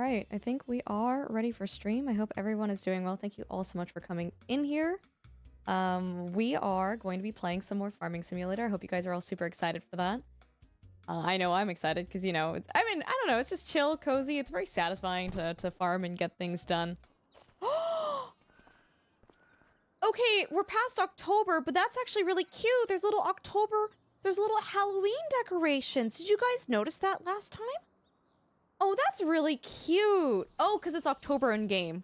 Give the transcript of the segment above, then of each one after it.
right, I think we are ready for stream. I hope everyone is doing well. Thank you all so much for coming in here. We are going to be playing some more Farming Simulator. I hope you guys are all super excited for that. I know I'm excited because, you know, it's, I mean, I don't know, it's just chill, cozy. It's very satisfying to farm and get things done. Okay, we're past October, but that's actually really cute. There's little Halloween decorations. Did you guys notice that last time? Oh, that's really cute. Oh, because it's October in game.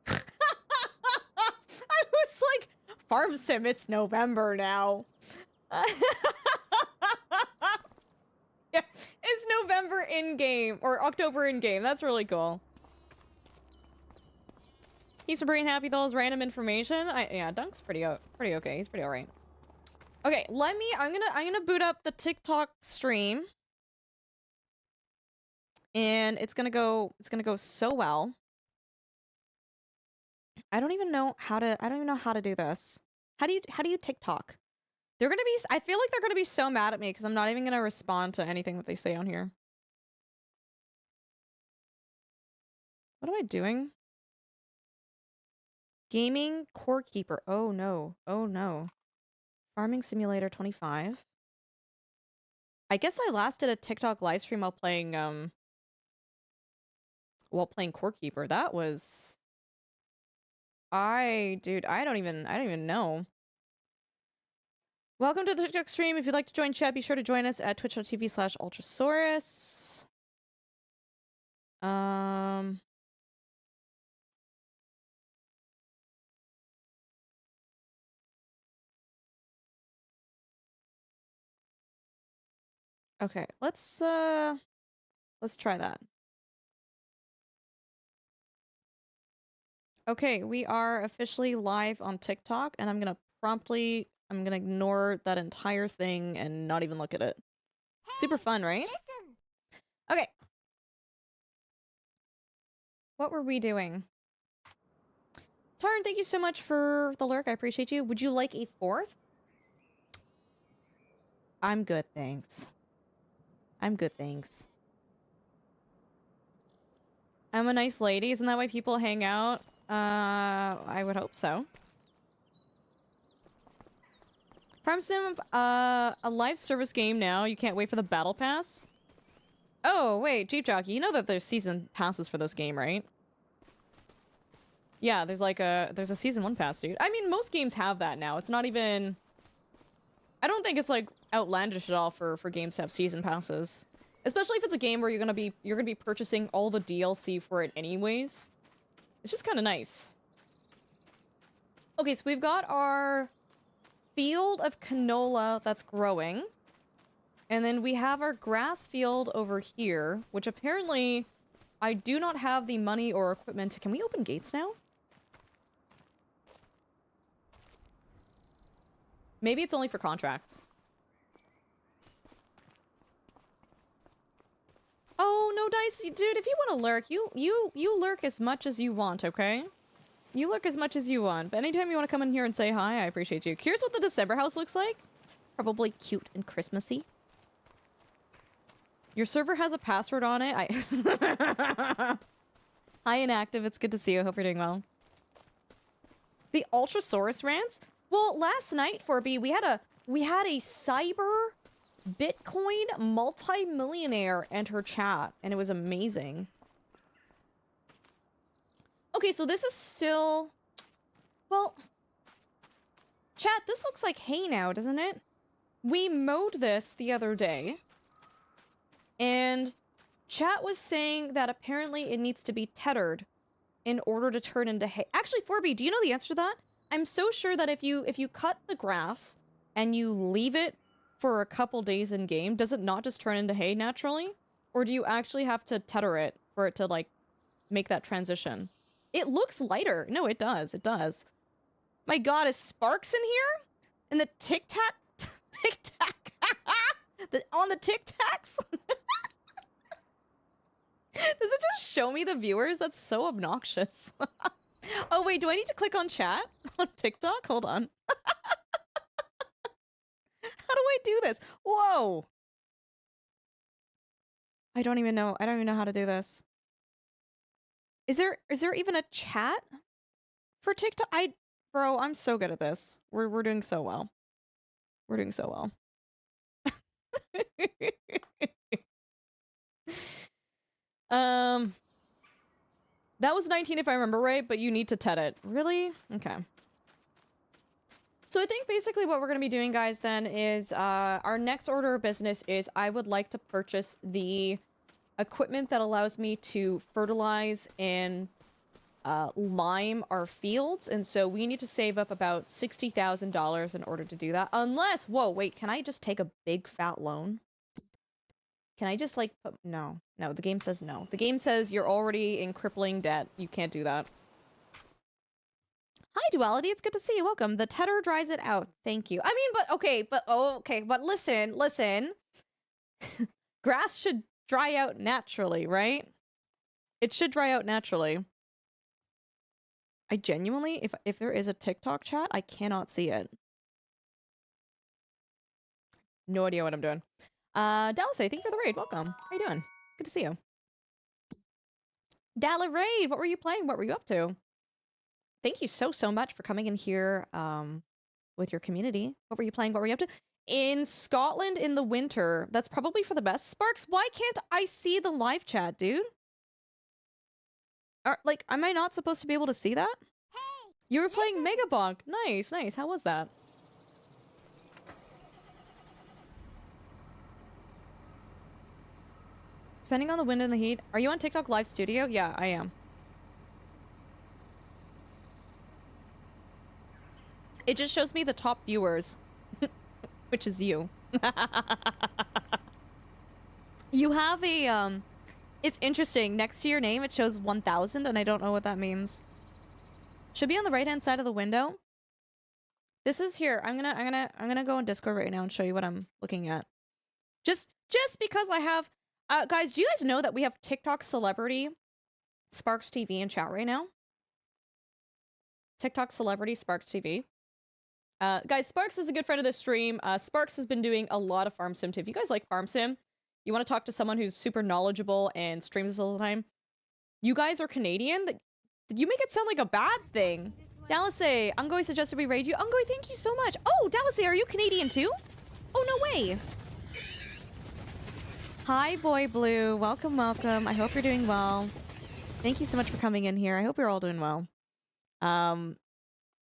I was like, Farm Sim, it's November now. Yeah, it's November in game, or October in game. That's really cool. He's pretty happy with all his random information. Yeah, Dunk's pretty okay. He's pretty alright. Okay, I'm gonna boot up the TikTok stream. And it's gonna go so well. I don't even know how to do this. How do you TikTok? They're gonna be, I feel like they're gonna be so mad at me because I'm not even gonna respond to anything that they say on here. What am I doing? Gaming Core Keeper. Oh no. Oh no. Farming Simulator 25. I guess I last did a TikTok live stream while playing Core Keeper. That was dude, I don't even know. Welcome to the TikTok stream. If you'd like to join chat, be sure to join us at twitch.tv/Ultrasaurus. Okay, let's try that. Okay, we are officially live on TikTok, and I'm gonna ignore that entire thing and not even look at it. Hey, super fun, right? Listen. Okay. What were we doing? Tarn, thank you so much for the lurk. I appreciate you. Would you like a fourth? I'm good, thanks. I'm good, thanks. I'm a nice lady. Isn't that why people hang out? I would hope so. Farm Sim, a live service game now. You can't wait for the battle pass? Oh, wait, Jeep Jockey, you know that there's season passes for this game, right? Yeah, there's a season 1 pass, dude. I mean, most games have that now. It's not even... I don't think it's, like, outlandish at all for games to have season passes. Especially if it's a game where you're gonna be purchasing all the DLC for it anyways. It's just kind of nice. Okay, so we've got our field of canola that's growing. And then we have our grass field over here, which apparently I do not have the money or equipment to... Can we open gates now? Maybe it's only for contracts. Oh, no dice. Dude, if you want to lurk, you lurk as much as you want, okay? You lurk as much as you want. But anytime you want to come in here and say hi, I appreciate you. Curious what the December house looks like? Probably cute and Christmassy. Your server has a password on it. Hi, inactive. It's good to see you. Hope you're doing well. The Ultrasaurus rants? Well, last night, 4B, we had a cyber Bitcoin multi-millionaire enter chat, and it was amazing. Okay, so this is still... Well... Chat, this looks like hay now, doesn't it? We mowed this the other day. And chat was saying that apparently it needs to be tethered in order to turn into hay. Actually, 4B, do you know the answer to that? I'm so sure that if you cut the grass and you leave it for a couple days in game, does it not just turn into hay naturally? Or do you actually have to tether it for it to, like, make that transition? It looks lighter. No, it does. It does. My god, is Sparks in here? And the tic-tac... tic-tac... on the tic-tacs? Does it just show me the viewers? That's so obnoxious. Oh, wait, do I need to click on chat on TikTok? Hold on. How do I do this? Whoa! I don't even know. I don't even know how to do this. Is there even a chat for TikTok? Bro, I'm so good at this. We're doing so well. We're doing so well. That was 19 if I remember right, but you need to TED it. Really? Okay. So I think basically what we're going to be doing, guys, then is our next order of business is I would like to purchase the equipment that allows me to fertilize and lime our fields. And so we need to save up about $60,000 in order to do that. Unless, whoa, wait, can I just take a big fat loan? Can I just like put, no, the game says no. The game says you're already in crippling debt. You can't do that. Hi, Duality. It's good to see you. Welcome. The tedder dries it out. Thank you. I mean, but listen. Grass should dry out naturally, right? It should dry out naturally. I genuinely, if there is a TikTok chat, I cannot see it. No idea what I'm doing. Dallas, thank you for the raid. Welcome. How you doing? Good to see you. Dalla raid. What were you playing? What were you up to? Thank you so much for coming in here with your community. What were you playing? What were you up to? In Scotland in the winter. That's probably for the best. Sparks, why can't I see the live chat, dude? Like, am I not supposed to be able to see that? Hey, you were playing Megabonk. Nice. How was that? Depending on the wind and the heat. Are you on TikTok Live Studio? Yeah, I am. It just shows me the top viewers, which is you. You have a, it's interesting. Next to your name, it shows 1,000, and I don't know what that means. Should be on the right-hand side of the window. This is here. I'm gonna go on Discord right now and show you what I'm looking at. Just because I have, guys, do you guys know that we have TikTok celebrity Sparks TV in chat right now? TikTok celebrity Sparks TV. Guys, Sparks is a good friend of the stream. Sparks has been doing a lot of farm sim too. If you guys like farm sim, you want to talk to someone who's super knowledgeable and streams this all the time. You guys are Canadian? You make it sound like a bad thing. Dallas, Ungoy suggested we raid you. Ungoy, thank you so much. Oh, Dallas, are you Canadian too? Oh, no way. Hi, Boy Blue. Welcome. I hope you're doing well. Thank you so much for coming in here. I hope you're all doing well.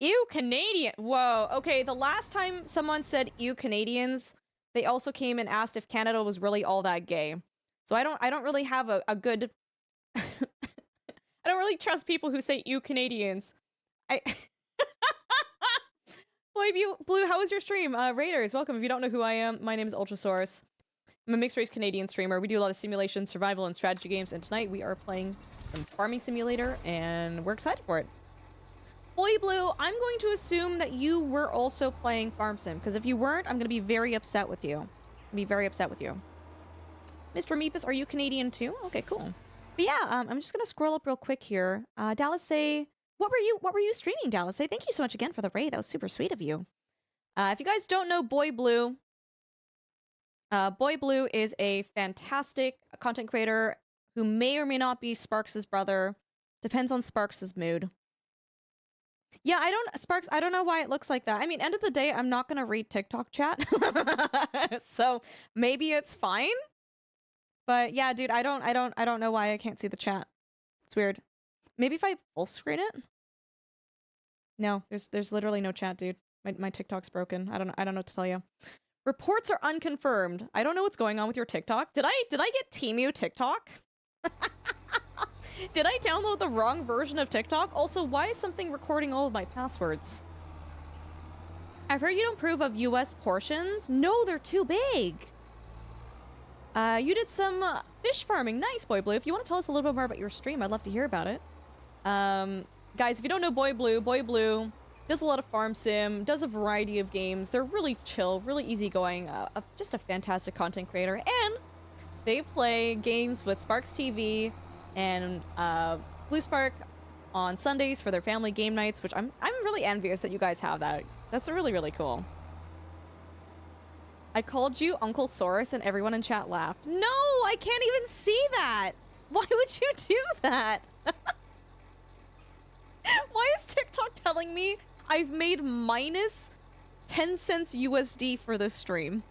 Ew, Canadian. Whoa. Okay, the last time someone said ew, Canadians, they also came and asked if Canada was really all that gay. So I don't really have a good... I don't really trust people who say ew, Canadians. Boy, Blue, how was your stream? Raiders, welcome. If you don't know who I am, my name is Ultrasaurus. I'm a mixed-race Canadian streamer. We do a lot of simulation, survival, and strategy games, and tonight we are playing some Farming Simulator, and we're excited for it. Boy Blue, I'm going to assume that you were also playing Farm Sim, because if you weren't, I'm going to be very upset with you. Mr. Meepus, are you Canadian too? Okay, cool. But yeah, I'm just going to scroll up real quick here. Dallas, what were you streaming, Dallas? Thank you so much again for the raid. That was super sweet of you. If you guys don't know Boy Blue is a fantastic content creator who may or may not be Sparks' brother. Depends on Sparks' mood. Yeah, Sparks, I don't know why it looks like that. I mean, end of the day, I'm not gonna read TikTok chat. So maybe it's fine. But yeah, dude, I don't know why I can't see the chat. It's weird. Maybe if I full screen it? No, there's literally no chat, dude. My TikTok's broken. I don't know what to tell you. Reports are unconfirmed. I don't know what's going on with your TikTok. Did I get Temu TikTok? Did I download the wrong version of TikTok? Also, why is something recording all of my passwords? I've heard you don't approve of US portions. No, they're too big. You did some fish farming. Nice, Boy Blue. If you want to tell us a little bit more about your stream, I'd love to hear about it. Guys, if you don't know Boy Blue does a lot of farm sim, does a variety of games. They're really chill, really easygoing, just a fantastic content creator. And they play games with Sparks TV and Blue Spark on Sundays for their family game nights, which I'm really envious that you guys have that. That's really, really cool. I called you Uncle Saurus and everyone in chat laughed. No, I can't even see that. Why would you do that? Why is TikTok telling me I've made minus 10 cents USD for this stream?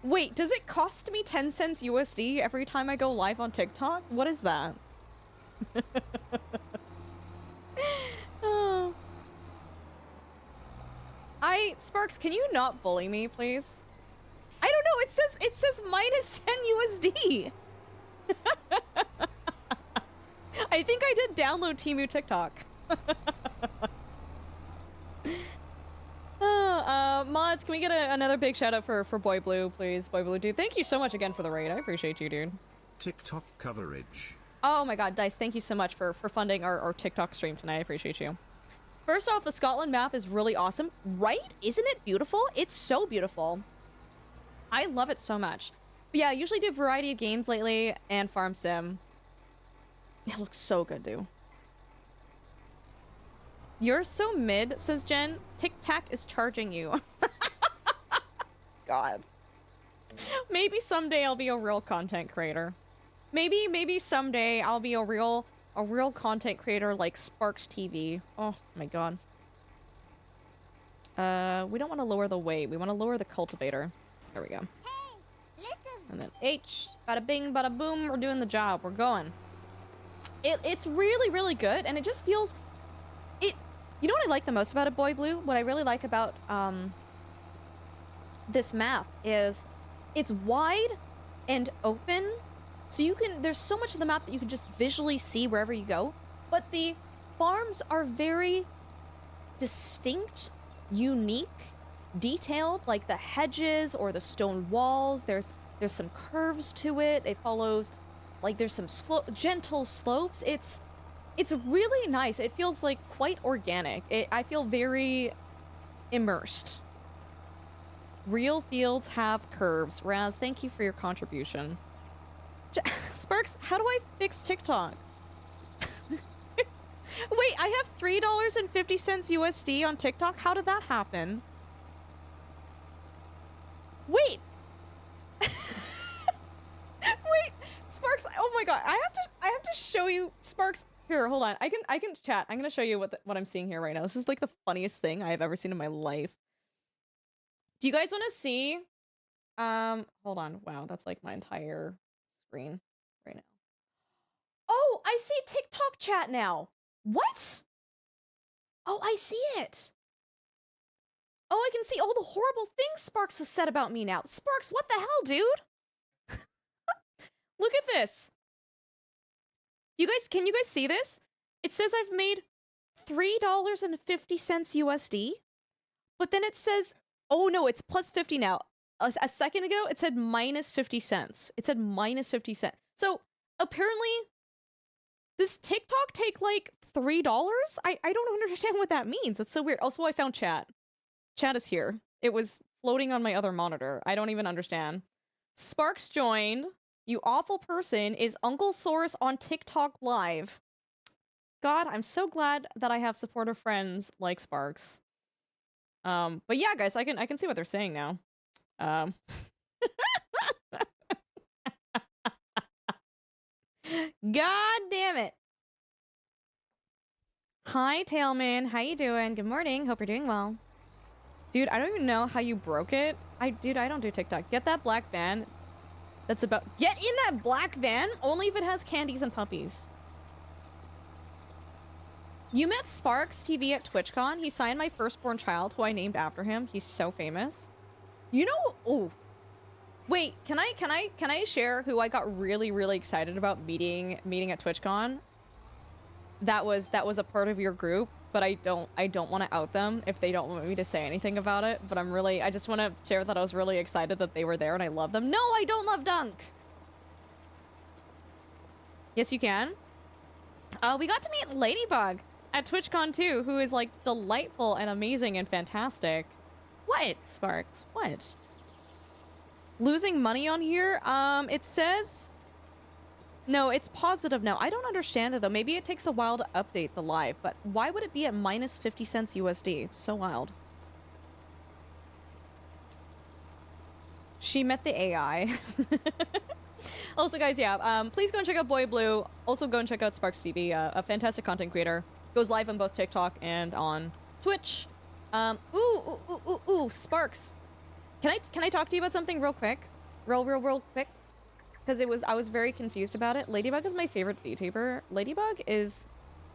Wait, does it cost me 10 cents USD every time I go live on TikTok? What is that? Oh. Sparks, can you not bully me, please? I don't know, it says minus 10 USD. I think I did download Temu TikTok. Mods, can we get another big shout out for Boy Blue, please? Boy Blue, dude, thank you so much again for the raid. I appreciate you, dude. TikTok coverage. Oh my god, Dice, thank you so much for funding our TikTok stream tonight. I appreciate you. First off, the Scotland map is really awesome, right? Isn't it beautiful? It's so beautiful. I love it so much. But yeah, I usually do a variety of games lately and farm sim. It looks so good, dude. You're so mid, says Jen. Tic-Tac is charging you. God. Maybe someday I'll be a real content creator. Maybe someday I'll be a real content creator like Sparks TV. Oh my god. We don't want to lower the weight. We want to lower the cultivator. There we go. Hey, listen. And then H, bada bing, bada boom. We're doing the job. We're going. It's really, really good, and it just feels... You know what I like the most about it, Boy Blue? What I really like about this map is it's wide and open, so you can... There's so much of the map that you can just visually see wherever you go, but the farms are very distinct, unique, detailed, like the hedges or the stone walls. There's some curves to it. It follows... Like, there's some gentle slopes. It's really nice. It feels, like, quite organic. I feel very immersed. Real fields have curves. Raz, thank you for your contribution. Sparks, how do I fix TikTok? Wait, I have $3.50 USD on TikTok? How did that happen? Wait! Wait! Sparks, oh my god, I have to show you, Sparks, here, hold on, I can chat, I'm gonna show you what I'm seeing here right now. This is like the funniest thing I have ever seen in my life. Do you guys want to see, hold on, wow, that's like my entire screen right now. Oh, I see TikTok chat now. What? Oh, I see it. Oh, I can see all the horrible things Sparks has said about me now. Sparks, what the hell, dude? Look at this. Can you guys see this? It says I've made $3.50 USD, but then it says, oh no, it's plus 50 now. A second ago, it said minus 50 cents. It said minus 50 cents. So apparently, does TikTok take like $3? I don't understand what that means. It's so weird. Also, I found chat. Chat is here. It was floating on my other monitor. I don't even understand. Sparks joined. You awful person is Uncle Saurus on TikTok live. God, I'm so glad that I have supportive friends like Sparks. But yeah, guys, I can see what they're saying now. God damn it. Hi, Tailman. How you doing? Good morning. Hope you're doing well. Dude, I don't even know how you broke it. Dude, I don't do TikTok. Get that black van. That's about... Get in that black van? Only if it has candies and puppies. You met Sparks TV at TwitchCon. He signed my firstborn child, who I named after him. He's so famous. You know... Oh. Wait, can I share who I got really, really excited about meeting at TwitchCon? That was a part of your group, but I don't want to out them if they don't want me to say anything about it, but I just want to share that I was really excited that they were there and I love them. No, I don't love Dunk! Yes, you can. We got to meet Ladybug at TwitchCon too, who is like delightful and amazing and fantastic. What, Sparks? What? Losing money on here? It says... No, it's positive now. I don't understand it, though. Maybe it takes a while to update the live, but why would it be at minus 50 cents USD? It's so wild. She met the AI. Also, guys, yeah, please go and check out Boy Blue. Also, go and check out Sparks TV, a fantastic content creator. Goes live on both TikTok and on Twitch. Ooh, Sparks. Can I talk to you about something real quick? Real quick? Because I was very confused about it. Ladybug is my favorite VTuber. Ladybug is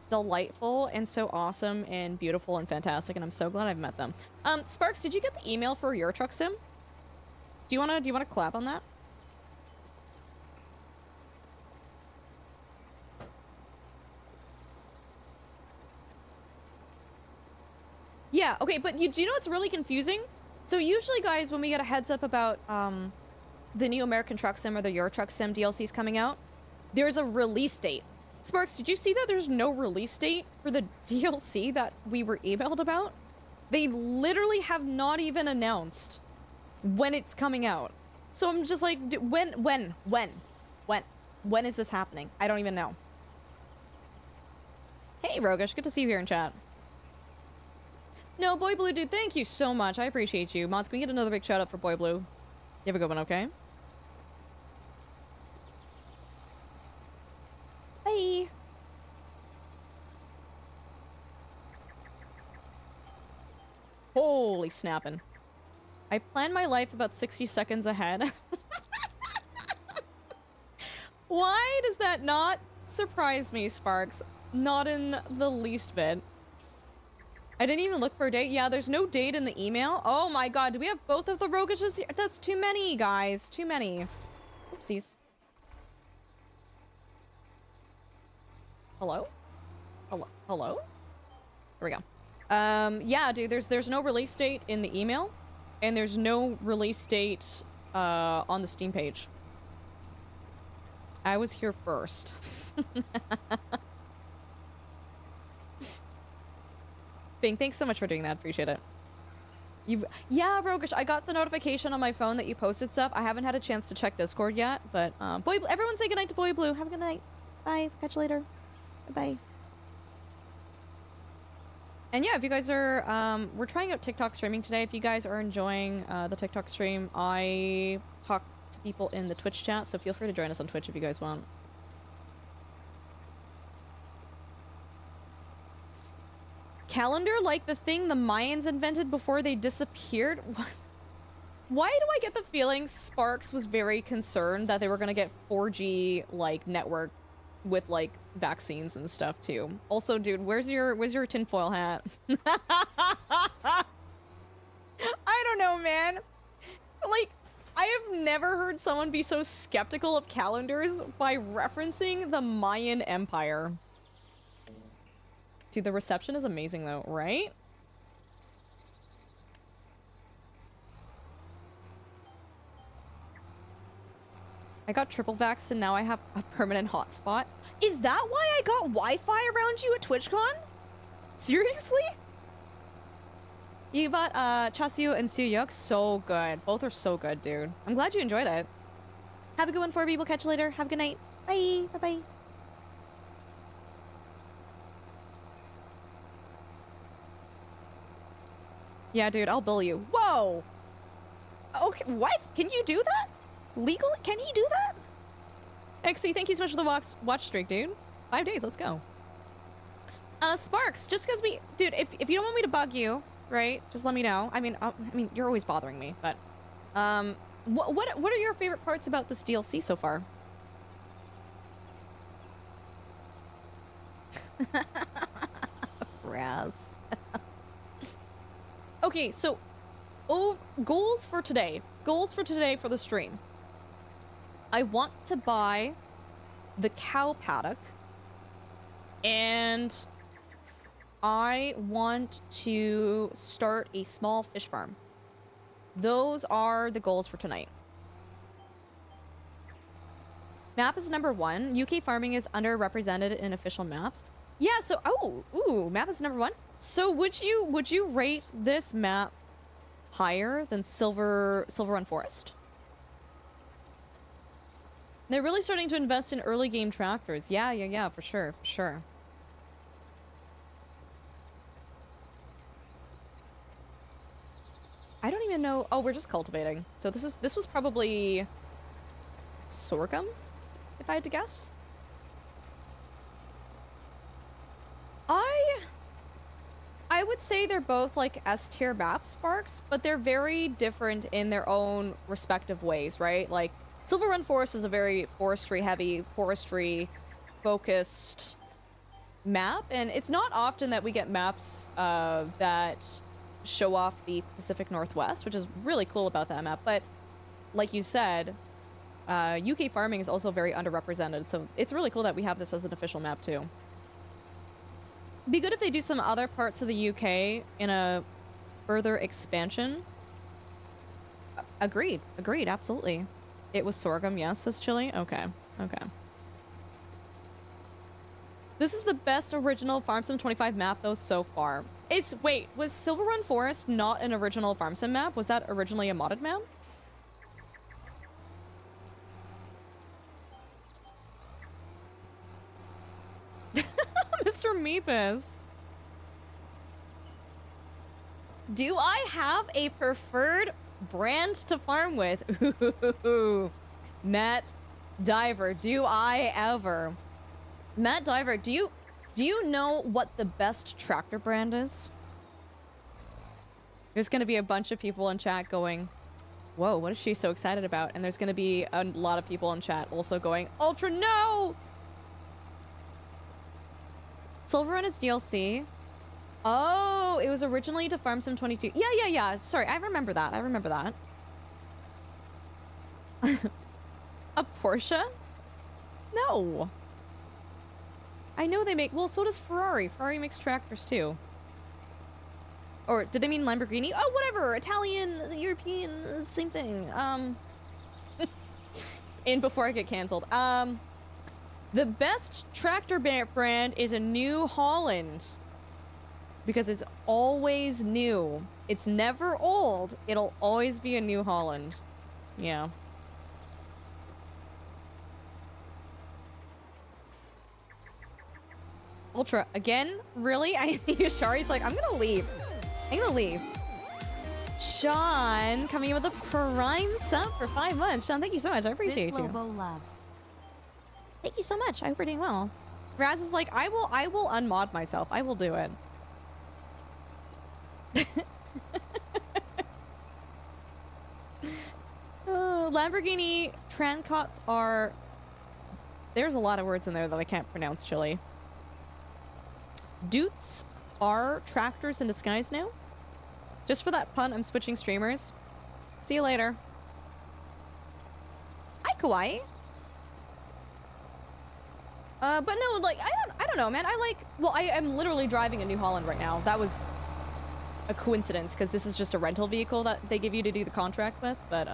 delightful and so awesome and beautiful and fantastic, and I'm so glad I've met them. Sparks, did you get the email for your truck sim? Do you wanna collab on that? Yeah, okay, but do you know what's really confusing? So usually, guys, when we get a heads up about the new American Truck Sim or the Euro Truck Sim DLCs coming out, there's a release date. Sparks, did you see that there's no release date for the DLC that we were emailed about? They literally have not even announced when it's coming out. So I'm just like, when is this happening? I don't even know. Hey, Rogish, good to see you here in chat. No, Boy Blue, dude, thank you so much. I appreciate you. Mods, can we get another big shout out for Boy Blue? You have a good one, okay? Bye. Holy snapping. I plan my life about 60 seconds ahead. Why does that not surprise me, Sparks? Not in the least bit. I didn't even look for a date. Yeah, there's no date in the email. Oh my god, do we have both of the Rogishes here? That's too many, guys. Too many. Oopsies. Hello? Hello? There we go. Yeah, dude, there's no release date in the email, and there's no release date on the Steam page. I was here first. Bing, thanks so much for doing that. Appreciate it. Yeah, Rogish, I got the notification on my phone that you posted stuff. I haven't had a chance to check Discord yet, but everyone say goodnight to Boy Blue. Have a good night. Bye. Catch you later. Bye. And yeah, if you guys are, we're trying out TikTok streaming today. If you guys are enjoying the TikTok stream, I talk to people in the Twitch chat, so feel free to join us on Twitch if you guys want. Calendar like the thing the Mayans invented before they disappeared? Why do I get the feeling Sparks was very concerned that they were gonna get 4G like network with like vaccines and stuff too? Also, dude, where's your tinfoil hat? I don't know, man. Like, I have never heard someone be so skeptical of calendars by referencing the Mayan Empire. Dude, the reception is amazing though, right? I got triple vaxxed and now I have a permanent hotspot. Is that why I got Wi-Fi around you at TwitchCon? Seriously? You got Chasio and Suyuk, so good. Both are so good, dude. I'm glad you enjoyed it. Have a good one, 4B. We'll catch you later. Have a good night. Bye. Bye-bye. Yeah, dude, I'll bill you. Whoa! Okay, what? Can you do that? Legal? Can he do that? XC, thank you so much for the watch streak, dude. 5 days, let's go. Sparks, just because dude, if you don't want me to bug you, right, just let me know. I mean, you're always bothering me, but, what are your favorite parts about this DLC so far? Raz. Okay, so, goals for today. Goals for today for the stream. I want to buy the cow paddock, and I want to start a small fish farm. Those are the goals for tonight. Map is number 1. UK farming is underrepresented in official maps. Yeah, so, map is number 1. So would you rate this map higher than Silver Run Forest? They're really starting to invest in early game tractors. Yeah, for sure. I don't even even know. Oh, we're just cultivating. So this was probably sorghum, if I had to guess. I would say they're both like S-tier map Sparks, but they're very different in their own respective ways, right? Like Silver Run Forest is a very forestry-heavy, forestry-focused map, and it's not often that we get maps that show off the Pacific Northwest, which is really cool about that map. But like you said, UK farming is also very underrepresented, so it's really cool that we have this as an official map too. Be good if they do some other parts of the UK in a further expansion. Agreed, absolutely. It was sorghum, yes, says Chili. Okay. This is the best original Farm Sim 25 map though so far. Wait, was Silver Run Forest not an original Farm Sim map? Was that originally a modded map? Mr. Meepus. Do I have a preferred brand to farm with? Ooh, Matt Diver, do I ever? Matt Diver, do you know what the best tractor brand is? There's gonna be a bunch of people in chat going, whoa, what is she so excited about? And there's gonna be a lot of people in chat also going, Ultra, no! Silver Run is DLC. Oh, it was originally to Farm Sim 22. Yeah. Sorry, I remember that. A Porsche? No. I know they make... Well, so does Ferrari. Ferrari makes tractors too. Or did I mean Lamborghini? Oh, whatever. Italian, European, same thing. And before I get canceled. The best tractor brand is a New Holland. Because it's always new. It's never old. It'll always be a New Holland. Yeah. Ultra, again? Really? Shari's like, I'm gonna leave. Sean, coming in with a prime sub for 5 months. Sean, thank you so much. I appreciate you. Love. Thank you so much. I hope you're doing well. Raz is like, I will unmod myself. I will do it. Lamborghini Trancots are... There's a lot of words in there that I can't pronounce, Chili. Dutes are tractors in disguise now. Just for that pun, I'm switching streamers. See you later. Hi, Kawaii. But no, like, I don't know, man. I am literally driving a New Holland right now. That was a coincidence, because this is just a rental vehicle that they give you to do the contract with, but,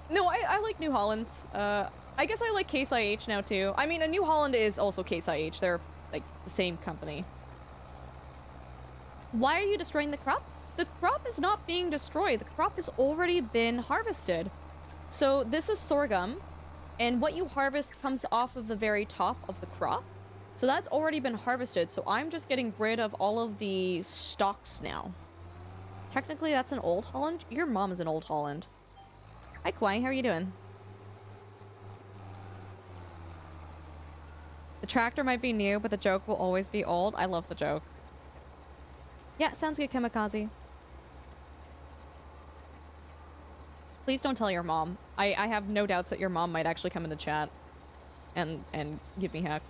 no, I like New Hollands. I guess I like Case IH now, too. I mean, a New Holland is also Case IH. They're, like, the same company. Why are you destroying the crop? The crop is not being destroyed. The crop has already been harvested. So this is sorghum, and what you harvest comes off of the very top of the crop. So that's already been harvested, so I'm just getting rid of all of the stalks now. Technically, that's an Old Holland? Your mom is an Old Holland. Hi, Kwai, how are you doing? The tractor might be new, but the joke will always be old. I love the joke. Yeah, sounds good, Kamikaze. Please don't tell your mom. I have no doubts that your mom might actually come into chat and give me heck.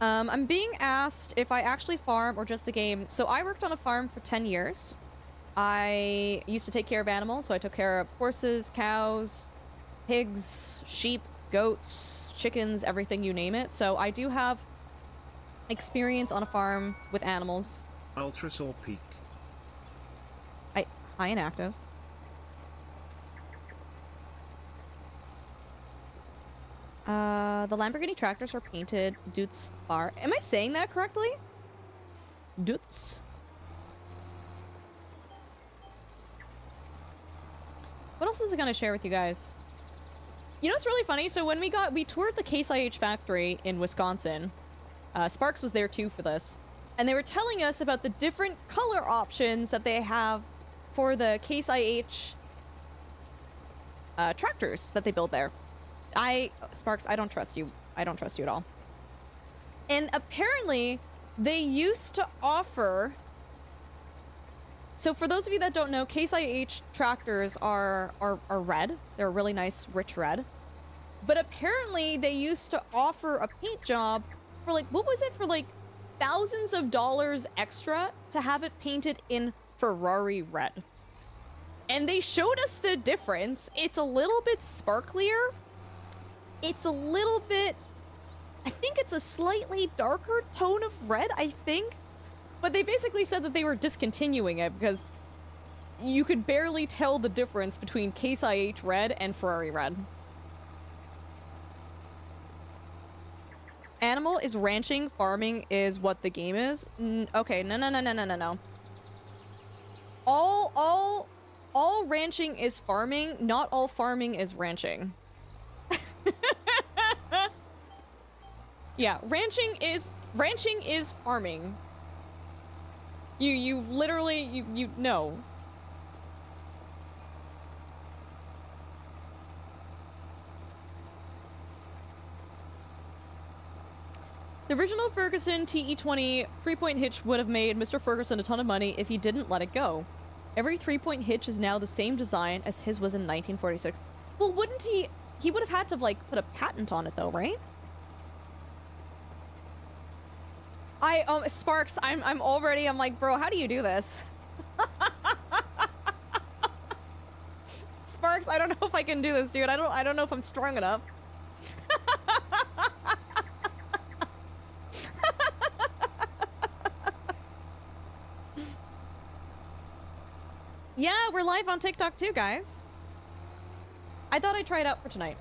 I'm being asked if I actually farm or just the game. So I worked on a farm for 10 years. I used to take care of animals, so I took care of horses, cows, pigs, sheep, goats, chickens, everything you name it. So I do have experience on a farm with animals. Ultrasol Peak. High and active. The Lamborghini tractors are painted Dutes bar. Am I saying that correctly? Dutes. What else is I gonna share with you guys? You know what's really funny? So when we toured the Case IH factory in Wisconsin, Sparks was there too for this. And they were telling us about the different color options that they have for the Case IH tractors that they build there. Sparks, I don't trust you. I don't trust you at all. And apparently, they used to offer... So for those of you that don't know, Case IH tractors are red. They're a really nice, rich red. But apparently, they used to offer a paint job for like, what was it? For like thousands of dollars extra to have it painted in Ferrari red. And they showed us the difference. It's a little bit sparklier. It's a little bit... I think it's a slightly darker tone of red, I think. But they basically said that they were discontinuing it because you could barely tell the difference between Case IH red and Ferrari red. Animal is ranching, farming is what the game is. Okay, no. All ranching is farming, not all farming is ranching. Yeah, ranching is farming. You literally, you know. The original Ferguson TE20 3-point hitch would have made Mr. Ferguson a ton of money if he didn't let it go. Every 3-point hitch is now the same design as his was in 1946. Well, wouldn't he would have had to, like, put a patent on it, though, right? Sparks, I'm like, bro, how do you do this? Sparks, I don't know if I can do this, dude. I don't know if I'm strong enough. Yeah, we're live on TikTok too, guys. I thought I'd try it out for tonight.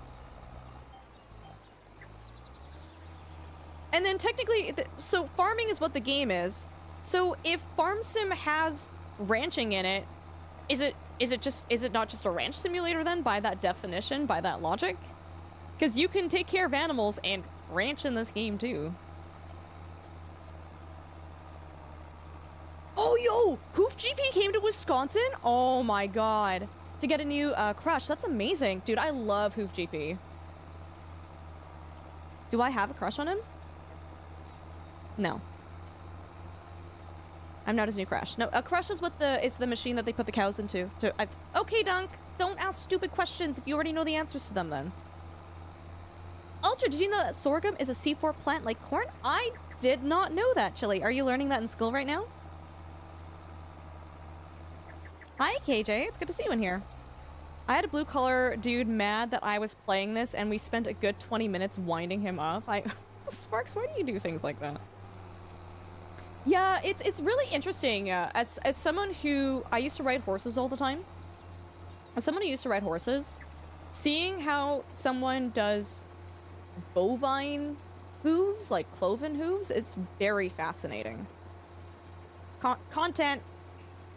And then technically, so farming is what the game is. So if Farm Sim has ranching in it, is it not just a ranch simulator then, by that definition, by that logic? Because you can take care of animals and ranch in this game too. Oh, yo! Hoof GP came to Wisconsin? Oh my god. To get a new crush. That's amazing. Dude, I love Hoof GP. Do I have a crush on him? No. I'm not his new crush. No, a crush is the machine that they put the cows into. Okay, Dunk. Don't ask stupid questions if you already know the answers to them then. Ultra, did you know that sorghum is a C4 plant like corn? I did not know that, Chili. Are you learning that in school right now? Hi, KJ. It's good to see you in here. I had a blue-collar dude mad that I was playing this, and we spent a good 20 minutes winding him up. Sparks, why do you do things like that? Yeah, it's really interesting. As someone who... I used to ride horses all the time. As someone who used to ride horses, seeing how someone does bovine hooves, like cloven hooves, it's very fascinating. Content.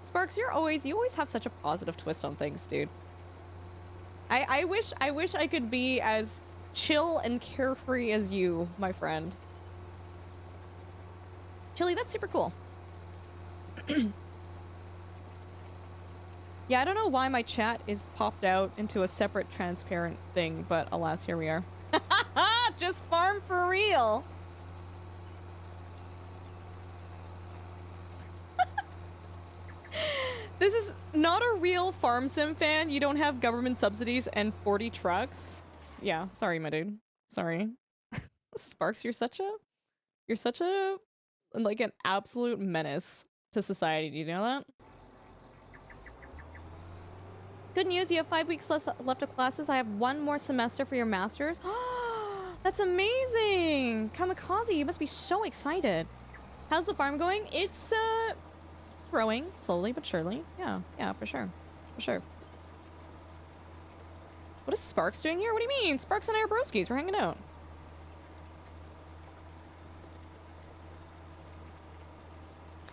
Sparks, you always have such a positive twist on things, dude. I wish I could be as chill and carefree as you, my friend. Chili, that's super cool. Yeah, I don't know why my chat is popped out into a separate transparent thing, but alas, here we are. Just farm for real. This is not a real Farm Sim fan. You don't have government subsidies and 40 trucks. Yeah, sorry, my dude. Sorry. Sparks, you're such a like an absolute menace to society. Do you know that? Good news, you have 5 weeks left of classes. I have 1 more semester for your masters. That's amazing! Kamikaze, you must be so excited. How's the farm going? It's growing slowly but surely. Yeah, for sure. For sure. What is Sparks doing here? What do you mean? Sparks and I are broskies. We're hanging out.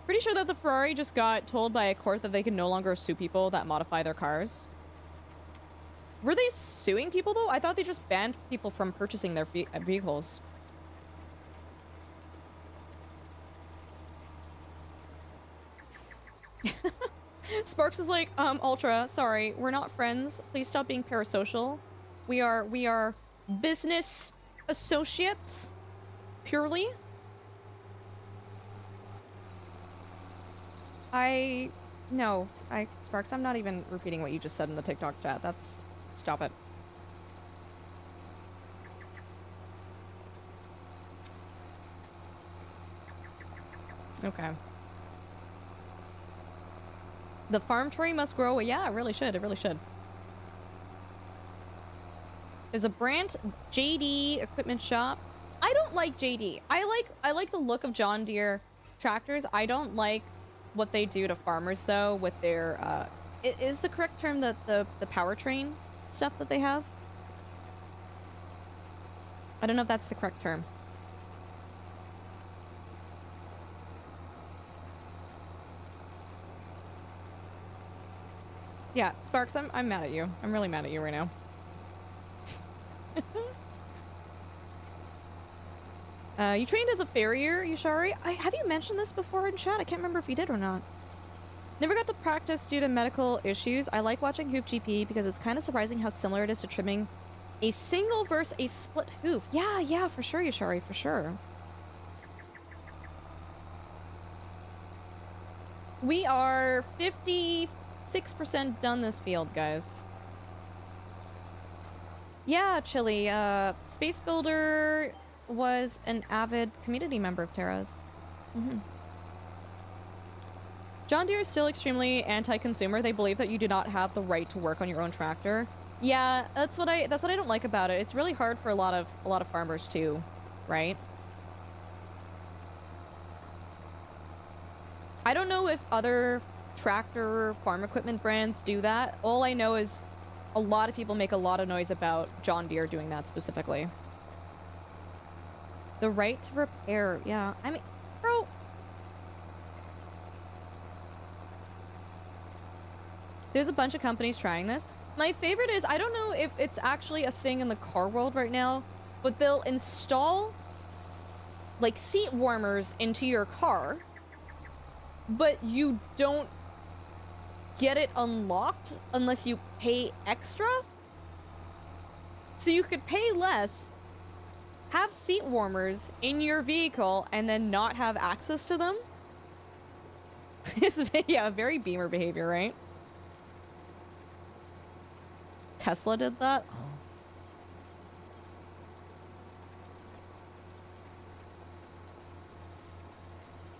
Pretty sure that the Ferrari just got told by a court that they can no longer sue people that modify their cars. Were they suing people, though? I thought they just banned people from purchasing their vehicles. Sparks is like, Ultra, sorry, we're not friends. Please stop being parasocial. We are business associates, purely. No, Sparks, I'm not even repeating what you just said in the TikTok chat. Stop it. Okay. The farm tree must grow. Yeah, it really should. It really should. There's a Brandt JD equipment shop. I don't like JD. I like the look of John Deere tractors. I don't like what they do to farmers though with their is the correct term the powertrain stuff that they have? I don't know if that's the correct term. Yeah, Sparks, I'm mad at you. I'm really mad at you right now. You trained as a farrier, Yushari? Have you mentioned this before in chat? I can't remember if you did or not. Never got to practice due to medical issues. I like watching hoof GP because it's kind of surprising how similar it is to trimming a single versus a split hoof. Yeah, for sure, Yushari, for sure. We are 56% done this field, guys. Yeah, Chili. Space Builder was an avid community member of Terra's. John Deere is still extremely anti-consumer. They believe that you do not have the right to work on your own tractor. Yeah, that's what I don't like about it. It's really hard for a lot of farmers too, right? I don't know if other tractor farm equipment brands do that. All I know is a lot of people make a lot of noise about John Deere doing that specifically. The right to repair, yeah. I mean, bro. There's a bunch of companies trying this. My favorite is, I don't know if it's actually a thing in the car world right now, but they'll install like seat warmers into your car, but you don't get it unlocked unless you pay extra. So you could pay less, have seat warmers in your vehicle, and then not have access to them. It's, yeah, very Beamer behavior, right? Tesla did that?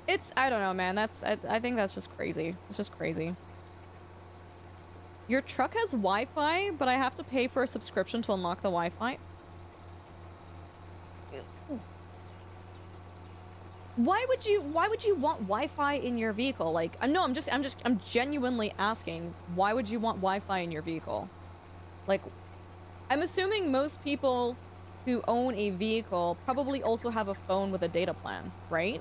It's, I don't know, man. I think that's just crazy. It's just crazy. Your truck has Wi-Fi, but I have to pay for a subscription to unlock the Wi-Fi. Why would you want Wi-Fi in your vehicle? Like, no, I'm genuinely asking, why would you want Wi-Fi in your vehicle? Like, I'm assuming most people who own a vehicle probably also have a phone with a data plan, right?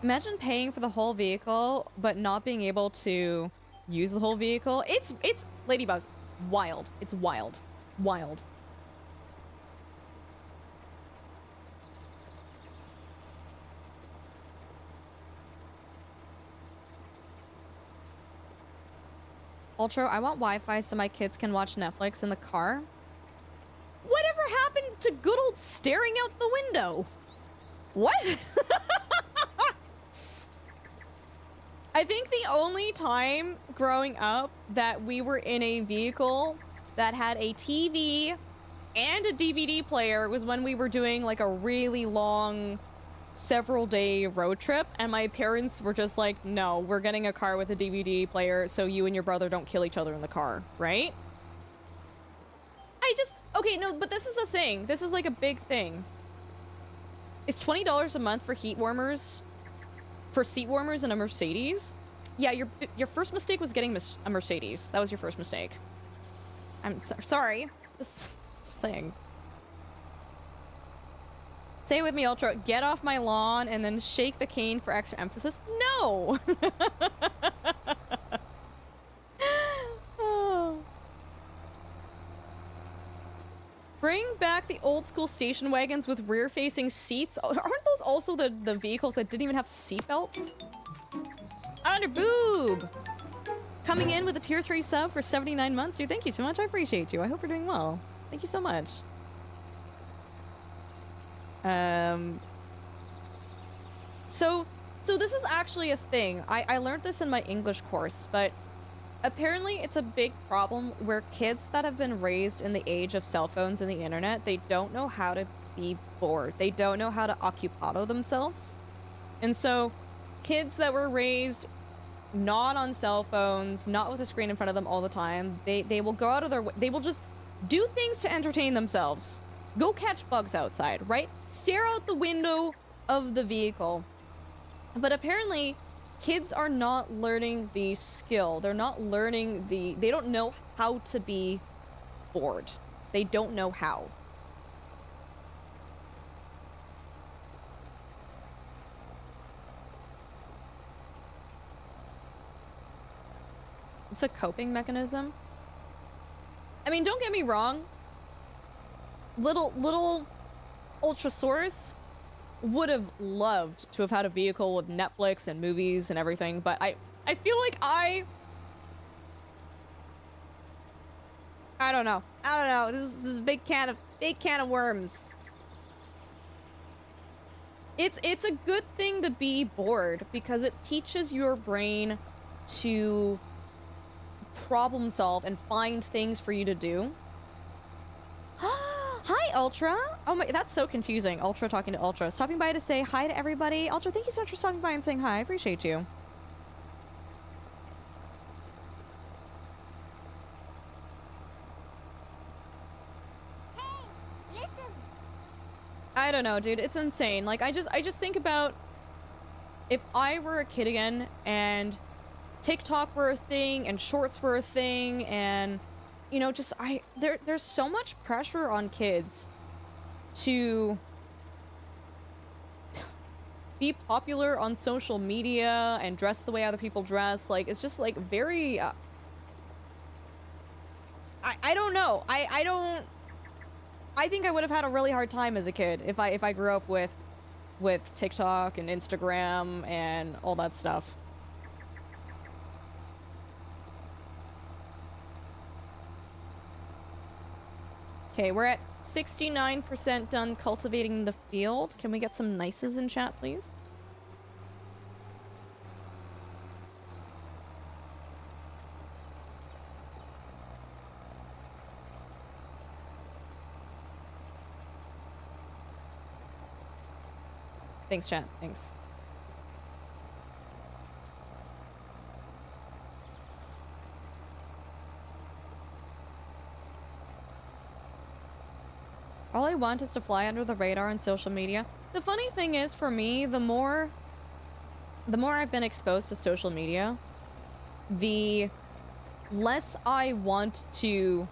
Imagine paying for the whole vehicle, but not being able to use the whole vehicle. It's Ladybug. Wild. It's wild. Wild. Ultra, I want Wi-Fi so my kids can watch Netflix in the car. Whatever happened to good old staring out the window? What? I think the only time growing up that we were in a vehicle that had a TV and a DVD player was when we were doing like a really long several-day road trip, and my parents were just like, no, we're getting a car with a DVD player so you and your brother don't kill each other in the car, right? Okay, no, but this is a thing. This is like a big thing. It's $20 a month for heat warmers, for seat warmers in a Mercedes. Yeah, your first mistake was getting a Mercedes. That was your first mistake. I'm sorry. Just saying. Say it with me, Ultra. Get off my lawn and then shake the cane for extra emphasis. No! Bring back the old school station wagons with rear-facing seats. Oh, aren't those also the vehicles that didn't even have seatbelts? Under boob! Coming in with a tier 3 sub for 79 months. Dude, thank you so much. I appreciate you. I hope you're doing well. Thank you so much. So this is actually a thing. I learned this in my English course, but apparently it's a big problem where kids that have been raised in the age of cell phones and the internet, they don't know how to be bored. They don't know how to occupado themselves. And so kids that were raised not on cell phones, not with a screen in front of them all the time, they will go out of their way. They will just do things to entertain themselves. Go catch bugs outside, right? Stare out the window of the vehicle. But apparently, kids are not learning the skill. They're not learning they don't know how to be bored. They don't know how. It's a coping mechanism. I mean, don't get me wrong. Little Ultrasaurus would have loved to have had a vehicle with Netflix and movies and everything, but I feel like I don't know. This is a big can of worms. It's a good thing to be bored because it teaches your brain to problem solve and find things for you to do. Hi, Ultra. Oh my, that's so confusing. Ultra talking to Ultra. Stopping by to say hi to everybody. Ultra, thank you so much for stopping by and saying hi. I appreciate you. Hey, listen. I don't know, dude. It's insane. Like, I just think about if I were a kid again and TikTok were a thing and shorts were a thing and you know, just there's so much pressure on kids to be popular on social media and dress the way other people dress. Like, it's just like very I don't know. I think I would have had a really hard time as a kid if I grew up with TikTok and Instagram and all that stuff. Okay, we're at 69% done cultivating the field. Can we get some nices in chat, please? Thanks, chat. Thanks. All I want is to fly under the radar on social media. The funny thing is, for me, the more I've been exposed to social media, the less I want to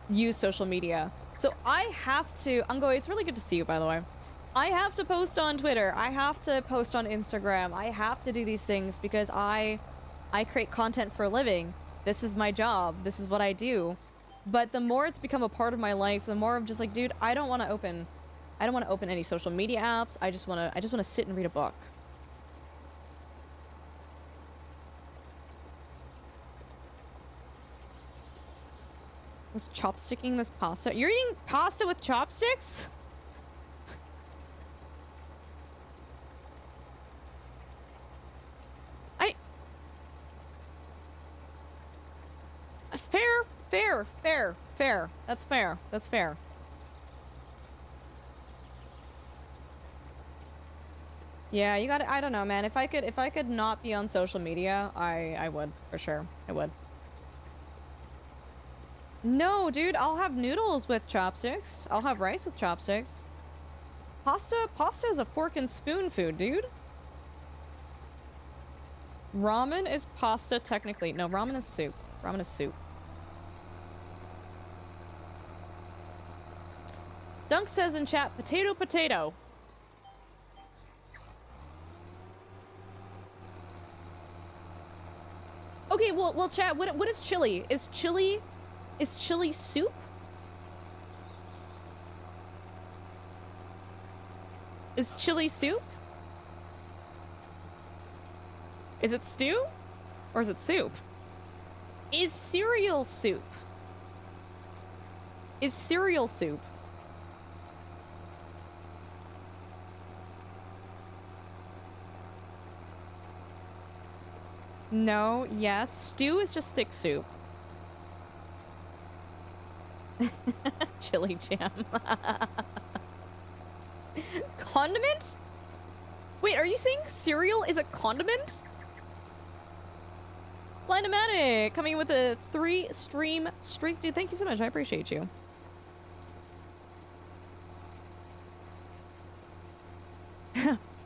use social media. So I have to, Ungo, it's really good to see you, by the way. I have to post on Twitter. I have to post on Instagram. I have to do these things because I create content for a living. This is my job. This is what I do. But the more it's become a part of my life, the more I'm just like, dude, I don't want to open any social media apps. I just want to sit and read a book. Was chopsticking this pasta? You're eating pasta with chopsticks? Fair. That's fair. That's fair. Yeah, you got it. I don't know, man. If I could not be on social media, I would, for sure. I would. No, dude, I'll have noodles with chopsticks. I'll have rice with chopsticks. Pasta is a fork and spoon food, dude. Ramen is pasta technically. No, ramen is soup. Ramen is soup. Dunk says in chat, potato, potato. Okay, well, chat, what is chili? Is chili soup? Is chili soup? Is it stew? Or is it soup? Is cereal soup? Is cereal soup? No, yes. Stew is just thick soup. Chili jam. Condiment? Wait, are you saying cereal is a condiment? Blindomatic coming with a 3-stream streak. Dude, thank you so much. I appreciate you.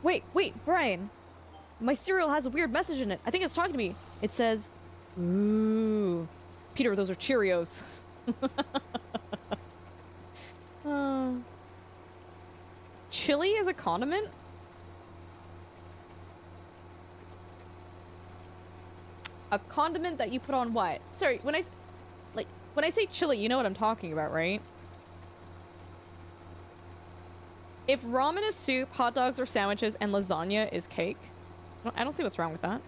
Wait, Brian. My cereal has a weird message in it. I think it's talking to me. It says, ooh. Peter, those are Cheerios. Chili is a condiment? A condiment that you put on what? Sorry, when I say chili, you know what I'm talking about, right? If ramen is soup, hot dogs are sandwiches, and lasagna is cake, I don't see what's wrong with that.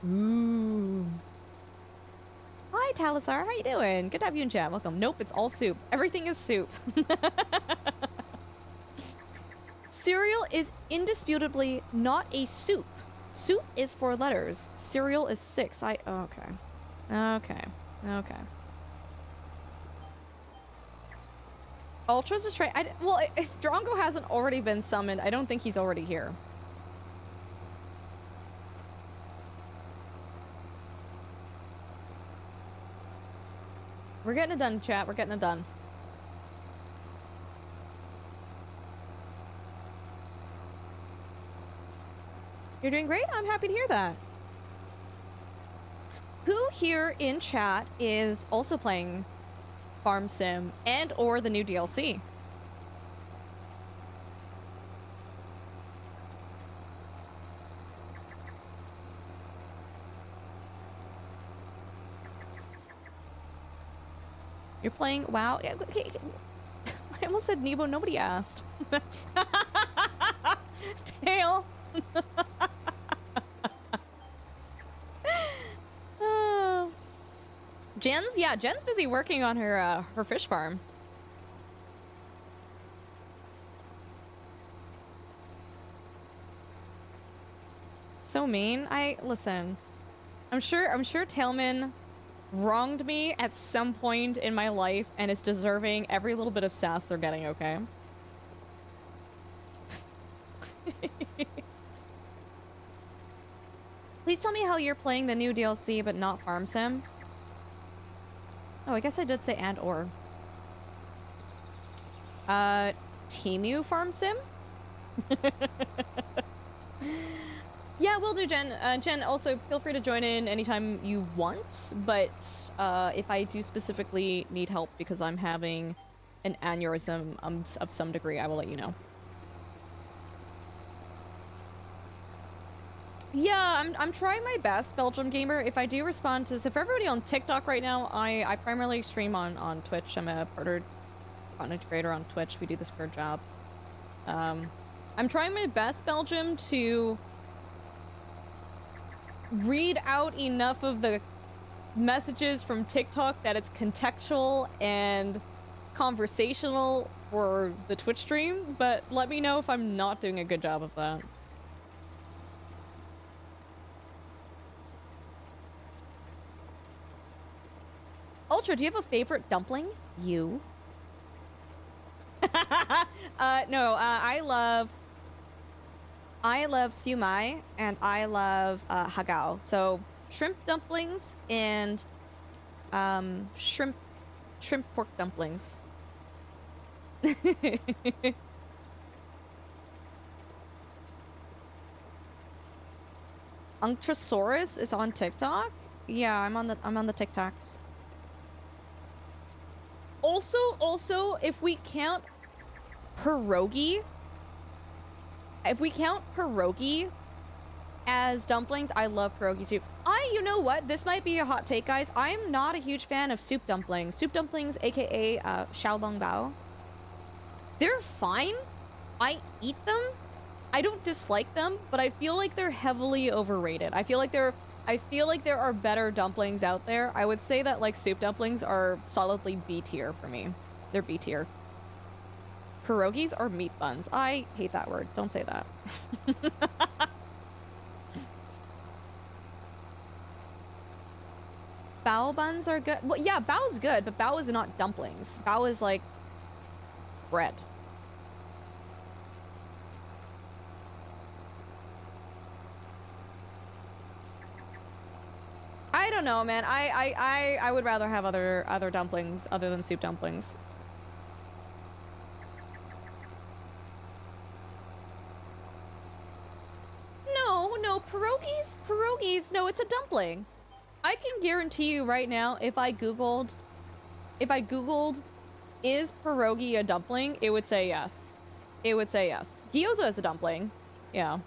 Ooh. Hi, Talisar. How you doing? Good to have you in chat. Welcome. Nope, it's all soup. Everything is soup. Cereal is indisputably not a soup. Soup is 4 letters. Cereal is 6. Okay. Ultra's just trying. Well, if Drongo hasn't already been summoned, I don't think he's already here. We're getting it done, chat. We're getting it done. You're doing great? I'm happy to hear that. Who here in chat is also playing Farm Sim and or the new DLC? You're playing WoW? Yeah, okay. I almost said Nebo, nobody asked. Tail. Jen's busy working on her her fish farm. So mean. Listen. I'm sure Tailman wronged me at some point in my life and is deserving every little bit of sass they're getting, okay? Please tell me how you're playing the new DLC but not Farm Sim. Oh, I guess I did say and or. Temu Farm Sim? Yeah, will do, Jen. Jen, also feel free to join in anytime you want, but if I do specifically need help because I'm having an aneurysm of some degree, I will let you know. Yeah, I'm trying my best, Belgium Gamer. If I do respond to... So for everybody on TikTok right now, I primarily stream on Twitch. I'm a partnered content creator on Twitch. We do this for a job. I'm trying my best, Belgium, to read out enough of the messages from TikTok that it's contextual and conversational for the Twitch stream, but let me know if I'm not doing a good job of that. Ultra, do you have a favorite dumpling? You? No, I love siumai and I love hagao. So shrimp dumplings and shrimp pork dumplings. Unctrosaurus is on TikTok? Yeah, I'm on the TikToks. Also, if we count pierogi as dumplings, I love pierogi too. You know what? This might be a hot take, guys. I'm not a huge fan of soup dumplings. Soup dumplings, aka xiaolongbao. They're fine. I eat them. I don't dislike them, but I feel like they're heavily overrated. I feel like there are better dumplings out there. I would say that like soup dumplings are solidly B tier for me. They're B tier. Pierogies are meat buns. I hate that word. Don't say that. Bao buns are good. Well, yeah, bao's good, but bao is not dumplings. Bao is like bread. I don't know, man. I would rather have other dumplings other than soup dumplings. No, pierogies, no, it's a dumpling. I can guarantee you right now, if I googled, is pierogi a dumpling, it would say yes. It would say yes. Gyoza is a dumpling. Yeah.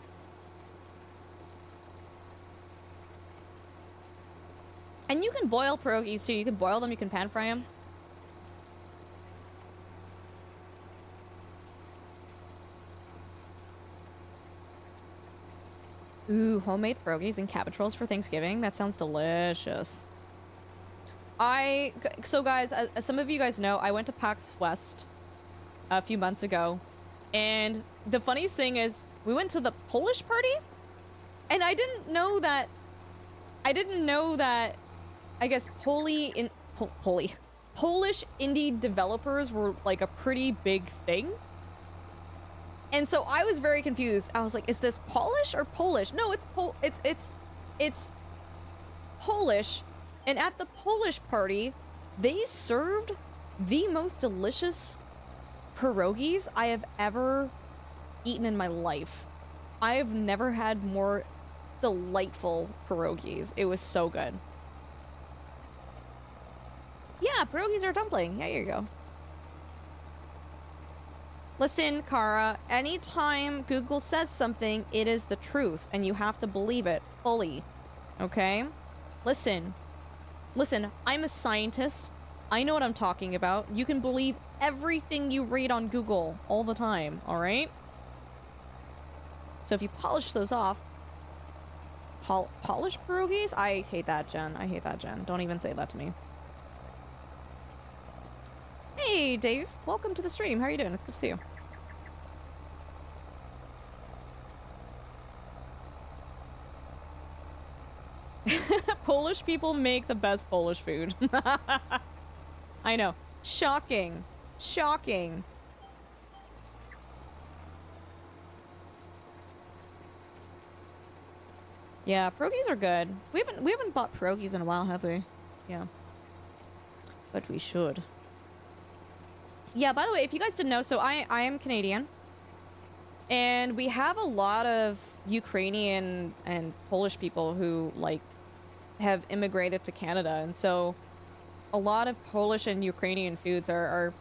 And you can boil pierogies too. You can boil them, you can pan fry them. Ooh, homemade pierogies and cabbage rolls for Thanksgiving. That sounds delicious. So guys, as some of you guys know, I went to PAX West a few months ago. And the funniest thing is, we went to the Polish party, and I didn't know that, I guess Polish indie developers were like a pretty big thing. And so I was very confused. I was like, is this Polish or Polish? No, it's Polish. And at the Polish party, they served the most delicious pierogies I have ever eaten in my life. I have never had more delightful pierogies. It was so good. Yeah, pierogies are a dumpling. Yeah, here you go. Listen, Kara, anytime Google says something, it is the truth, and you have to believe it fully. Okay? Listen, I'm a scientist. I know what I'm talking about. You can believe everything you read on Google all the time, alright? So if you polish those off... Polish pierogies? I hate that, Jen. I hate that, Jen. Don't even say that to me. Hey, Dave. Welcome to the stream. How are you doing? It's good to see you. Polish people make the best Polish food. I know. Shocking. Shocking. Yeah, pierogies are good. We haven't bought pierogies in a while, have we? Yeah. But we should. Yeah, by the way, if you guys didn't know, so I am Canadian. And we have a lot of Ukrainian and Polish people who, like, have immigrated to Canada. And so a lot of Polish and Ukrainian foods are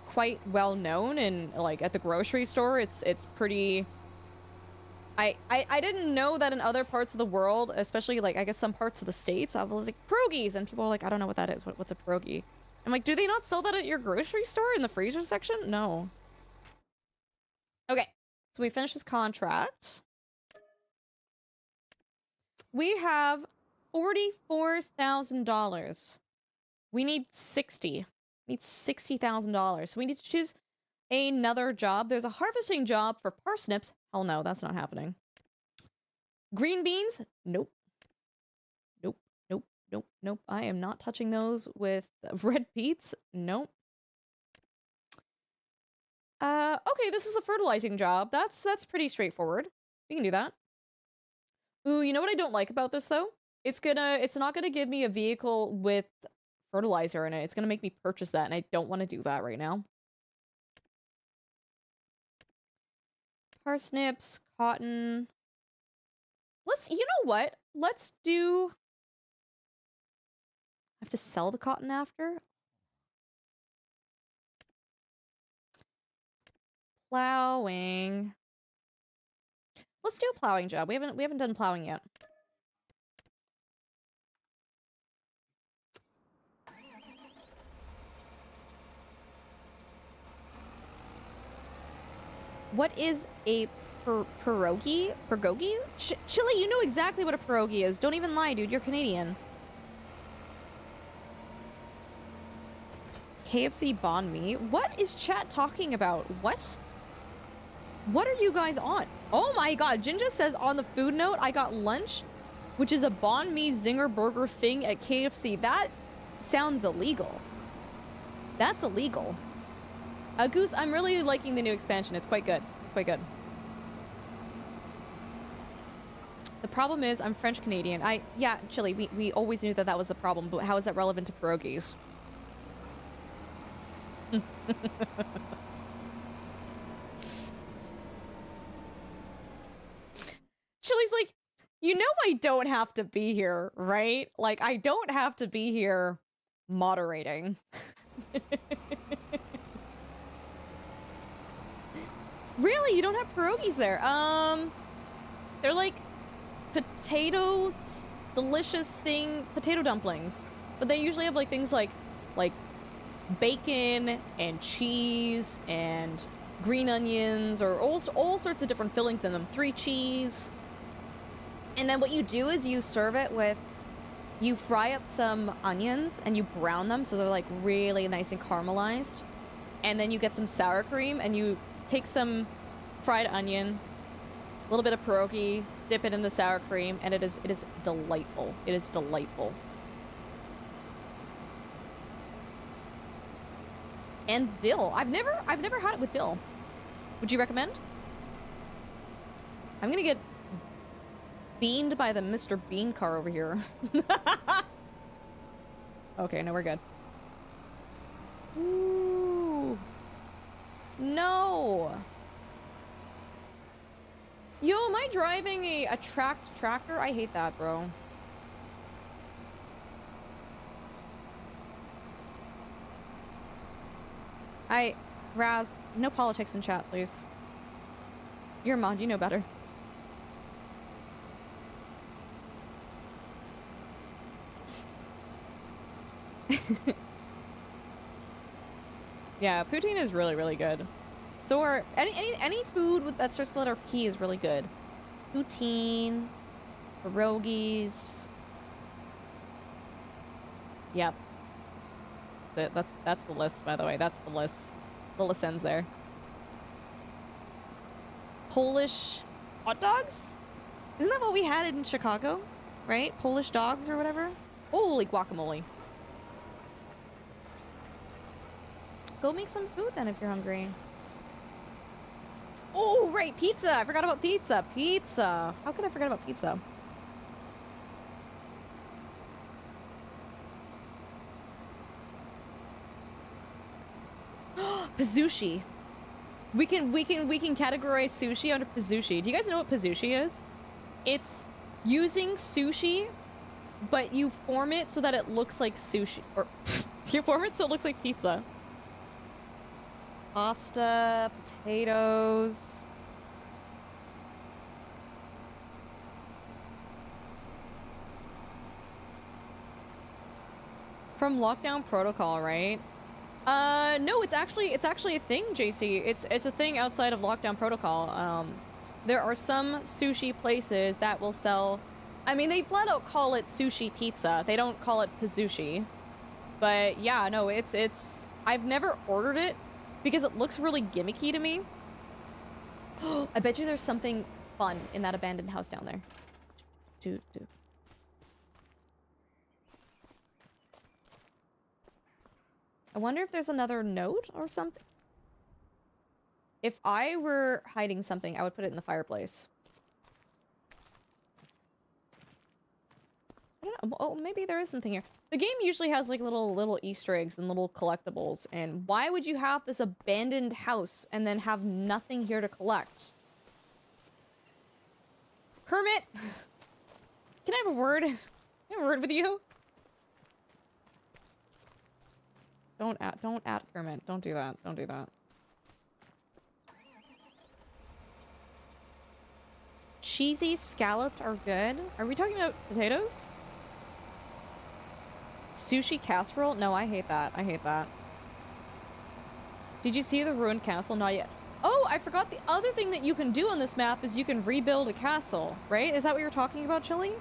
quite well known. And, like, at the grocery store, it's pretty... I didn't know that in other parts of the world, especially, like, I guess some parts of the States, I was like, pierogies! And people are like, I don't know what that is. What's a pierogi? I'm like, do they not sell that at your grocery store in the freezer section? No. Okay, so we finished this contract. We have $44,000. We need 60. We need $60,000. So we need to choose another job. There's a harvesting job for parsnips. Hell no, that's not happening. Green beans? Nope. Nope. I am not touching those with red beets. Nope. Okay, this is a fertilizing job. That's pretty straightforward. We can do that. Ooh, you know what I don't like about this though? It's not gonna give me a vehicle with fertilizer in it. It's gonna make me purchase that, and I don't want to do that right now. Parsnips, cotton. You know what? Let's do... I have to sell the cotton after? Plowing. Let's do a plowing job. We haven't done plowing yet. What is a pierogi? Pierogi? Chili, you know exactly what a pierogi is. Don't even lie, dude. You're Canadian. KFC banh mi? What is chat talking about? What? What are you guys on? Oh my god, Jinja says on the food note, I got lunch, which is a banh mi zinger burger thing at KFC. That sounds illegal. That's illegal. Goose, I'm really liking the new expansion. It's quite good. It's quite good. The problem is I'm French Canadian. Yeah, Chili, we always knew that that was the problem, but how is that relevant to pierogies? Chili's like, you know I don't have to be here, right? Like, I don't have to be here moderating. Really? You don't have pierogies there? They're like potatoes, delicious thing, potato dumplings. But they usually have like things like bacon and cheese and green onions or all sorts of different fillings in them. 3 cheese. And then what you do is you serve it with, you fry up some onions and you brown them so they're like really nice and caramelized. And then you get some sour cream and you take some fried onion, a little bit of pierogi, dip it in the sour cream, and it is delightful. It is delightful. And dill. I've never had it with dill. Would you recommend? I'm gonna get beaned by the Mr. Bean car over here. Okay, no, we're good. Ooh. No. Yo, am I driving a tracked tractor? I hate that, bro. Raz, no politics in chat, please. You're a mod, you know better. Yeah, poutine is really, really good. So are any food with that starts with the letter P is really good. Poutine, pierogies. Yep. That's the list, by the way. That's the list. The list ends there. Polish hot dogs? Isn't that what we had in Chicago? Right? Polish dogs or whatever? Holy guacamole. Go make some food then if you're hungry. Oh, right, pizza. I forgot about pizza. Pizza. How could I forget about pizza? Pizzushi. We can categorize sushi under pizzushi. Do you guys know what pizzushi is? It's using sushi, but you form it so that it looks like sushi. Or you form it so it looks like pizza. Pasta, potatoes. From Lockdown Protocol, right? No, it's actually a thing, JC. It's a thing outside of Lockdown Protocol. There are some sushi places that will sell. I mean, they flat out call it sushi pizza. They don't call it pizzushi. But yeah, no, it's. I've never ordered it because it looks really gimmicky to me. I bet you there's something fun in that abandoned house down there. Dude. I wonder if there's another note or something. If I were hiding something, I would put it in the fireplace. I don't know. Oh, maybe there is something here. The game usually has like little Easter eggs and little collectibles. And why would you have this abandoned house and then have nothing here to collect? Kermit! Can I have a word? Can I have a word with you? Don't at Kermit. Don't do that. Don't do that. Cheesy scalloped are good. Are we talking about potatoes? Sushi casserole? No, I hate that. I hate that. Did you see the ruined castle? Not yet. Oh, I forgot the other thing that you can do on this map is you can rebuild a castle, right? Is that what you're talking about, Chili?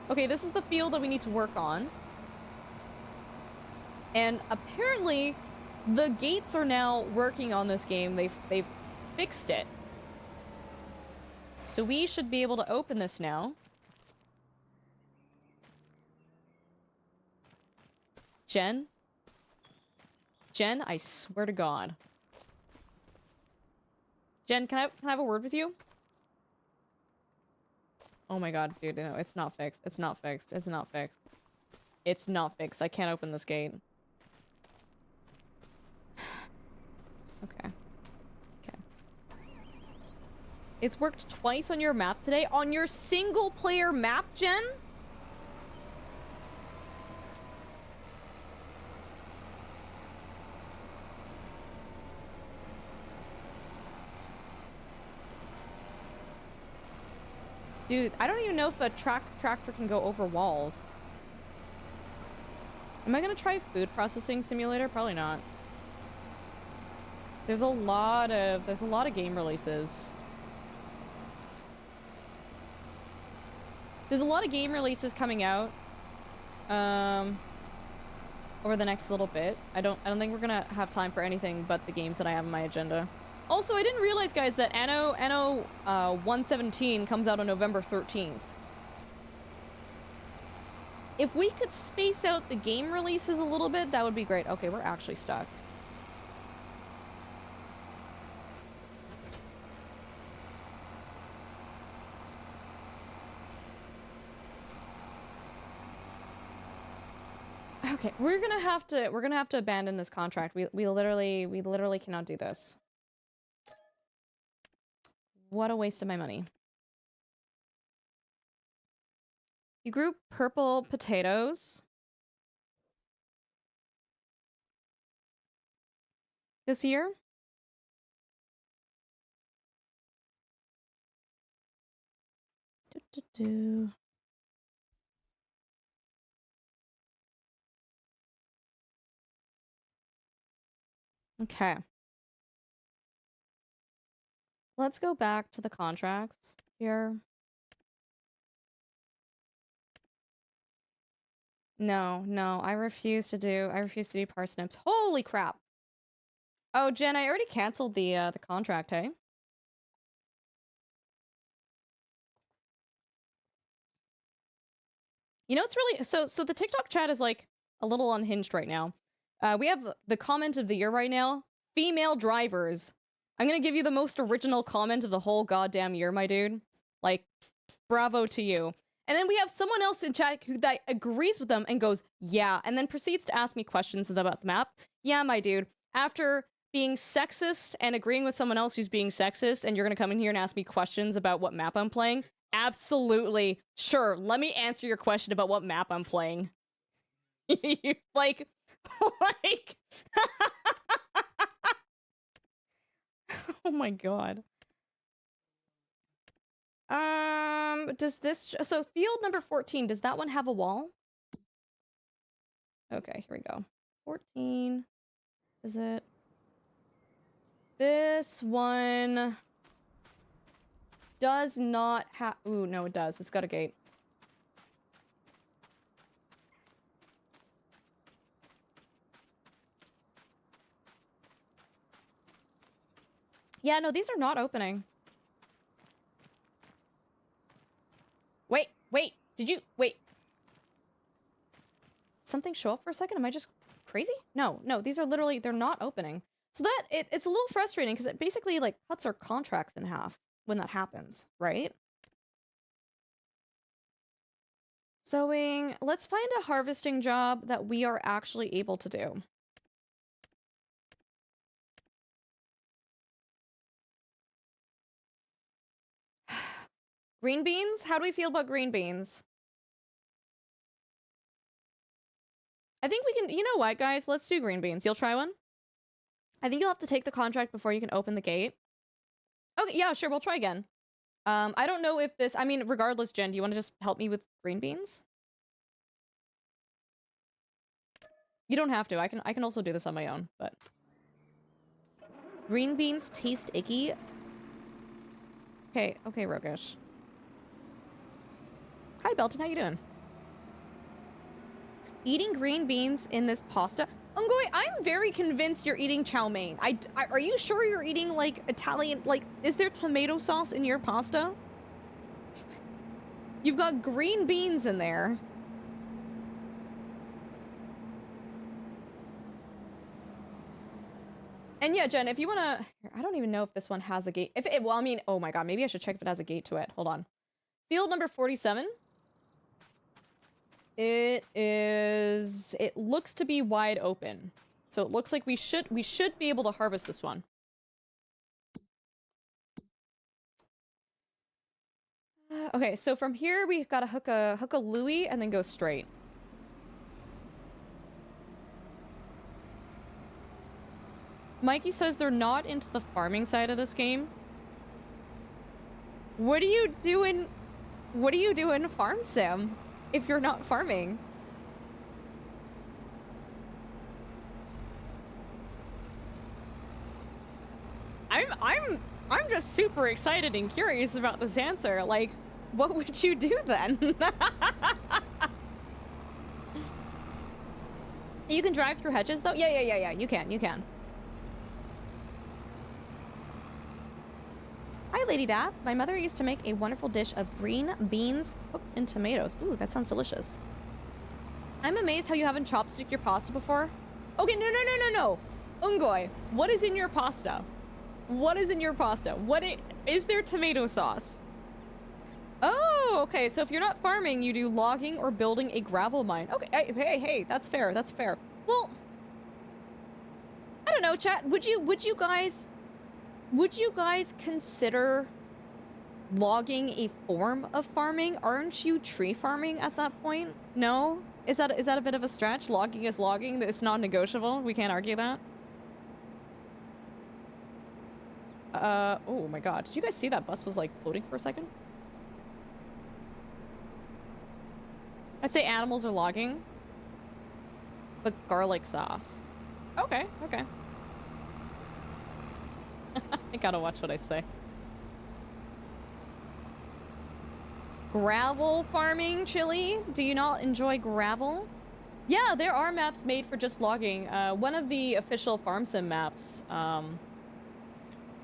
Okay, this is the field that we need to work on. And apparently, the gates are now working on this game. They've fixed it. So we should be able to open this now. Jen? Jen, I swear to God. Jen, can I have a word with you? Oh my God, dude, no, it's not fixed. It's not fixed. It's not fixed. It's not fixed. I can't open this gate. Okay. Okay. It's worked twice on your map today? On your single player map, Jen? Dude, I don't even know if a tractor can go over walls. Am I gonna try food processing simulator? Probably not. There's a lot of game releases. There's a lot of game releases coming out over the next little bit. I don't think we're gonna have time for anything but the games that I have on my agenda. Also, I didn't realize, guys, that Anno 117 comes out on November 13th. If we could space out the game releases a little bit, that would be great. Okay, we're actually stuck. Okay, we're gonna have to abandon this contract. We literally cannot do this. What a waste of my money. You grew purple potatoes this year? Okay. Let's go back to the contracts here. No, I refuse to do parsnips. Holy crap. Oh, Jen, I already canceled the contract, hey? You know, it's really so the TikTok chat is like a little unhinged right now. We have the comment of the year right now. Female drivers. I'm gonna give you the most original comment of the whole goddamn year, my dude. Like, bravo to you. And then we have someone else in chat that agrees with them and goes, yeah, and then proceeds to ask me questions about the map. Yeah, my dude. After being sexist and agreeing with someone else who's being sexist, and you're gonna come in here and ask me questions about what map I'm playing? Absolutely. Sure, let me answer your question about what map I'm playing. like... Oh my God. Does this... So, field number 14, does that one have a wall? Okay, here we go. 14. Is it? This one... does not have... Ooh, no, it does. It's got a gate. Yeah, no, these are not opening. Wait, did you... Wait. Something show up for a second? Am I just crazy? No, these are literally... They're not opening. So that... It's a little frustrating, because it basically, like, cuts our contracts in half when that happens, right? Sowing... Let's find a harvesting job that we are actually able to do. Green beans? How do we feel about green beans? I think we can... You know what, guys? Let's do green beans. You'll try one? I think you'll have to take the contract before you can open the gate. Okay, yeah, sure. We'll try again. I don't know if this... I mean, regardless, Jen, do you want to just help me with green beans? You don't have to. I can also do this on my own, but green beans taste icky. Okay, Rogish. Hi, Belton. How you doing? Eating green beans in this pasta? Ungoy, I'm very convinced you're eating chow mein. Are you sure you're eating, like, Italian... Like, is there tomato sauce in your pasta? You've got green beans in there. And yeah, Jen, if you wanna... I don't even know if this one has a gate. Well, I mean, oh my god, maybe I should check if it has a gate to it. Hold on. Field number 47. It is... It looks to be wide open. So it looks like we should be able to harvest this one. Okay, so from here we've got to hook a Louis and then go straight. Mikey says they're not into the farming side of this game. What are you doing? What do you do in Farm Sim if you're not farming? I'm just super excited and curious about this answer. Like, what would you do then? You can drive through hedges though? Yeah, you can. Hi, Lady Dath. My mother used to make a wonderful dish of green beans cooked in tomatoes. Ooh, that sounds delicious. I'm amazed how you haven't chopsticked your pasta before. Okay, no. Ungoy, what is in your pasta? What is in your pasta? Is there tomato sauce? Oh, okay. So if you're not farming, you do logging or building a gravel mine. Okay, hey, that's fair. That's fair. Well, I don't know, chat. Would you guys consider logging a form of farming? Aren't you tree farming at that point? No? Is that a bit of a stretch? Logging is logging. It's not negotiable. We can't argue that. Oh my god. Did you guys see that bus was like floating for a second? I'd say animals are logging. But garlic sauce. Okay. I gotta watch what I say. Gravel farming, Chili? Do you not enjoy gravel? Yeah, there are maps made for just logging. One of the official Farm Sim maps,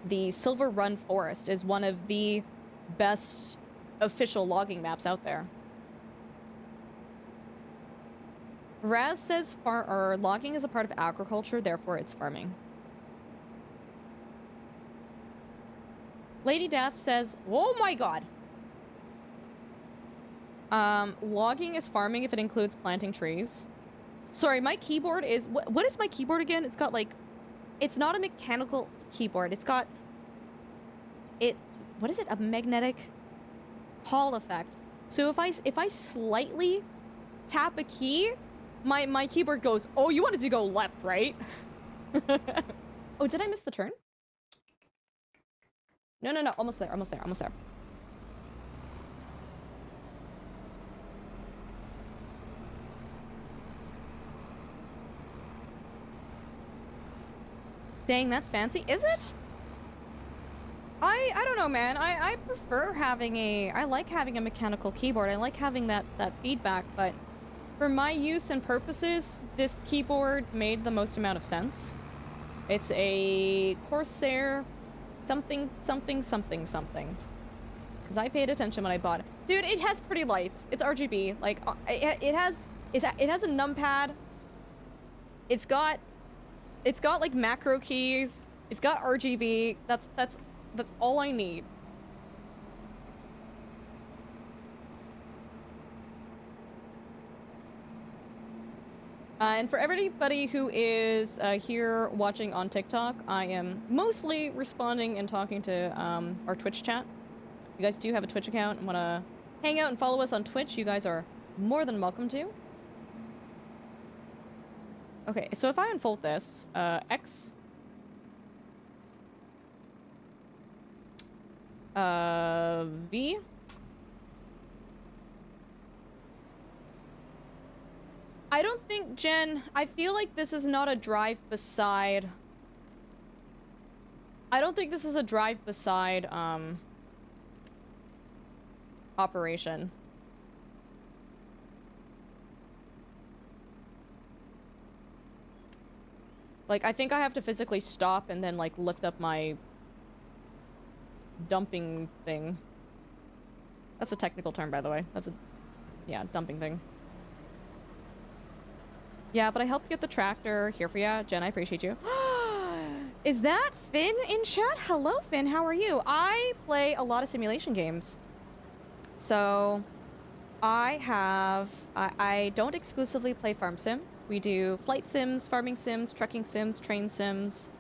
the Silver Run Forest, is one of the best official logging maps out there. Raz says logging is a part of agriculture, therefore it's farming. Lady Dath says, oh my god! Logging is farming if it includes planting trees. Sorry, my keyboard is... What is my keyboard again? It's got, like... It's not a mechanical keyboard. It's got... What is it? A magnetic Hall effect. So if I slightly tap a key, my keyboard goes, oh, you wanted to go left, right? Oh, did I miss the turn? No. Almost there. Dang, that's fancy. Is it? I don't know, man. I prefer having I like having a mechanical keyboard. I like having that feedback, but for my use and purposes, this keyboard made the most amount of sense. It's a Corsair something. Because I paid attention when I bought it. Dude, it has pretty lights. It's RGB. Like, it has a numpad. It's got like macro keys. It's got RGB. That's all I need. And for everybody who is here watching on TikTok, I am mostly responding and talking to our Twitch chat. If you guys do have a Twitch account and want to hang out and follow us on Twitch, you guys are more than welcome to. Okay, so if I unfold this, X... V... I don't think, Jen, I feel like this is not a drive beside... I don't think this is a drive beside, operation. Like, I think I have to physically stop and then, like, lift up my dumping thing. That's a technical term, by the way. That's a... yeah, dumping thing. Yeah, but I helped get the tractor here for ya. Jen, I appreciate you. Is that Finn in chat? Hello, Finn. How are you? I play a lot of simulation games. So, I don't exclusively play farm sim. We do flight sims, farming sims, trucking sims, train sims,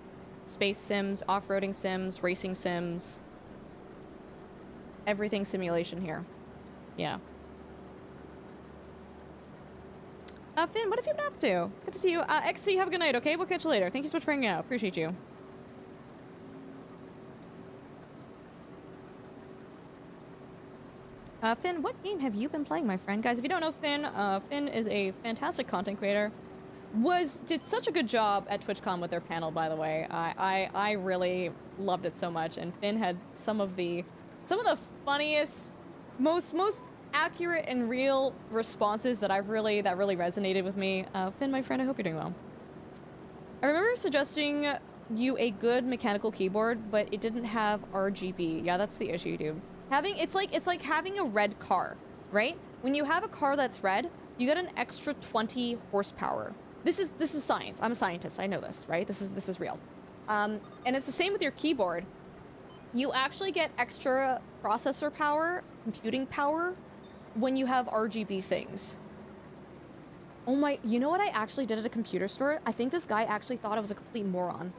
space sims, off-roading sims, racing sims. Everything simulation here. Yeah. Finn, what have you been up to? It's good to see you. XC, have a good night, okay? We'll catch you later. Thank you so much for hanging out. Appreciate you. Finn, what game have you been playing, my friend? Guys, if you don't know Finn, Finn is a fantastic content creator. Did such a good job at TwitchCon with their panel, by the way. I really loved it so much, and Finn had some of the funniest, most accurate and real responses that really resonated with me. Finn, my friend, I hope you're doing well. I remember suggesting you a good mechanical keyboard, but it didn't have RGB. Yeah, that's the issue, dude. It's like having a red car, right? When you have a car that's red, you get an extra 20 horsepower. This is science. I'm a scientist. I know this, right? This is real. And it's the same with your keyboard. You actually get extra processor power, computing power, when you have RGB things. Oh my, you know what I actually did at a computer store? I think this guy actually thought I was a complete moron.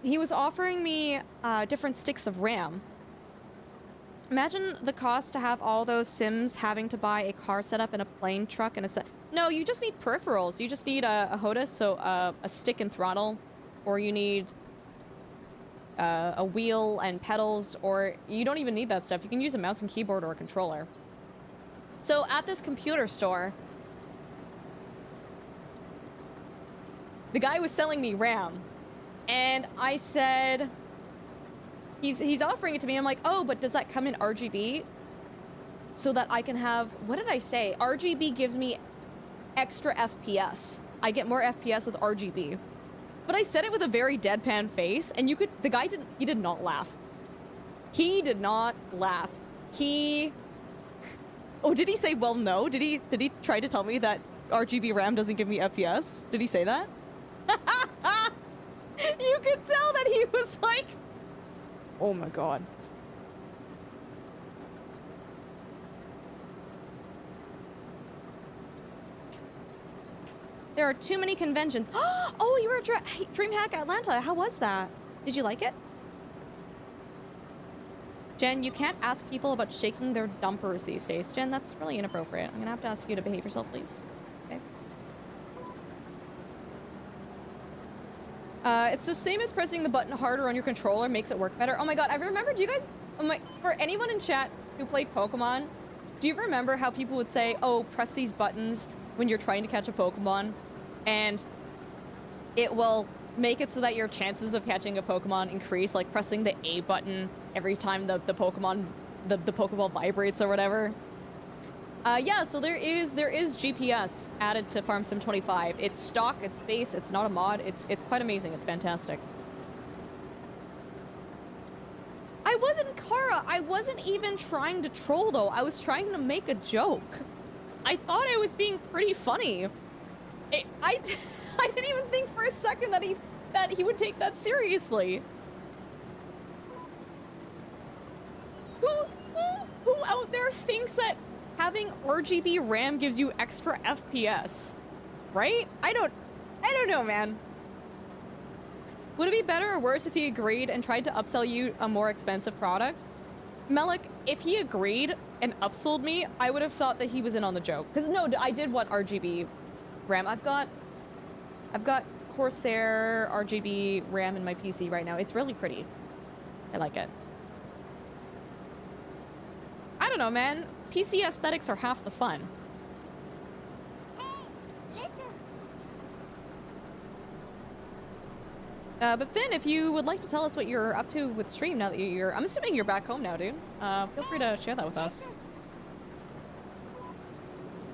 He was offering me different sticks of RAM. Imagine the cost to have all those sims having to buy a car setup and a plane truck and a set. No, you just need peripherals. You just need a HOTAS, so a stick and throttle, or you need a wheel and pedals, or you don't even need that stuff. You can use a mouse and keyboard or a controller. So at this computer store, the guy was selling me RAM, and I said, he's offering it to me. I'm like, oh, but does that come in RGB? So that I can have, what did I say? RGB gives me extra FPS. I get more FPS with RGB. But I said it with a very deadpan face, and the guy did not laugh. He did not laugh. Oh, did he say, well, no? Did he try to tell me that RGB RAM doesn't give me FPS? Did he say that? You could tell that he was like, oh my god. There are too many conventions. Oh, you were at DreamHack Atlanta. How was that? Did you like it? Jen, you can't ask people about shaking their dumpers these days. Jen, that's really inappropriate. I'm gonna have to ask you to behave yourself, please. Okay. It's the same as pressing the button harder on your controller makes it work better. Oh my god, I remember, do you guys, for anyone in chat who played Pokemon, do you remember how people would say, oh, press these buttons when you're trying to catch a Pokemon, and it will make it so that your chances of catching a Pokemon increase, like pressing the A button every time the Pokeball vibrates or whatever? Yeah, so there is GPS added to Farm Sim 25. It's stock, it's base, it's not a mod. It's quite amazing. It's fantastic. I wasn't Kara. I wasn't even trying to troll though. I was trying to make a joke. I thought I was being pretty funny. I didn't even think for a second that he would take that seriously. Who out there thinks that having RGB RAM gives you extra FPS? Right? I don't know, man. Would it be better or worse if he agreed and tried to upsell you a more expensive product? Melik, if he agreed and upsold me, I would have thought that he was in on the joke. Because no, I did want RGB RAM. I've got Corsair RGB RAM in my PC right now. It's really pretty. I like it. I don't know, man. PC aesthetics are half the fun. But Finn, if you would like to tell us what you're up to with stream now that you're... I'm assuming you're back home now, dude. Feel free to share that with us.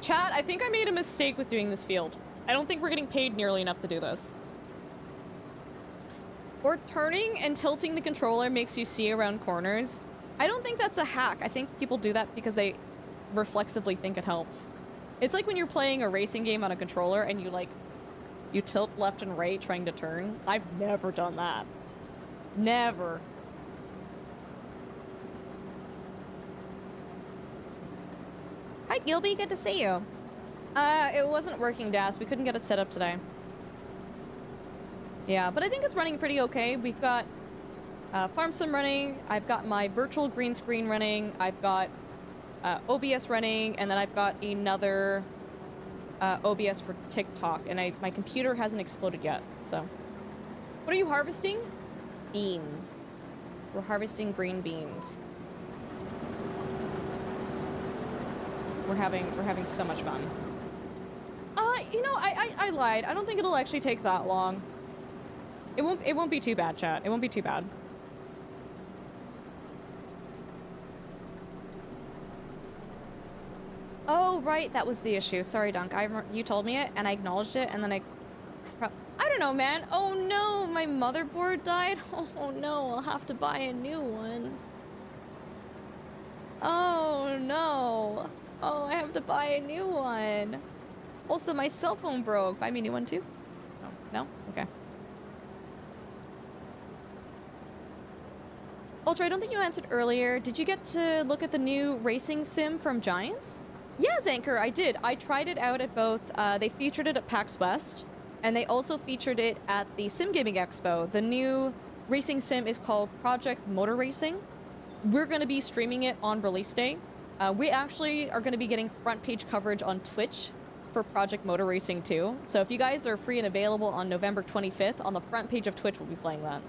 Chat, I think I made a mistake with doing this field. I don't think we're getting paid nearly enough to do this. Or turning and tilting the controller makes you see around corners. I don't think that's a hack. I think people do that because they reflexively think it helps. It's like when you're playing a racing game on a controller and you tilt left and right trying to turn. I've never done that. Never. Hi, Gilby. Good to see you. It wasn't working, Das. We couldn't get it set up today. Yeah, but I think it's running pretty okay. We've got Farm Sim running. I've got my virtual green screen running. I've got OBS running, and then I've got another OBS for TikTok, and my computer hasn't exploded yet, so. What are you harvesting? Beans. We're harvesting green beans. We're having so much fun. You know, I lied. I don't think it'll actually take that long. It won't be too bad, chat. It won't be too bad. Oh, right, that was the issue. Sorry, Dunk. You told me it, and I acknowledged it, and then I don't know, man. Oh no, my motherboard died. Oh no, I'll have to buy a new one. Oh no. Oh, I have to buy a new one. Also, my cell phone broke. Buy me a new one too? Oh, no? Okay. Ultra, I don't think you answered earlier. Did you get to look at the new racing sim from Giants? Yes, Anchor, I did. I tried it out at both. They featured it at PAX West, and they also featured it at the Sim Gaming Expo. The new racing sim is called Project Motor Racing. We're going to be streaming it on release day. We actually are going to be getting front page coverage on Twitch for Project Motor Racing too. So if you guys are free and available on November 25th, on the front page of Twitch, we'll be playing that.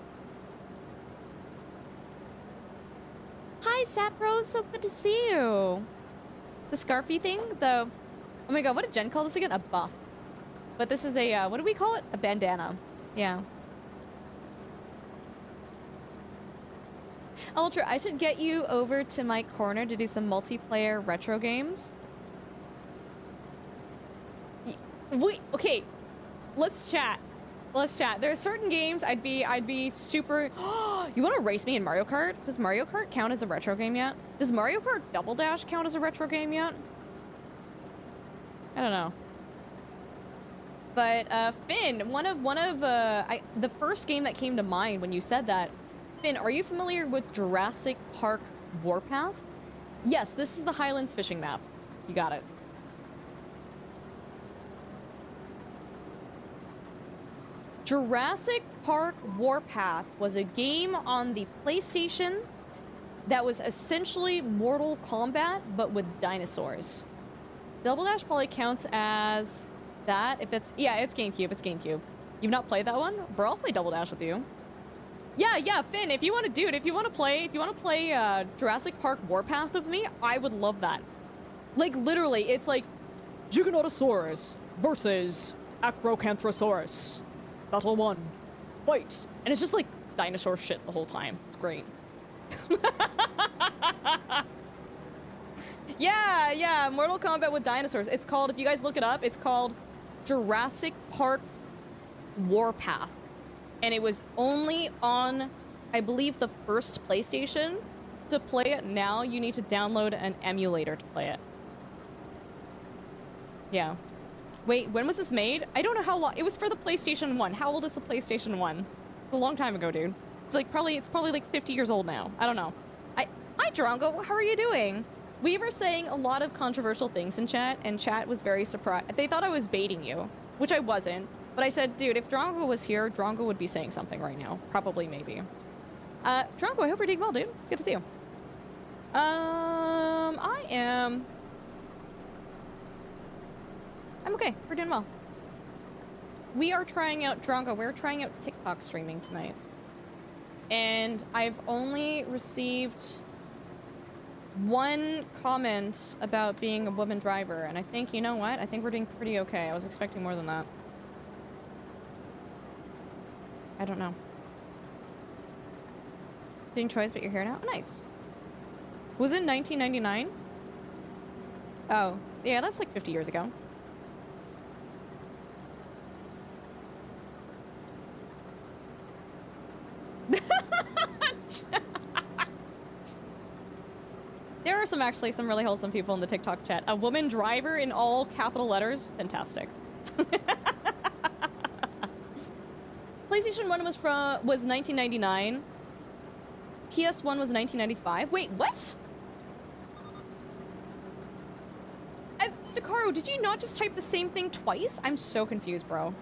Hi, Sapro. So good to see you. The scarfy thing, oh my god, what did Jen call this again? A buff. But this is a, what do we call it? A bandana. Yeah. Ultra, I should get you over to my corner to do some multiplayer retro games. Okay, let's chat. Let's chat. There are certain games I'd be super... You want to race me in Mario Kart? Does Mario Kart count as a retro game yet? Does Mario Kart Double Dash count as a retro game yet? I don't know. But, Finn, the first game that came to mind when you said that, Finn, are you familiar with Jurassic Park Warpath? Yes, this is the Highlands fishing map. You got it. Jurassic Park Warpath was a game on the PlayStation that was essentially Mortal Kombat, but with dinosaurs. Double Dash probably counts as that. If it's, yeah, it's GameCube, it's GameCube. You've not played that one? Bro, I'll play Double Dash with you. Yeah, Finn, if you want to do it, if you want to play Jurassic Park Warpath with me, I would love that. Like, literally, it's like Giganotosaurus versus Acrocanthosaurus. Battle 1. Fight! And it's just like dinosaur shit the whole time. It's great. Yeah, Mortal Kombat with dinosaurs. It's called, if you guys look it up, it's called Jurassic Park Warpath. And it was only on, I believe, the first PlayStation. To play it now, you need to download an emulator to play it. Yeah. Wait, when was this made? I don't know how long. It was for the PlayStation 1. How old is the PlayStation 1? It's a long time ago, dude. It's probably like 50 years old now. I don't know. Hi, Drongo. How are you doing? We were saying a lot of controversial things in chat, and chat was very surprised. They thought I was baiting you, which I wasn't. But I said, dude, if Drongo was here, Drongo would be saying something right now. Probably, maybe. Drongo, I hope you're doing well, dude. It's good to see you. I'm okay. We're doing well. We are trying out, Drongo, we're trying out TikTok streaming tonight. And I've only received one comment about being a woman driver. And I think, you know what? I think we're doing pretty okay. I was expecting more than that. I don't know. Doing chores, but you're here now? Oh, nice. Was it 1999? Oh, yeah, that's like 50 years ago. There are actually some really wholesome people in the TikTok chat. A woman driver in all capital letters. Fantastic. PlayStation 1 was 1999. PS1 was 1995. Wait, what? Stacaro, did you not just type the same thing twice? I'm so confused, bro.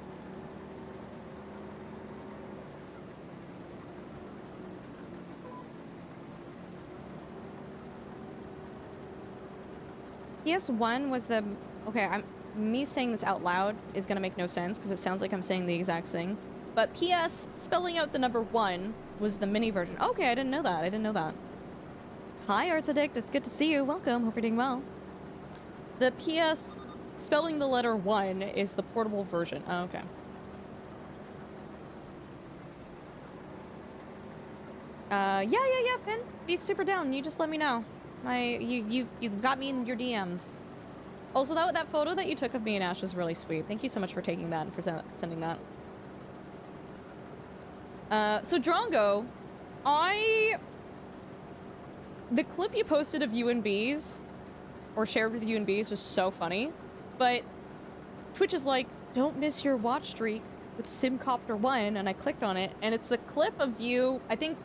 PS1 was the... Okay, me saying this out loud is gonna make no sense because it sounds like I'm saying the exact thing. But PS, spelling out the number 1, was the mini version. Okay, I didn't know that. I didn't know that. Hi, Arts Addict. It's good to see you. Welcome. Hope you're doing well. The PS, spelling the letter 1 is the portable version. Oh, okay. Yeah, Finn. Be super down. You just let me know. You got me in your DMs. Also, that photo that you took of me and Ash was really sweet. Thank you so much for taking that and for sending that. So Drongo, the clip you posted of you and Bees, or shared with you and Bees, was so funny, but Twitch is like, don't miss your watch streak with Simcopter 1, and I clicked on it, and it's the clip of you, I think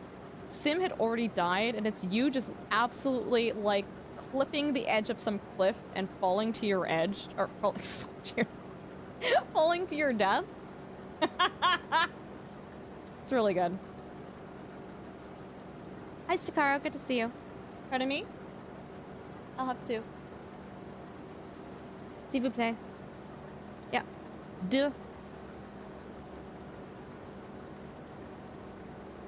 Sim had already died, and it's you just absolutely, like, clipping the edge of some cliff and falling to your edge, or falling to your death. It's really good. Hi, Stacaro. Good to see you. Pardon me? I'll have to. S'il vous plaît. Yeah. Duh.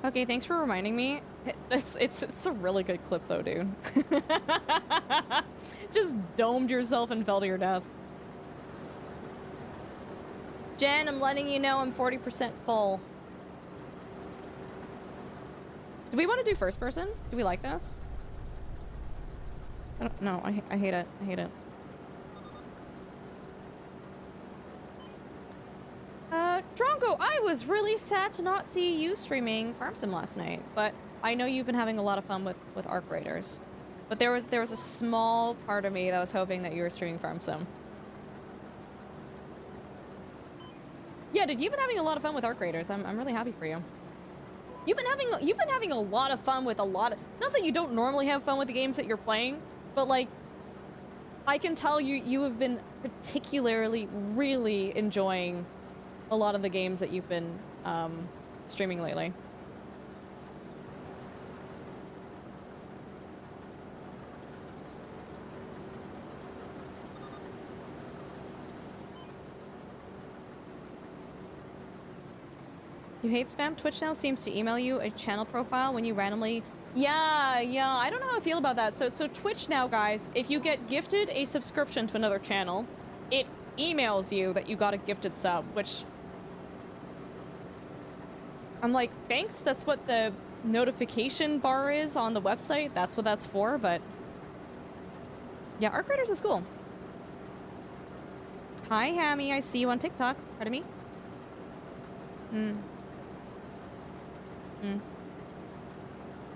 Okay, thanks for reminding me. It's a really good clip though, dude. Just domed yourself and fell to your death. Jen, I'm letting you know I'm 40% full. Do we want to do first person? Do we like this? I don't know. I hate it. I hate it. Drongo, I was really sad to not see you streaming Farm Sim last night, but I know you've been having a lot of fun with Arc Raiders. But there was a small part of me that was hoping that you were streaming Farm Sim. Yeah, dude, you've been having a lot of fun with Arc Raiders. I'm really happy for you. You've been having a lot of fun with a lot of, not that you don't normally have fun with the games that you're playing, but like I can tell you have been particularly really enjoying a lot of the games that you've been streaming lately. You hate spam? Twitch now seems to email you a channel profile when you randomly... Yeah, I don't know how I feel about that. So Twitch now, guys, if you get gifted a subscription to another channel, it emails you that you got a gifted sub, which... I'm like, thanks, that's what the notification bar is on the website. That's what that's for, but... Yeah, Arc Raiders is cool. Hi, Hammy, I see you on TikTok. Pardon me?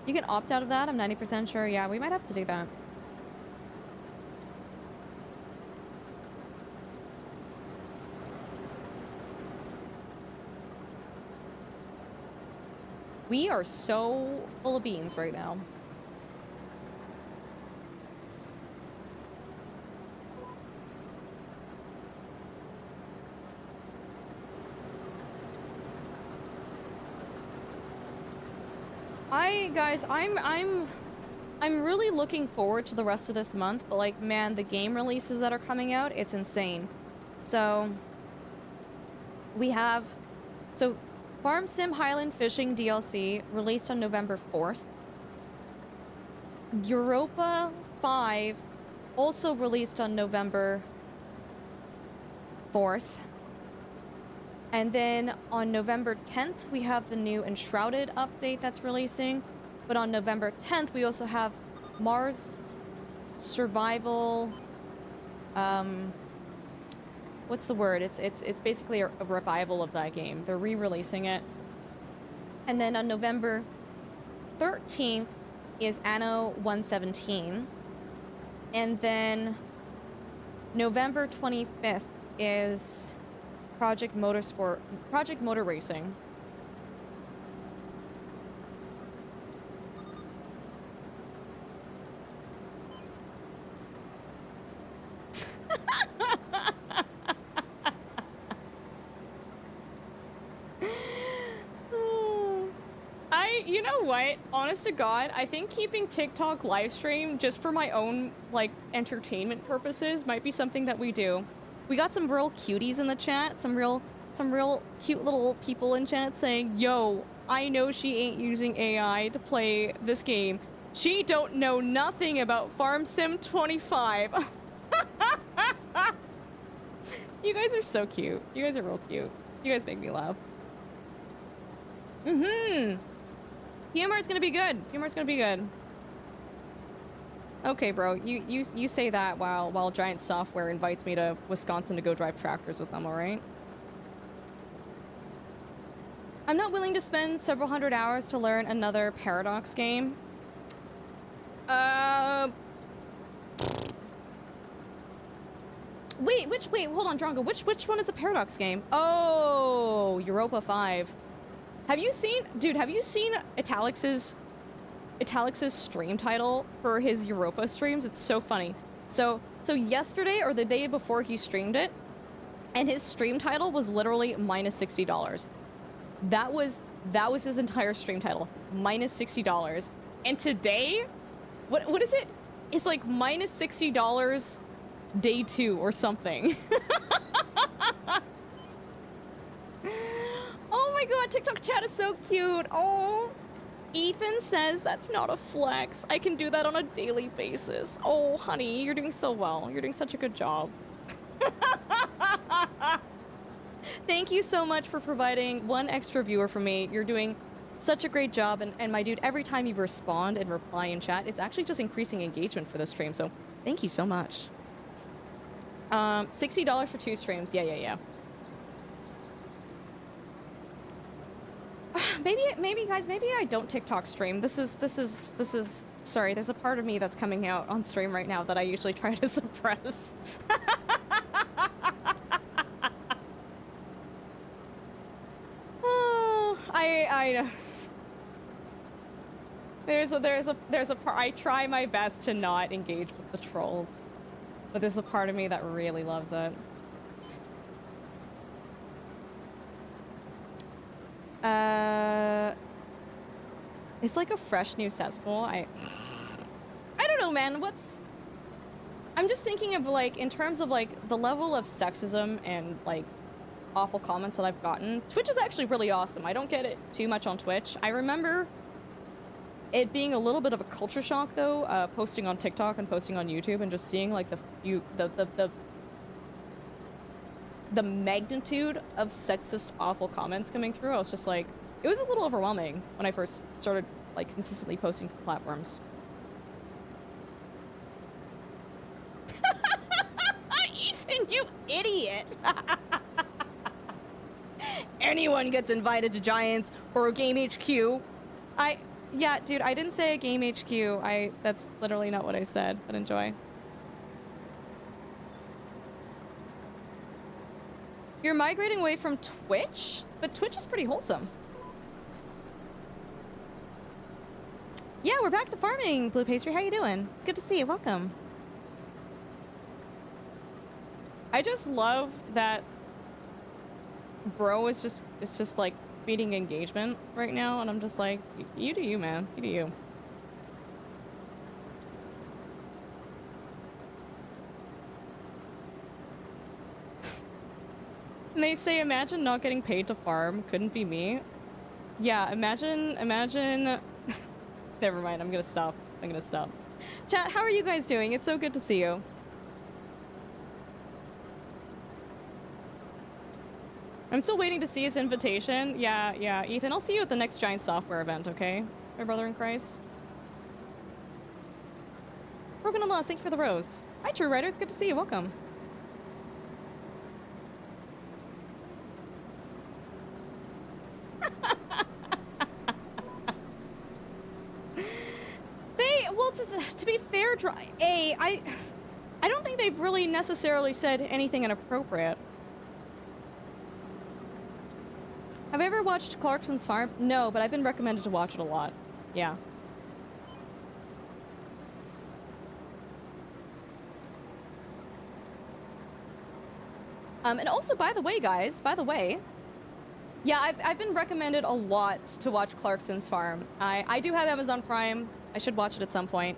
You can opt out of that? I'm 90% sure. Yeah, we might have to do that. We are so full of beans right now. Guys, I'm really looking forward to the rest of this month, but like, man, the game releases that are coming out, it's insane. So we have Farm Sim Highland Fishing DLC released on November 4th. Europa 5 also released on November 4th. And then on November 10th, we have the new Enshrouded update that's releasing. But on November 10th, we also have Mars Survival. What's the word? It's basically a revival of that game. They're re-releasing it. And then on November 13th is Anno 117. And then November 25th is Project Motor Racing. You know what? Honest to God, I think keeping TikTok live stream just for my own, like, entertainment purposes might be something that we do. We got some real cuties in the chat, some real cute little people in chat saying, yo, I know she ain't using AI to play this game. She don't know nothing about Farm Sim 25. You guys are so cute. You guys are real cute. You guys make me laugh. Humor is gonna be good. Humor's gonna be good. Okay, bro. You say that while Giant Software invites me to Wisconsin to go drive tractors with them, alright? I'm not willing to spend several hundred hours to learn another Paradox game. Wait, hold on, Drongo. Which one is a Paradox game? Oh, Europa 5. Have you seen Italix's stream title for his Europa streams? It's so funny. So yesterday or the day before he streamed it, and his stream title was literally minus $60. That was his entire stream title, minus $60. And today, what is it? It's like minus $60 day 2 or something. Oh my god, TikTok chat is so cute. Oh, Ethan says that's not a flex. I can do that on a daily basis. Oh, honey, you're doing so well. You're doing such a good job. Thank you so much for providing one extra viewer for me. You're doing such a great job. And my dude, every time you respond and reply in chat, it's actually just increasing engagement for this stream. So thank you so much. $60 for 2 streams. Yeah. Maybe guys, maybe I don't TikTok stream. This is sorry, there's a part of me that's coming out on stream right now that I usually try to suppress. Oh, I there's a part I try my best to not engage with the trolls, but there's a part of me that really loves it. It's like a fresh new cesspool. I don't know, man. I'm just thinking of, like, in terms of, like, the level of sexism and, like, awful comments that I've gotten. Twitch is actually really awesome. I don't get it too much on Twitch. I remember it being a little bit of a culture shock, though, posting on TikTok and posting on YouTube and just seeing, like, the magnitude of sexist, awful comments coming through. I was just like, it was a little overwhelming when I first started, like, consistently posting to the platforms. Ethan, you idiot! Anyone gets invited to Giants or a Game HQ. Yeah, dude, I didn't say a Game HQ. That's literally not what I said, but enjoy. You're migrating away from Twitch? But Twitch is pretty wholesome. Yeah, we're back to farming, Blue Pastry. How you doing? It's good to see you. Welcome. I just love that bro is just like beating engagement right now, and I'm just like, you do you, man. You do you. And they say, imagine not getting paid to farm. Couldn't be me. Yeah, imagine. Never mind, I'm gonna stop. Chat, how are you guys doing? It's so good to see you. I'm still waiting to see his invitation. Yeah, Ethan, I'll see you at the next giant software event, okay? My brother in Christ. Broken and Lost, thank you for the rose. Hi, True Writer, it's good to see you. Welcome. Well, to be fair, I don't think they've really necessarily said anything inappropriate. Have I ever watched Clarkson's Farm? No, but I've been recommended to watch it a lot. Yeah. And also, by the way, guys, yeah, I've been recommended a lot to watch Clarkson's Farm. I do have Amazon Prime. I should watch it at some point.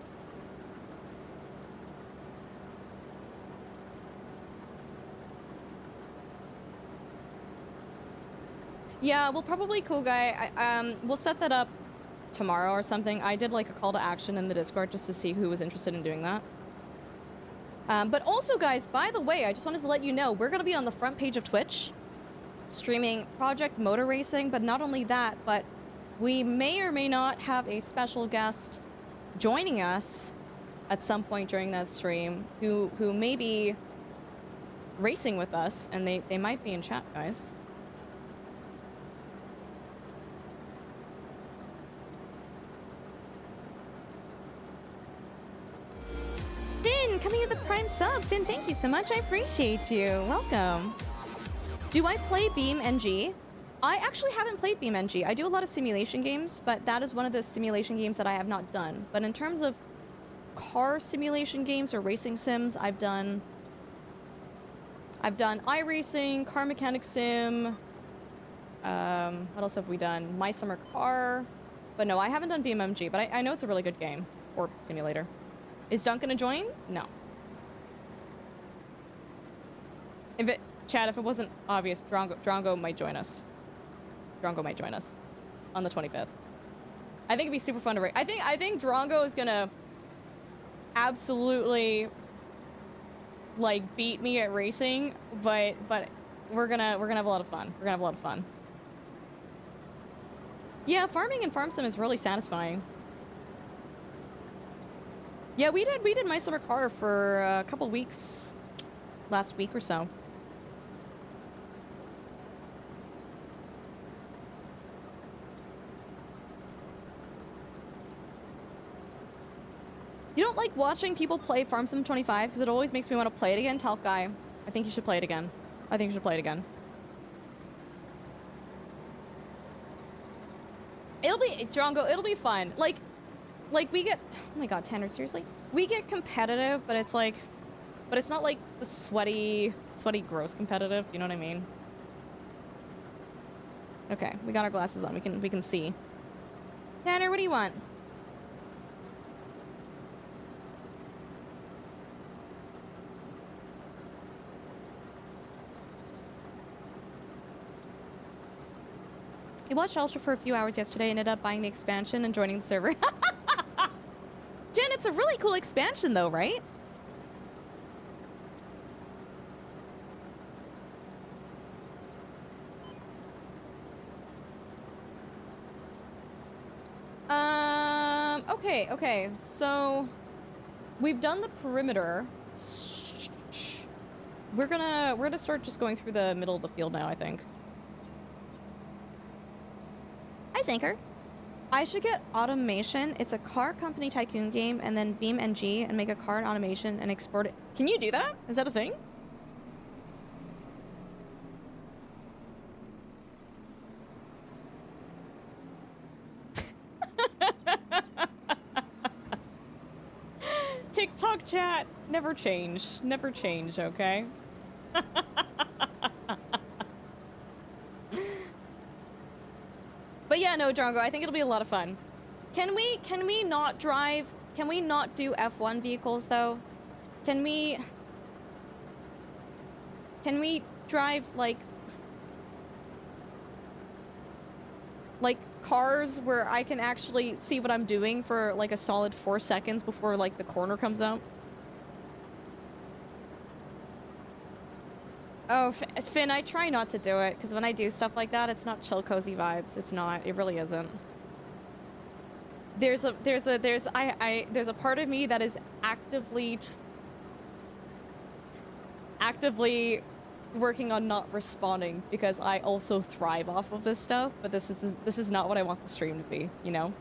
Yeah, we'll probably, cool guy. We'll set that up tomorrow or something. I did like a call to action in the Discord just to see who was interested in doing that. But also, guys, by the way, I just wanted to let you know, we're going to be on the front page of Twitch, streaming Project Motor Racing, but not only that, but we may or may not have a special guest joining us at some point during that stream who may be racing with us, and they might be in chat, guys. Finn, coming in the Prime sub. Finn, thank you so much. I appreciate you. Welcome. Do I play BeamNG? I actually haven't played BeamNG. I do a lot of simulation games, but that is one of the simulation games that I have not done. But in terms of car simulation games or racing sims, I've done iRacing, Car Mechanic Sim. What else have we done? My Summer Car. But no, I haven't done BeamNG, but I know it's a really good game or simulator. Is Duncan gonna join? No. Chad, if it wasn't obvious, Drongo might join us. Drongo might join us on the 25th. I think it'd be super fun to race. I think Drongo is gonna absolutely like beat me at racing, but we're gonna have a lot of fun. We're gonna have a lot of fun. Yeah, farming and farm sim is really satisfying. Yeah, we did My Summer Car for a couple weeks last week or so. You don't like watching people play Farm Sim 25 because it always makes me want to play it again? Talc Guy, I think you should play it again. I think you should play it again. It'll be, Drongo, it'll be fun. Like we get, oh my god, Tanner, seriously? We get competitive, but it's like, but it's not like the sweaty, gross competitive. You know what I mean? Okay, we got our glasses on. We can see. Tanner, what do you want? He watched Ultra for a few hours yesterday and ended up buying the expansion and joining the server. Jen, it's a really cool expansion though, right? Okay, so we've done the perimeter. We're gonna start just going through the middle of the field now, I think. Hi, Zanker. I should get automation. It's a car company tycoon game, and then BeamNG and make a car in automation and export it. Can you do that? Is that a thing? TikTok chat, never change. Never change, okay? But yeah, no, Drongo, I think it'll be a lot of fun. Can we not drive, can we not do F1 vehicles though? Can we drive like cars where I can actually see what I'm doing for like a solid 4 seconds before like the corner comes out? Oh, Finn, I try not to do it, because when I do stuff like that, it's not chill, cozy vibes. It's not. It really isn't. There's a part of me that is actively working on not responding, because I also thrive off of this stuff, but this is not what I want the stream to be, you know?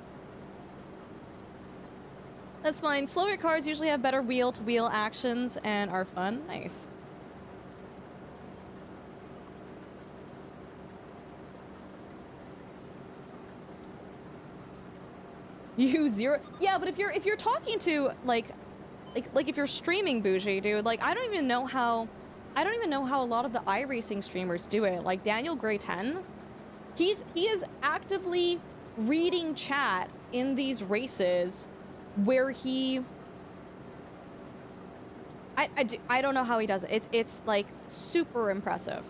That's fine. Slower cars usually have better wheel-to-wheel actions and are fun. Nice. You zero. Yeah, but if you're talking to like if you're streaming Bougie, dude, like I don't even know how a lot of the iRacing streamers do it. Like Daniel Gray 10, he is actively reading chat in these races where he I don't know how he does it. It's like super impressive.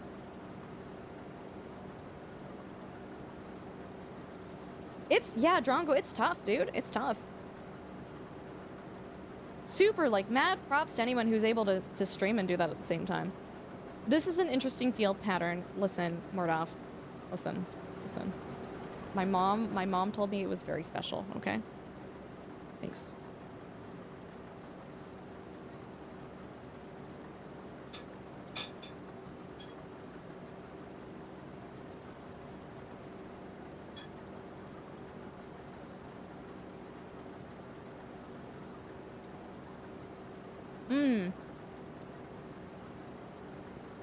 Yeah, Drongo, it's tough, dude. It's tough. Super, like, mad props to anyone who's able to stream and do that at the same time. This is an interesting field pattern. Listen, Mordov. Listen. My mom told me it was very special, okay? Thanks.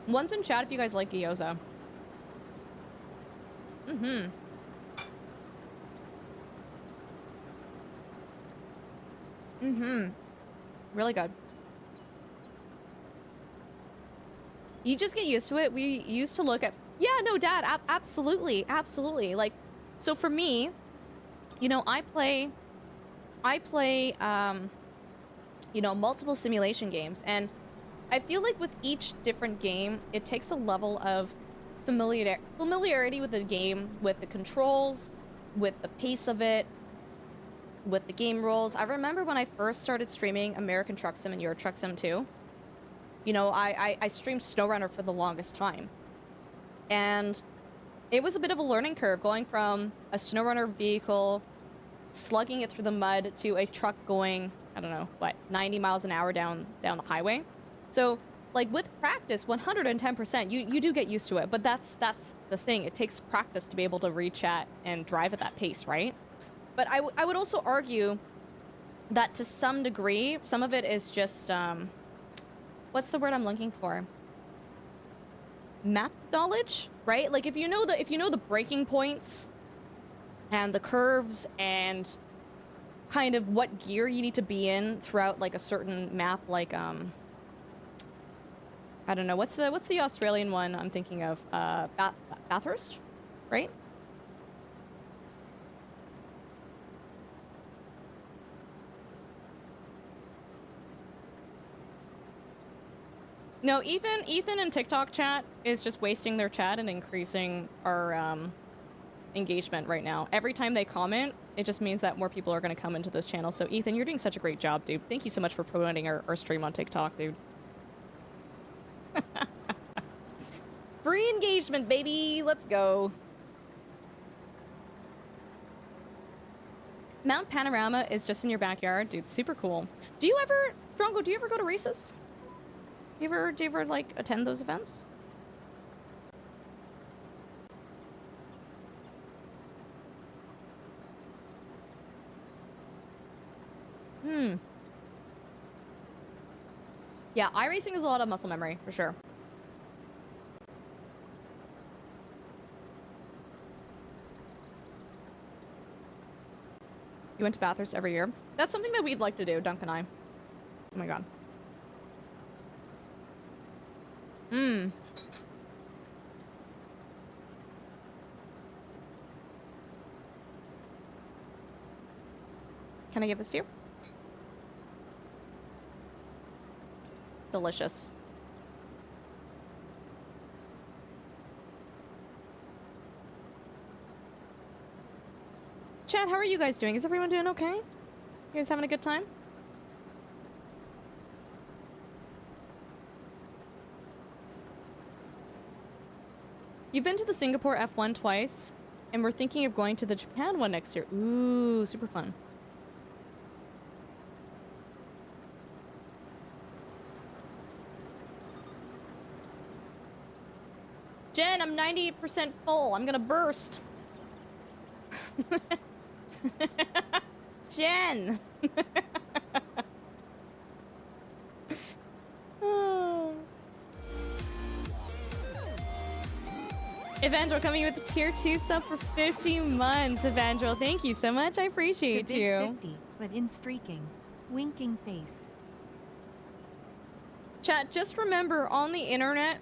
One's in chat if you guys like gyoza. Really good. You just get used to it. We used to look at... Yeah, no, Dad, absolutely. Absolutely. Like, so for me, you know, I play, you know, multiple simulation games, and I feel like with each different game, it takes a level of familiarity with the game, with the controls, with the pace of it, with the game rules. I remember when I first started streaming American Truck Sim and Euro Truck Sim 2, you know, I streamed SnowRunner for the longest time. And it was a bit of a learning curve going from a SnowRunner vehicle, slugging it through the mud, to a truck going, I don't know, what, 90 miles an hour down the highway. So, like, with practice, 110%, you do get used to it. But that's the thing. It takes practice to be able to read chat and drive at that pace, right? But I would also argue that to some degree, some of it is just, what's the word I'm looking for? Map knowledge, right? Like, if you know the braking points and the curves and kind of what gear you need to be in throughout, like, a certain map, like, I don't know, what's the Australian one I'm thinking of? Bathurst, right? No, Ethan in TikTok chat is just wasting their chat and increasing our engagement right now. Every time they comment, it just means that more people are going to come into this channel. So Ethan, you're doing such a great job, dude. Thank you so much for promoting our stream on TikTok, dude. Free engagement, baby. Let's go. Mount Panorama is just in your backyard, dude. Super cool. Do you ever, Drongo, do you ever go to races? Do you ever like attend those events? Yeah, iRacing is a lot of muscle memory, for sure. You went to Bathurst every year? That's something that we'd like to do, Dunk and I. Oh my god. Can I give this to you? Delicious. Chat, how are you guys doing? Is everyone doing okay? You guys having a good time? You've been to the Singapore F1 twice, and we're thinking of going to the Japan one next year. Ooh, super fun. Jen, I'm 98% full. I'm gonna burst. Jen! Oh. Evandro coming with a tier 2 sub for 50 months. Evandro, thank you so much. I appreciate The big you. 50, but in streaking. Winking face. Chat, just remember, on the internet,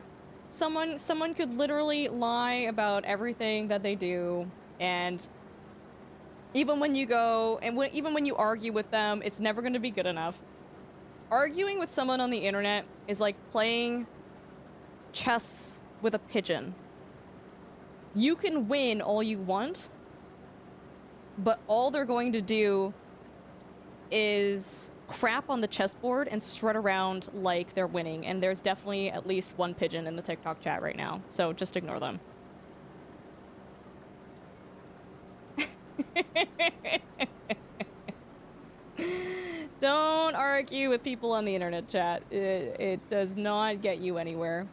someone could literally lie about everything that they do, and even when you go, and even when you argue with them, it's never going to be good enough. Arguing with someone on the internet is like playing chess with a pigeon. You can win all you want, but all they're going to do is crap on the chessboard and strut around like they're winning, and there's definitely at least one pigeon in the TikTok chat right now, so just ignore them. Don't argue with people on the internet, chat. It does not get you anywhere.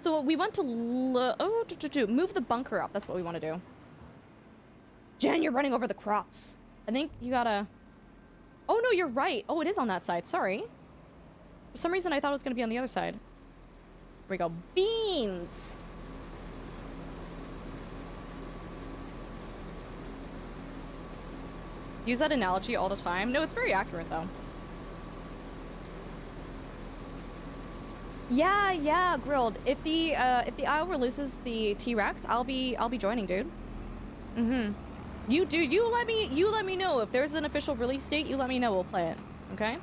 So we want to move the bunker up. That's what we want to do. Jen, you're running over the crops. I think you gotta... Oh, no, you're right. Oh, it is on that side. Sorry. For some reason, I thought it was going to be on the other side. Here we go. Beans! Use that analogy all the time. No, it's very accurate, though. Yeah, Grilled. If the IO releases the T-Rex, I'll be joining, dude. Mm-hmm. You let me know if there's an official release date. You let me know. We'll play it. Okay.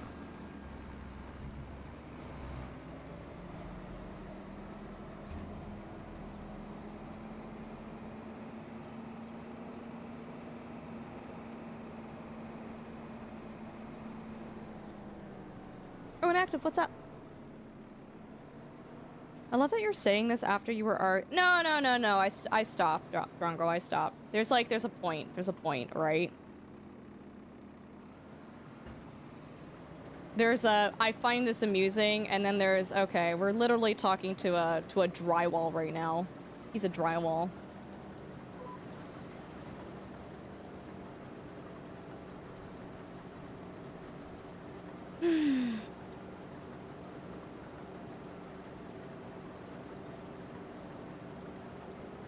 Oh, inactive. What's up? I love that you're saying this after you were No. I stopped, Drongo. I stopped. There's a point. There's a point, right? There's I find this amusing, and then there's, okay, we're literally talking to a drywall right now. He's a drywall.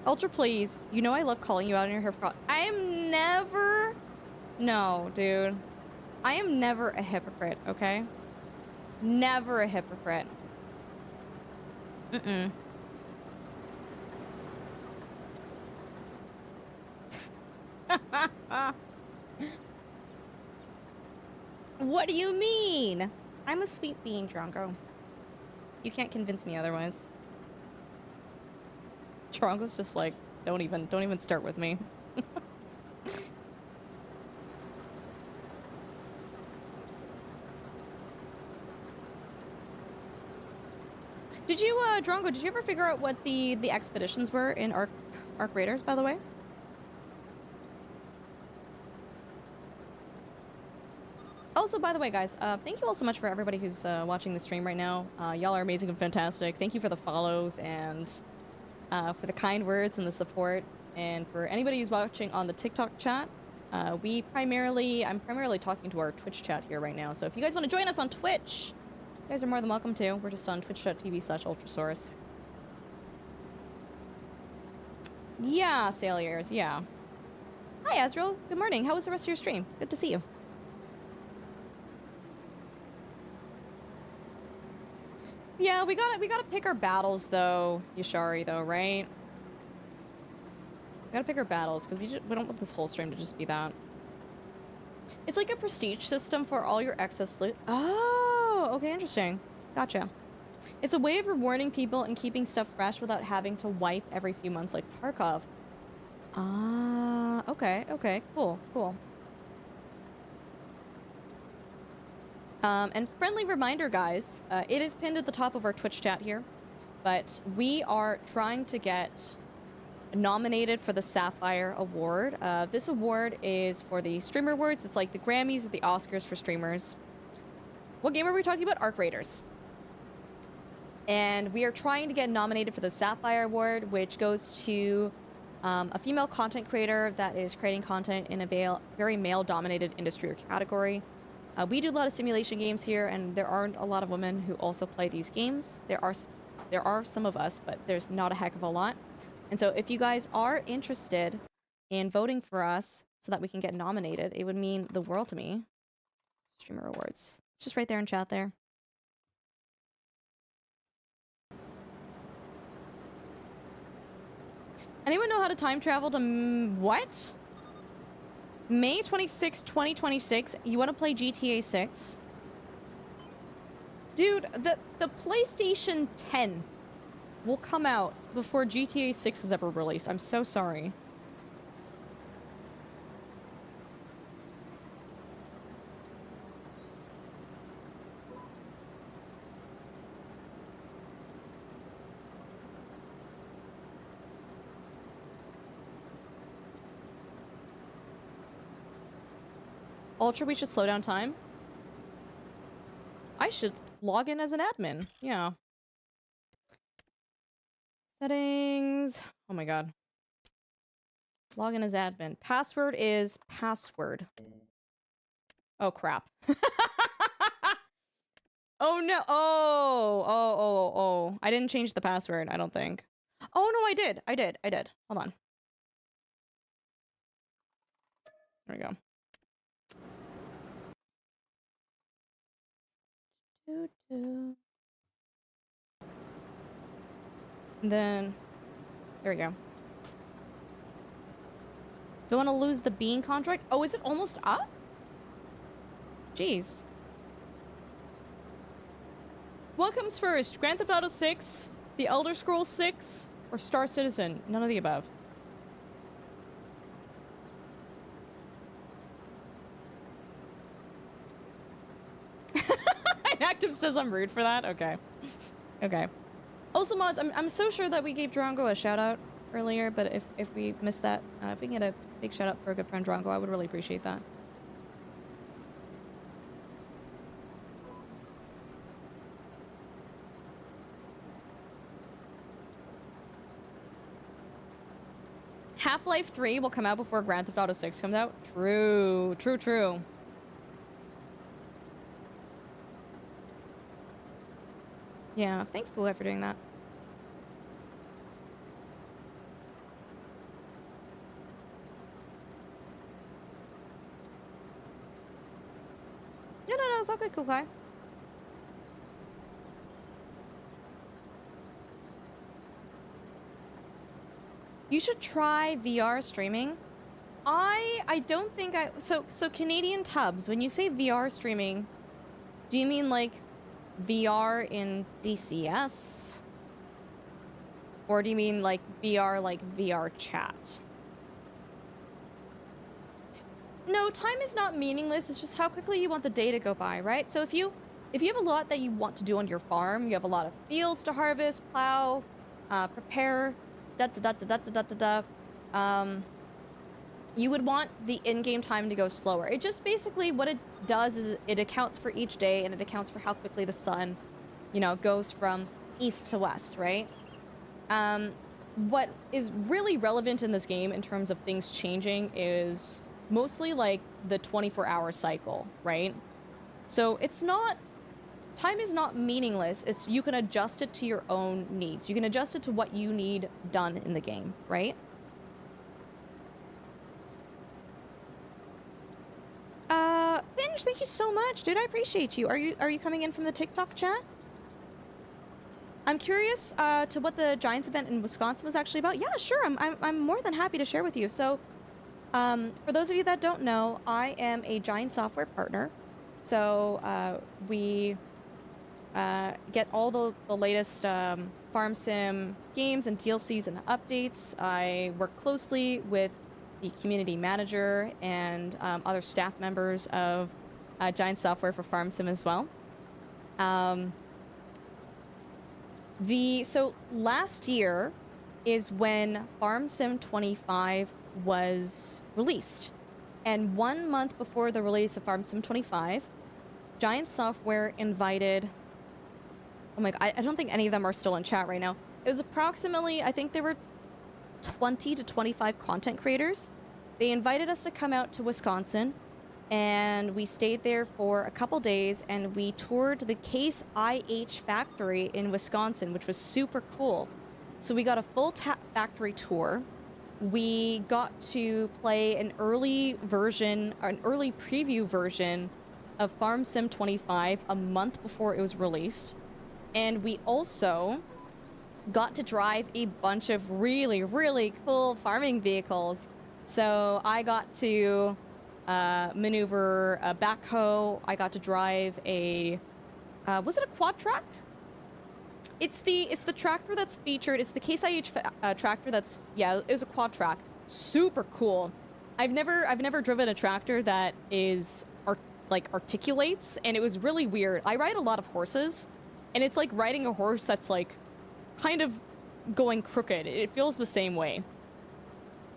Ultra, please. You know I love calling you out on your hypocrite. I am never... No, dude. I am never a hypocrite, okay? Never a hypocrite. Mm-mm. What do you mean? I'm a sweet being, Drongo. You can't convince me otherwise. Drongo's just like, don't even start with me. Did you, Drongo, did you ever figure out what the expeditions were in Ark Raiders, by the way? Also, by the way, guys, thank you all so much for everybody who's watching the stream right now. Y'all are amazing and fantastic. Thank you for the follows and for the kind words and the support. And for anybody who's watching on the TikTok chat, I'm primarily talking to our Twitch chat here right now. So if you guys want to join us on Twitch, you guys are more than welcome to. We're just on twitch.tv/Ultrasource. Yeah, Sailors, yeah. Hi, Azrael. Good morning. How was the rest of your stream? Good to see you. Yeah, we gotta pick our battles, though, Yashari, though, right? We gotta pick our battles, because we don't want this whole stream to just be that. It's like a prestige system for all your excess loot. Oh, okay, interesting. Gotcha. It's a way of rewarding people and keeping stuff fresh without having to wipe every few months like Tarkov. Ah, okay, cool. And friendly reminder, guys, it is pinned at the top of our Twitch chat here, but we are trying to get nominated for the Sapphire Award. This award is for the Streamer Awards. It's like the Grammys or the Oscars for streamers. What game are we talking about? Arc Raiders. And we are trying to get nominated for the Sapphire Award, which goes to a female content creator that is creating content in a very male-dominated industry or category. We do a lot of simulation games here, and there aren't a lot of women who also play these games. There are some of us, but there's not a heck of a lot. And so if you guys are interested in voting for us so that we can get nominated, it would mean the world to me. Streamer Awards. It's just right there in chat there. Anyone know how to time travel to what? May 26, 2026. You want to play GTA 6? Dude, the PlayStation 10 will come out before GTA 6 is ever released. I'm so sorry. Ultra, we should slow down time. I should log in as an admin. Yeah. Settings. Oh my god. Log in as admin. Password is password. Oh crap. Oh no. Oh. I didn't change the password, I don't think. Oh no, I did. I did. Hold on. There we go. And then, there we go. Don't want to lose the bean contract. Oh, is it almost up? Jeez. What comes first? Grand Theft Auto 6, The Elder Scrolls 6, or Star Citizen? None of the above. Active says I'm rude for that? Okay. Okay. Also, mods, I'm so sure that we gave Drongo a shout-out earlier, but if we missed that, if we can get a big shout-out for a good friend Drongo, I would really appreciate that. Half-Life 3 will come out before Grand Theft Auto 6 comes out? True. True. Yeah, thanks, Cool Guy, for doing that. No, it's all good, Cool Guy. You should try VR streaming. I don't think so Canadian Tubs, when you say VR streaming, do you mean like VR in DCS? Or do you mean like VR chat? No, time is not meaningless. It's just how quickly you want the day to go by, right? So if you have a lot that you want to do on your farm, you have a lot of fields to harvest, plow, prepare, you would want the in-game time to go slower. It just basically, what it does is it accounts for each day, and it accounts for how quickly the sun, goes from east to west, right? What is really relevant in this game in terms of things changing is mostly like the 24-hour cycle, right? So time is not meaningless. You can adjust it to your own needs. You can adjust it to what you need done in the game, right? Finch, thank you so much, dude. I appreciate you. Are you coming in from the TikTok chat? I'm curious to what the Giants event in Wisconsin was actually about. Yeah, sure. I'm more than happy to share with you. So, for those of you that don't know, I am a Giant software partner. So we get all the latest farm sim games and DLCs and updates. I work closely with the community manager and other staff members of Giant Software for Farm Sim as well. So last year, is when Farm Sim 25 was released. And 1 month before the release of Farm Sim 25, Giant Software invited... Oh my god, I don't think any of them are still in chat right now. It was approximately, I think there were 20 to 25 content creators. They invited us to come out to Wisconsin, and we stayed there for a couple days, and we toured the Case IH factory in Wisconsin, which was super cool. So we got a full factory tour. We got to play an early preview version of Farm Sim 25 a month before it was released. And we also got to drive a bunch of really, really cool farming vehicles. So I got to maneuver a backhoe. I got to drive a, was it a quad track? It's the tractor that's featured. It's the Case IH tractor that's, yeah, it was a quad track. Super cool. I've never driven a tractor that is articulates, and it was really weird. I ride a lot of horses, and it's like riding a horse that's like kind of going crooked. It feels the same way.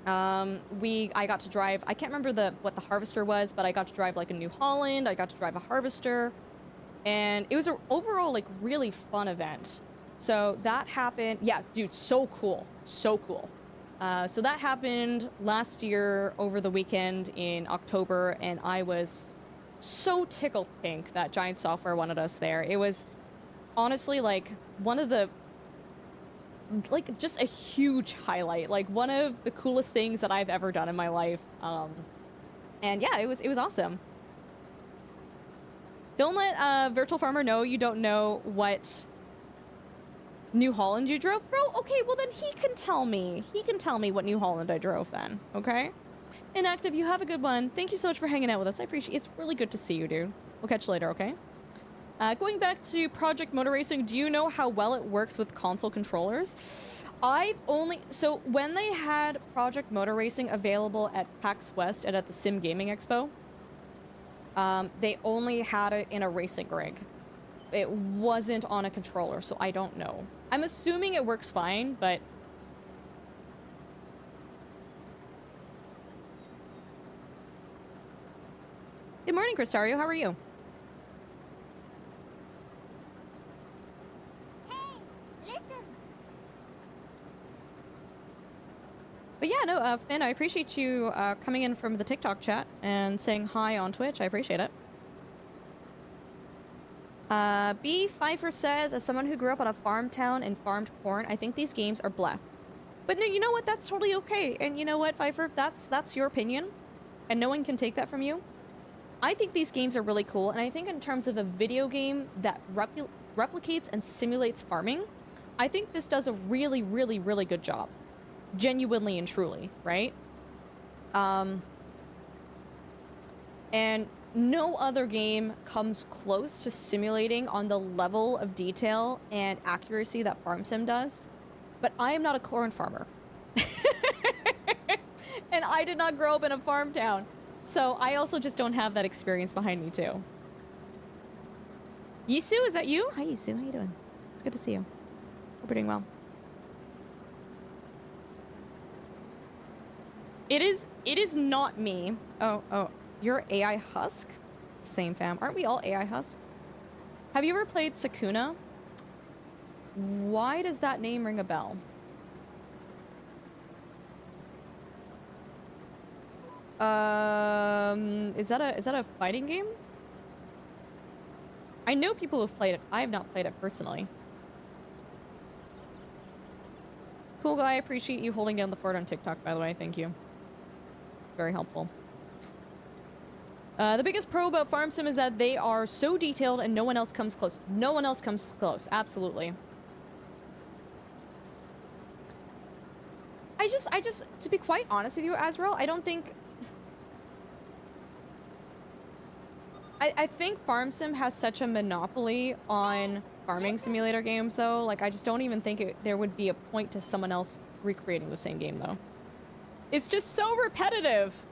I got to drive, I can't remember what the harvester was, but I got to drive like a New Holland. I got to drive a harvester, and it was an overall like really fun event. So that happened. Yeah, dude, so cool. So cool. So that happened last year over the weekend in October, and I was so tickled pink that Giant Software wanted us there. It was honestly like one of the, like, just a huge highlight, like one of the coolest things that I've ever done in my life. And yeah, it was awesome. Don't let Virtual Farmer know you don't know what New Holland you drove, bro. Okay, well then he can tell me. He can tell me what New Holland I drove then, okay? Inactive, you have a good one. Thank you so much for hanging out with us. I appreciate it. It's really good to see you, dude. We'll catch you later, okay? Going back to Project Motor Racing, do you know how well it works with console controllers? So when they had Project Motor Racing available at PAX West and at the Sim Gaming Expo, they only had it in a racing rig. It wasn't on a controller, so I don't know. I'm assuming it works fine, but... Good morning, Cristario. How are you? But yeah, no, Finn, I appreciate you coming in from the TikTok chat and saying hi on Twitch. I appreciate it. B. Pfeiffer says, as someone who grew up on a farm town and farmed corn, I think these games are blah. But no, you know what? That's totally okay. And you know what, Pfeiffer? That's your opinion. And no one can take that from you. I think these games are really cool. And I think in terms of a video game that replicates and simulates farming, I think this does a really, really, really good job. Genuinely and truly, right? And no other game comes close to simulating on the level of detail and accuracy that Farm Sim does. But I am not a corn farmer. And I did not grow up in a farm town. So I also just don't have that experience behind me too. Yisu, is that you? Hi Yisu, how you doing? It's good to see you. Hope you're doing well. It is not me. Oh, you're AI Husk? Same fam. Aren't we all AI Husk? Have you ever played Sakuna? Why does that name ring a bell? Is that a fighting game? I know people who've played it. I have not played it personally. Cool guy, I appreciate you holding down the fort on TikTok, by the way. Thank you. Very helpful. The biggest pro about Farm Sim is that they are so detailed and no one else comes close. No one else comes close. Absolutely. I just, to be quite honest with you, Azrael, I don't think... I think Farm Sim has such a monopoly on farming simulator games, though. Like, I just don't even think there would be a point to someone else recreating the same game, though. It's just so repetitive.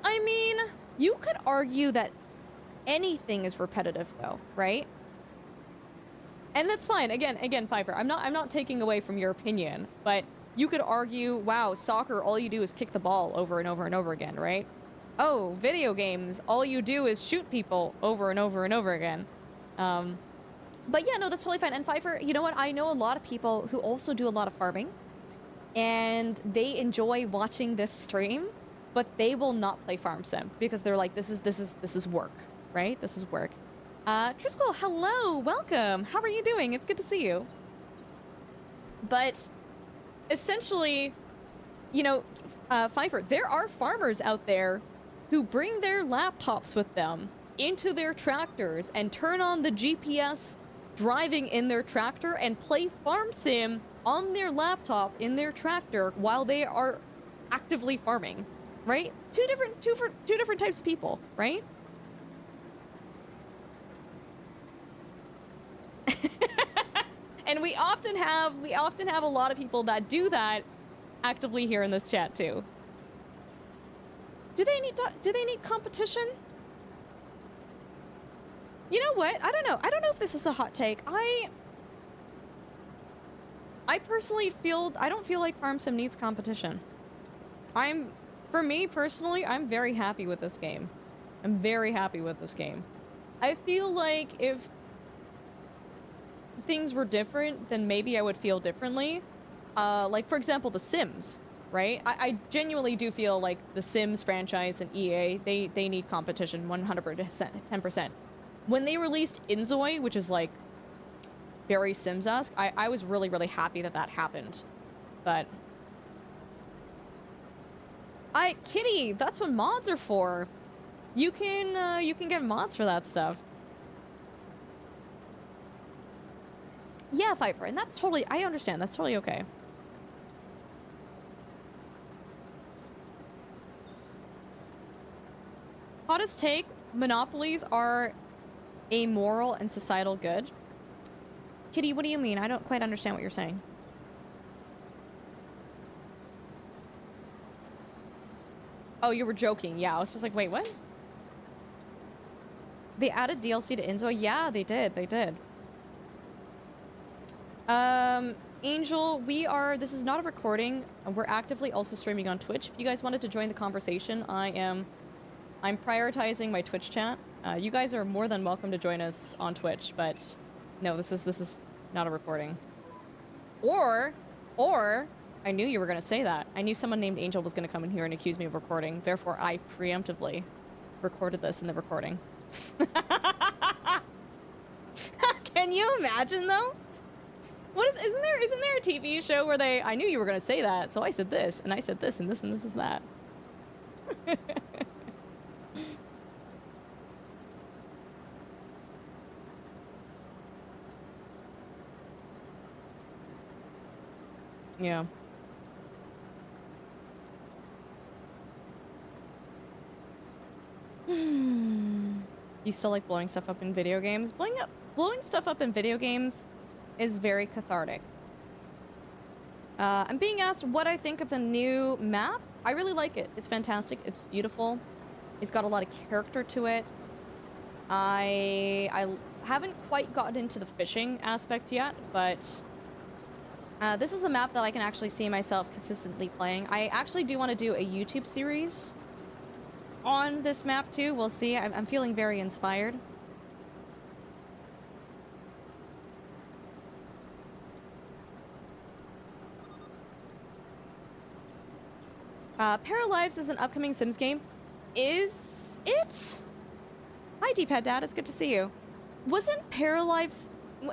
I mean, you could argue that anything is repetitive, though, right? And that's fine. Again, Pfeiffer, I'm not taking away from your opinion, but you could argue, wow, soccer, all you do is kick the ball over and over and over again, right? Oh, video games, all you do is shoot people over and over and over again. But yeah, no, that's totally fine. And Pfeiffer, you know what? I know a lot of people who also do a lot of farming, and they enjoy watching this stream, but they will not play Farm Sim because they're like, this is work, right? This is work. Trisquel, hello, welcome. How are you doing? It's good to see you. But essentially, you know, Pfeiffer, there are farmers out there who bring their laptops with them into their tractors and turn on the GPS driving in their tractor and play Farm Sim on their laptop in their tractor while they are actively farming, right? Two different types of people, right? And we often have a lot of people that do that actively here in this chat too. Do they need competition? You know what? I don't know. I don't know if this is a hot take. I personally I don't feel like Farm Sim needs competition. For me personally, I'm very happy with this game. I'm very happy with this game. I feel like if things were different, then maybe I would feel differently. Like, for example, The Sims, right? I genuinely do feel like The Sims franchise and EA, they need competition 100%, 10%. When they released Inzoi, which is like very Sims-esque, I was really, really happy that that happened. But Kitty, that's what mods are for. You can get mods for that stuff. Yeah, Pfeiffer, and that's totally, I understand, that's totally okay. Hottest take, monopolies are a moral and societal good. Kitty, what do you mean? I don't quite understand what you're saying. Oh, you were joking. Yeah, I was just like, wait, what? They added DLC to Inzo? Yeah, they did. They did. Angel, this is not a recording. We're actively also streaming on Twitch. If you guys wanted to join the conversation, I'm prioritizing my Twitch chat. You guys are more than welcome to join us on Twitch, but no, this is not a recording. Or, I knew you were going to say that. I knew someone named Angel was going to come in here and accuse me of recording. Therefore, I preemptively recorded this in the recording. Can you imagine, though? Isn't there a TV show where I knew you were going to say that, so I said this, and I said this, and this, and this is that. Yeah. You still like blowing stuff up in video games? Blowing stuff up in video games is very cathartic. I'm being asked what I think of the new map. I really like it. It's fantastic. It's beautiful. It's got a lot of character to it. I haven't quite gotten into the fishing aspect yet, but this is a map that I can actually see myself consistently playing. I actually do want to do a YouTube series on this map too. We'll see. I'm feeling very inspired. Paralives is an upcoming Sims game. Is it? Hi, D-Pad Dad. It's good to see you. Wasn't Paralives...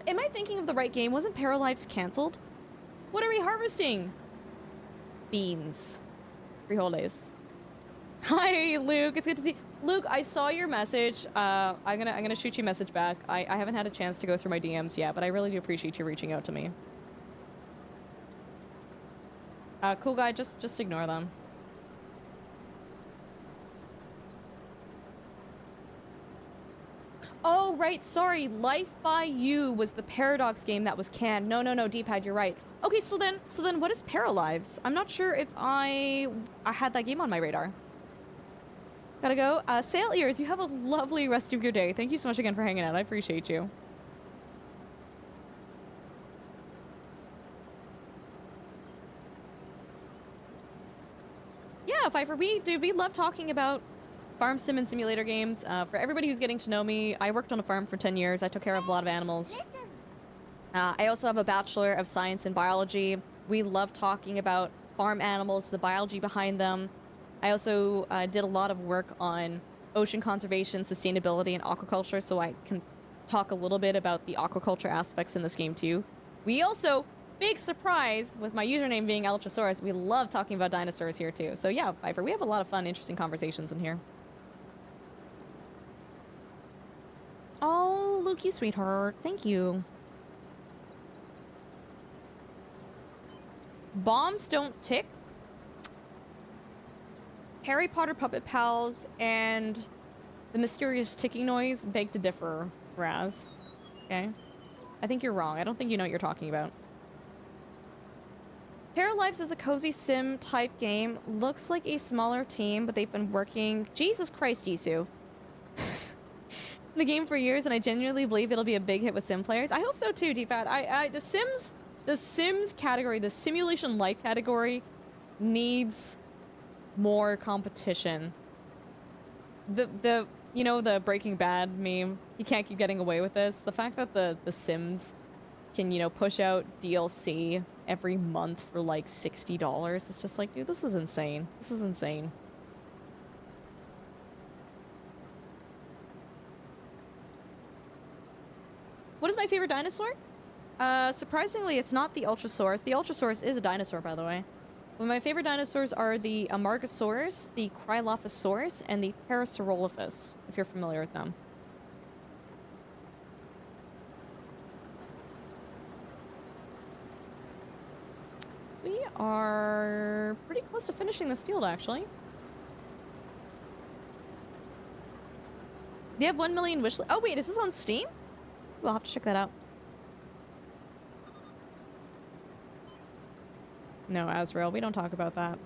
Am I thinking of the right game? Wasn't Paralives canceled? What are we harvesting? Beans. Frijoles. Hi, Luke. It's good to see... Luke, I saw your message. I'm gonna shoot you a message back. I haven't had a chance to go through my DMs yet, but I really do appreciate you reaching out to me. Cool guy, just ignore them. Oh, right, sorry. Life by You was the Paradox game that was canned. No, D-Pad, you're right. Okay, so then what is Paralives? I'm not sure if I had that game on my radar. Gotta go. Sail Ears, you have a lovely rest of your day. Thank you so much again for hanging out. I appreciate you. Pfeiffer, we love talking about farm sim and simulator games. For everybody who's getting to know me, I worked on a farm for 10 years. I took care of a lot of animals. I also have a Bachelor of Science in Biology. We love talking about farm animals, the biology behind them. I also did a lot of work on ocean conservation, sustainability, and aquaculture, so I can talk a little bit about the aquaculture aspects in this game too. We also, big surprise, with my username being Altrosaurus, we love talking about dinosaurs here too. So yeah, Pfeiffer, we have a lot of fun, interesting conversations in here. Oh, Luke, you sweetheart. Thank you. Bombs don't tick. Harry Potter Puppet Pals and the mysterious ticking noise beg to differ, Raz. Okay? I think you're wrong. I don't think you know what you're talking about. Paralives is a cozy sim type game. Looks like a smaller team, but they've been working... Jesus Christ, Yisu. The game for years, and I genuinely believe it'll be a big hit with sim players. I hope so too, DFAT. The Sims category, the simulation life category, needs more competition. You know, the Breaking Bad meme, you can't keep getting away with this. The fact that the Sims can, you know, push out DLC every month for like $60, it's just like, dude, this is insane. This is insane. What is my favorite dinosaur? Surprisingly, it's not the Ultrasaurus. The Ultrasaurus is a dinosaur, by the way. But my favorite dinosaurs are the Amargasaurus, the Cryolophosaurus, and the Parasaurolophus, if you're familiar with them. We are pretty close to finishing this field, actually. They have 1 million wish list. Oh, wait, is this on Steam? We'll have to check that out. No, Azrael, we don't talk about that.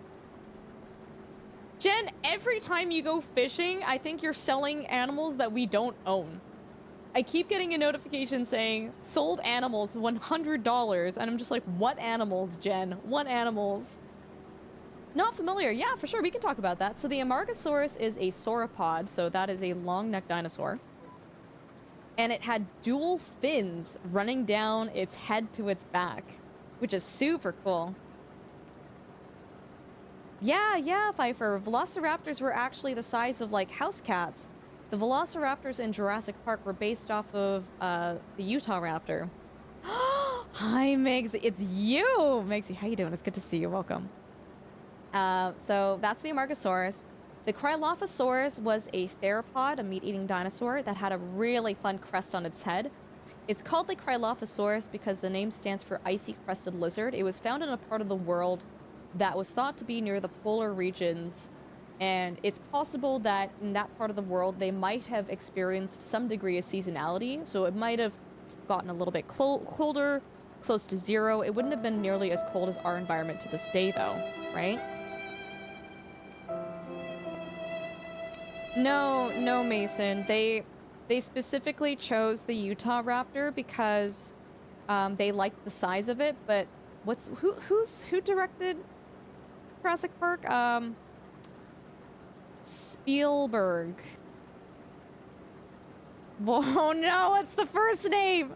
Jen, every time you go fishing, I think you're selling animals that we don't own. I keep getting a notification saying, sold animals, $100, and I'm just like, what animals, Jen? What animals? Not familiar. Yeah, for sure, we can talk about that. So the Amargasaurus is a sauropod, so that is a long-necked dinosaur. And it had dual fins running down its head to its back, which is super cool. Yeah, Pfeiffer. Velociraptors were actually the size of, like, house cats. The Velociraptors in Jurassic Park were based off of the Utah Raptor. Hi, Migs. It's you! Migs, how you doing? It's good to see you. Welcome. So that's the Amargasaurus. The Cryolophosaurus was a theropod, a meat-eating dinosaur that had a really fun crest on its head. It's called the Cryolophosaurus because the name stands for icy crested lizard. It was found in a part of the world that was thought to be near the polar regions, and it's possible that in that part of the world they might have experienced some degree of seasonality, so it might have gotten a little bit colder, close to zero. It wouldn't have been nearly as cold as our environment to this day, though, right? No, Mason. They specifically chose the Utah Raptor because they liked the size of it, but who directed Jurassic Park? Spielberg. Oh no, what's the first name?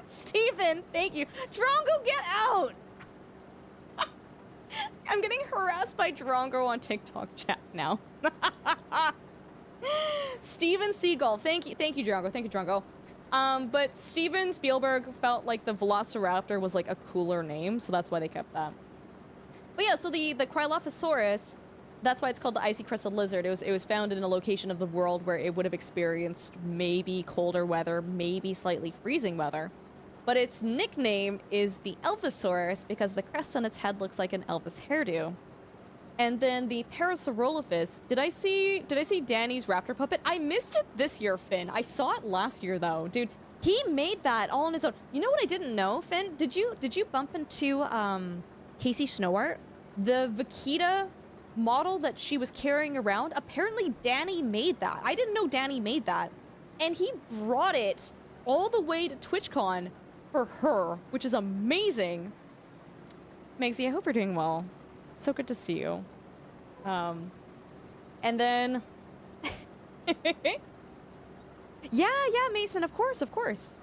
Steven, thank you. Drongo, get out! I'm getting harassed by Drongo on TikTok chat now. Steven Seagull, thank you, Drongo, thank you, Drongo. But Steven Spielberg felt like the Velociraptor was like a cooler name, so that's why they kept that. But yeah, so the Cryolophosaurus, that's why it's called the icy crested lizard. It was found in a location of the world where it would have experienced maybe colder weather, maybe slightly freezing weather. But its nickname is the Elphosaurus because the crest on its head looks like an Elvis hairdo. And then the Parasaurolophus, did I see Danny's raptor puppet? I missed it this year, Finn. I saw it last year though. Dude, he made that all on his own. You know what I didn't know, Finn? Did you bump into Casey Snowart? The Vaquita model that she was carrying around, apparently Danny made that. I didn't know Danny made that. And he brought it all the way to TwitchCon for her, which is amazing. Megzy, I hope you're doing well. So good to see you. And then... yeah, Mason, of course, of course.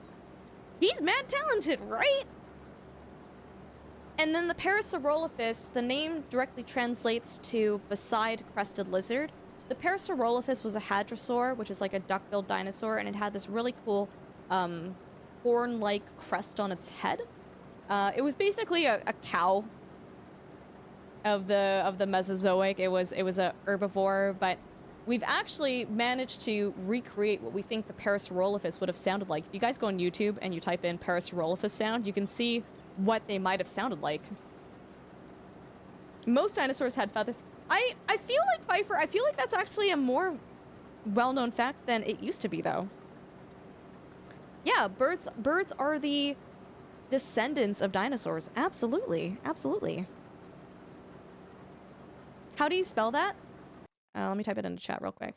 He's mad talented, right? And then the Parasaurolophus, the name directly translates to beside crested lizard. The Parasaurolophus was a hadrosaur, which is like a duck-billed dinosaur, and it had this really cool horn-like crest on its head. It was basically a cow of the Mesozoic. It was a herbivore, but we've actually managed to recreate what we think the Parasaurolophus would have sounded like. If you guys go on YouTube and you type in Parasaurolophus sound, you can see what they might have sounded like. Most dinosaurs had feathers. I feel like Pfeiffer, I feel like that's actually a more well-known fact than it used to be, though. Yeah, birds are the descendants of dinosaurs. Absolutely, absolutely. How do you spell that? Let me type it into chat real quick.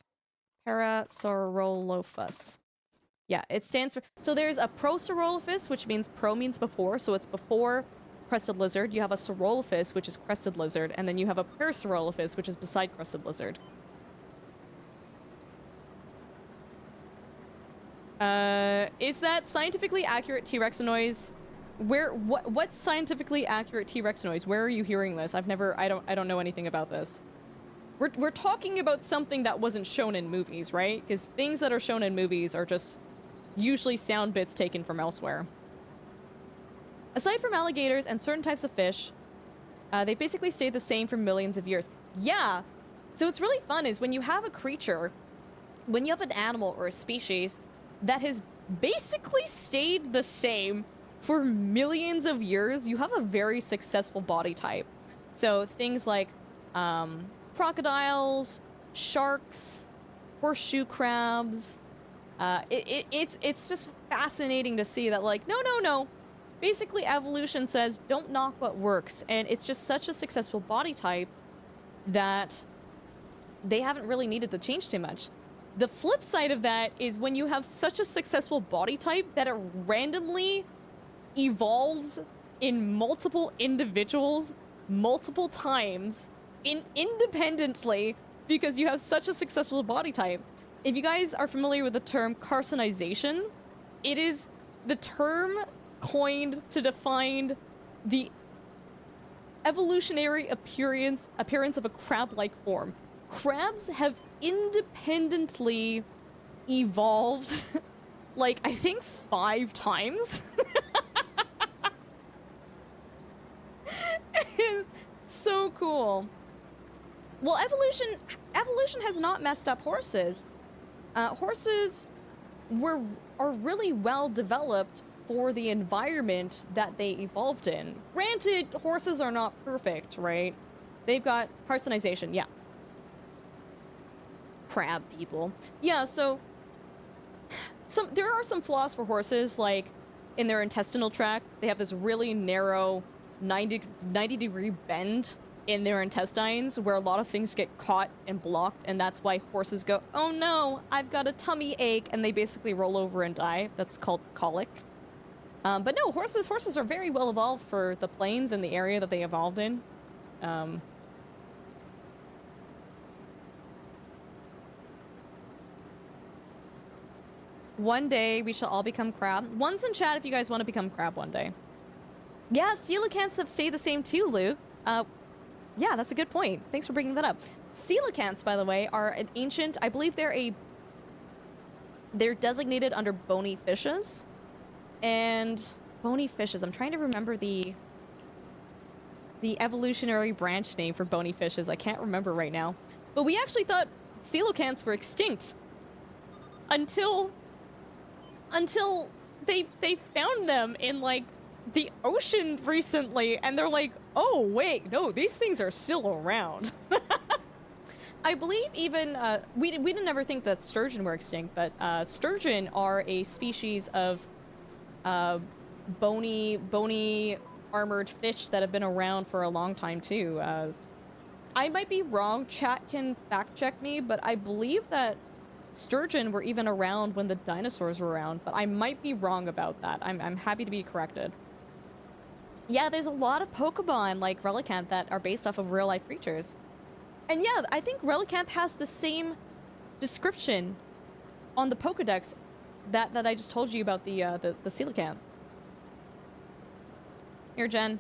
Parasaurolophus. Yeah, it stands for... So there's a Prosaurolophus, which means pro means before, so it's before crested lizard. You have a Saurolophus, which is crested lizard, and then you have a Parasaurolophus, which is beside crested lizard. Is that scientifically accurate T-Rex noise? What's scientifically accurate T-Rex noise? Where are you hearing this? I don't know anything about this. We're talking about something that wasn't shown in movies, right? Because things that are shown in movies are just usually sound bits taken from elsewhere. Aside from alligators and certain types of fish, they basically stayed the same for millions of years. Yeah, so what's really fun is when you have a creature, when you have an animal or a species that has basically stayed the same for millions of years, you have a very successful body type. So things like crocodiles, sharks, horseshoe crabs. It's just fascinating to see that, like, no. Basically, evolution says don't knock what works, and it's just such a successful body type that they haven't really needed to change too much. The flip side of that is when you have such a successful body type that it randomly evolves in multiple individuals multiple times independently because you have such a successful body type. If you guys are familiar with the term carcinization, it is the term coined to define the evolutionary appearance of a crab-like form. Crabs have independently evolved like, I think 5 times. So cool. Well, evolution has not messed up horses. Horses are really well developed for the environment that they evolved in. Granted, horses are not perfect, right? They've got carcinization, yeah. Crab people. Yeah, so there are some flaws for horses, like in their intestinal tract. They have this really narrow 90-degree bend in their intestines where a lot of things get caught and blocked, and that's why horses go, oh no, I've got a tummy ache, and they basically roll over and die. That's called colic. But no, horses are very well evolved for the plains and the area that they evolved in. One day we shall all become crab. One's in chat if you guys want to become crab one day. Yeah, coelacanths have stayed the same too, Luke. Yeah, that's a good point. Thanks for bringing that up. Coelacanths, by the way, are an ancient... I believe they're designated under bony fishes. And bony fishes, I'm trying to remember the evolutionary branch name for bony fishes. I can't remember right now. But we actually thought coelacanths were extinct until they found them in, like, the ocean recently, and they're like, oh wait, no, these things are still around. I believe even we didn't ever think that sturgeon were extinct, but sturgeon are a species of bony armored fish that have been around for a long time too. I might be wrong, chat can fact check me, but I believe that sturgeon were even around when the dinosaurs were around, but I might be wrong about that. I'm happy to be corrected. Yeah, there's a lot of Pokemon like Relicanth that are based off of real life creatures. And yeah, I think Relicanth has the same description on the Pokedex that I just told you about the Coelacanth. Here, Jen.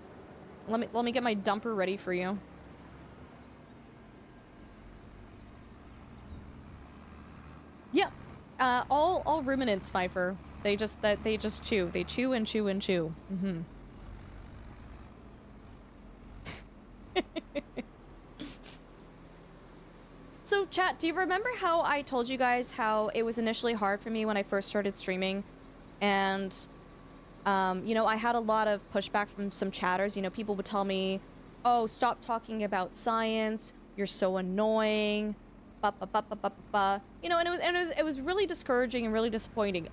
Let me get my dumper ready for you. Yeah. All ruminants, Pfeiffer. They just chew. They chew and chew and chew. Mm-hmm. So, chat, do you remember how I told you guys how it was initially hard for me when I first started streaming? And, you know, I had a lot of pushback from some chatters. You know, people would tell me, oh, stop talking about science. You're so annoying. Ba, ba, ba, ba, ba, ba. You know, and it was really discouraging and really disappointing.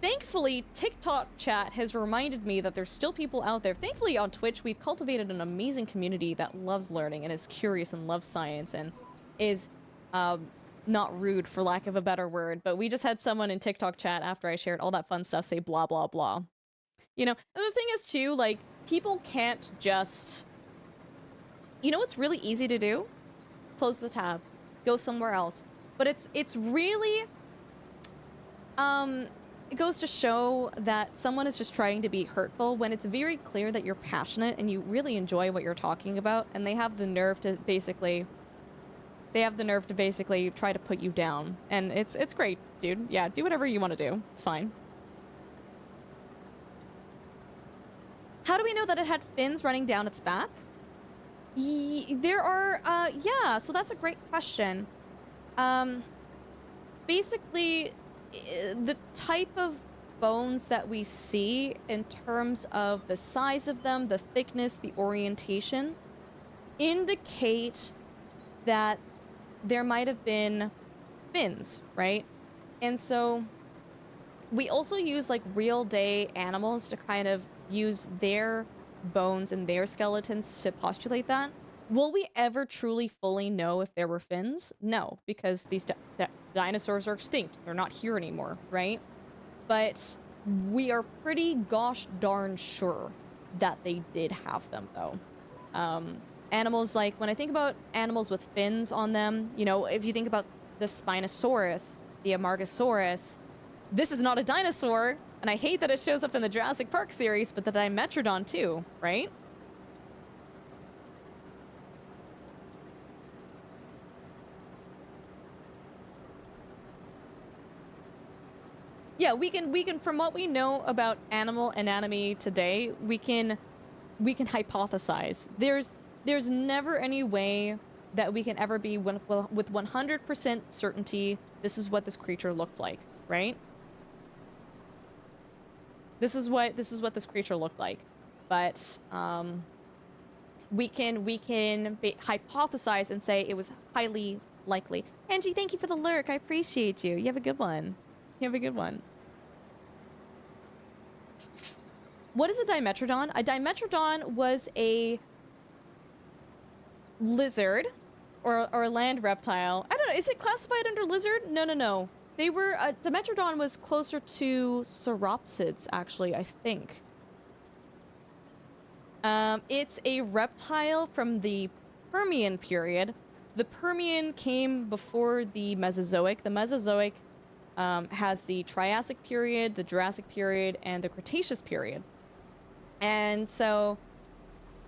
Thankfully, TikTok chat has reminded me that there's still people out there. Thankfully, on Twitch, we've cultivated an amazing community that loves learning and is curious and loves science and is not rude, for lack of a better word. But we just had someone in TikTok chat after I shared all that fun stuff say blah, blah, blah. You know, and the thing is, too, like, people can't just... You know what's really easy to do? Close the tab. Go somewhere else. But it's really... It goes to show that someone is just trying to be hurtful when it's very clear that you're passionate and you really enjoy what you're talking about, and they have the nerve to basically try to put you down. And it's great, dude. Yeah, do whatever you want to do. It's fine. How do we know that it had fins running down its back? There are, yeah, so that's a great question. Basically, the type of bones that we see in terms of the size of them, the thickness, the orientation, indicate that there might have been fins, right? And so we also use like real day animals to kind of use their bones and their skeletons to postulate that. Will we ever truly fully know if there were fins? No, because these dinosaurs are extinct. They're not here anymore, right? But we are pretty gosh darn sure that they did have them, though. Animals like, when I think about animals with fins on them, you know, if you think about the Spinosaurus, the Amargasaurus, this is not a dinosaur, and I hate that it shows up in the Jurassic Park series, but the Dimetrodon too, right? Yeah, we can from what we know about animal anatomy today, we can hypothesize. There's never any way that we can ever be with 100% certainty this is what this creature looked like, right? This is what this creature looked like. But we can hypothesize and say it was highly likely. Angie, thank you for the lurk. I appreciate you. You have a good one. You have a good one. What is a Dimetrodon? A Dimetrodon was a lizard or a land reptile. I don't know. Is it classified under lizard? No. They were... Dimetrodon was closer to sauropsids, actually, I think. It's a reptile from the Permian period. The Permian came before the Mesozoic. The Mesozoic has the Triassic period, the Jurassic period, and the Cretaceous period. And so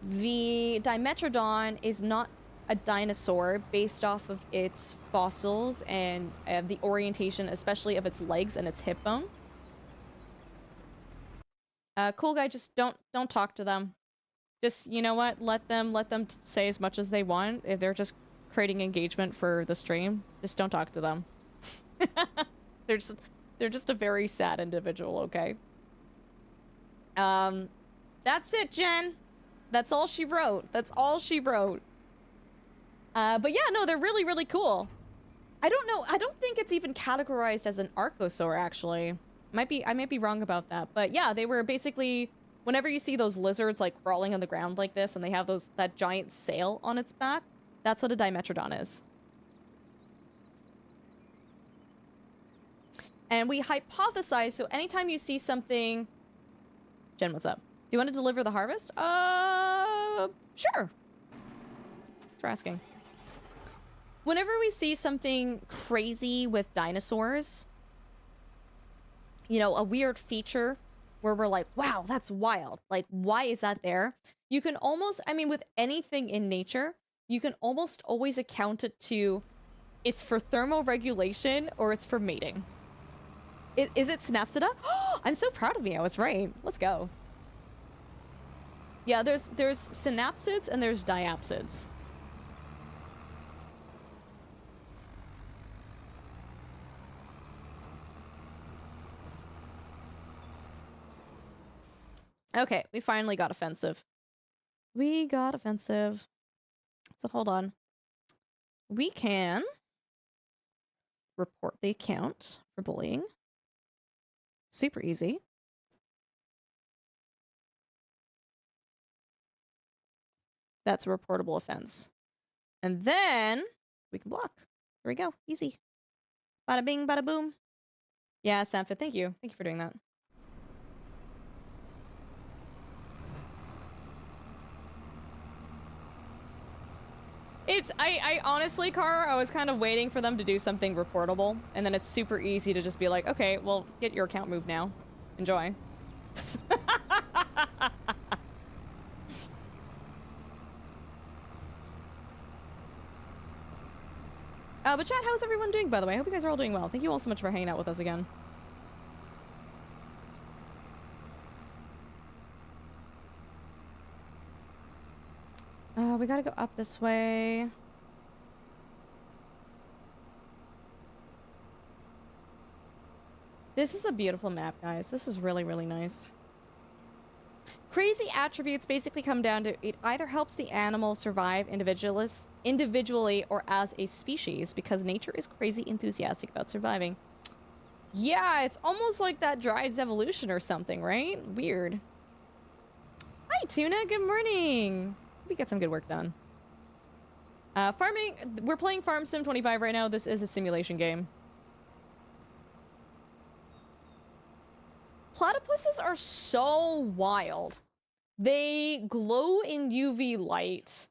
the Dimetrodon is not a dinosaur based off of its fossils and the orientation, especially of its legs and its hip bone. Cool guy, just don't talk to them. Just, you know what? Let them say as much as they want. If they're just creating engagement for the stream, just don't talk to them. They're just a very sad individual, okay? That's it, Jen. That's all she wrote. That's all she wrote. But yeah, no, they're really, really cool. I don't know. I don't think it's even categorized as an archosaur, actually. I might be wrong about that. But yeah, they were basically... Whenever you see those lizards, like, crawling on the ground like this, and they have that giant sail on its back, that's what a Dimetrodon is. And we hypothesize, so anytime you see something... Jen, what's up? you want to deliver the harvest? Sure. Thanks for asking. Whenever we see something crazy with dinosaurs, you know, a weird feature where we're like, wow, that's wild. Like, why is that there? You can almost, I mean, with anything in nature, you can almost always account it to it's for thermoregulation or it's for mating. Is it Synapsida? I'm so proud of me. I was right. Let's go. Yeah, there's synapsids and there's diapsids. Okay, we finally got offensive. We got offensive. So hold on. We can report the account for bullying. Super easy. That's a reportable offense. And then we can block. There we go. Easy. Bada bing, bada boom. Yeah, Samfit, thank you. Thank you for doing that. I honestly, Car, I was kind of waiting for them to do something reportable, and then it's super easy to just be like, okay, well, get your account moved now. Enjoy. But chat, how's everyone doing, by the way? I hope you guys are all doing well. Thank you all so much for hanging out with us again. We gotta go up this way. This is a beautiful map, guys. This is really, really nice. Crazy attributes basically come down to it either helps the animal survive individually or as a species because nature is crazy enthusiastic about surviving. Yeah, it's almost like that drives evolution or something, right? Weird. Hi, Tuna. Good morning. We get some good work done. Farming. We're playing Farm Sim 25 right now. This is a simulation game. Platypuses are so wild. They glow in UV light.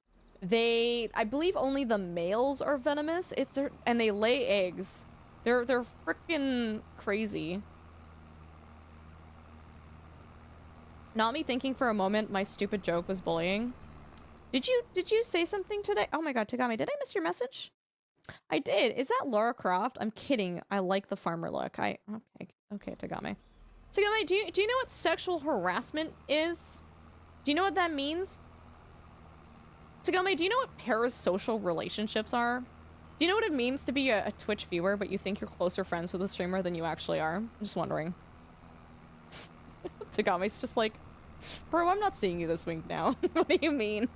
I believe only the males are venomous. And they lay eggs. They're freaking crazy. Not me thinking for a moment my stupid joke was bullying. Did you say something today? Oh my god, Tagami, did I miss your message? I did. Is that Lara Croft? I'm kidding. I like the farmer look. Okay, Tagami. Tagami, do you know what sexual harassment is? Do you know what that means? Tagami, do you know what parasocial relationships are? Do you know what it means to be a Twitch viewer, but you think you're closer friends with a streamer than you actually are? I'm just wondering. Tagami's just like, bro, I'm not seeing you this week now. What do you mean?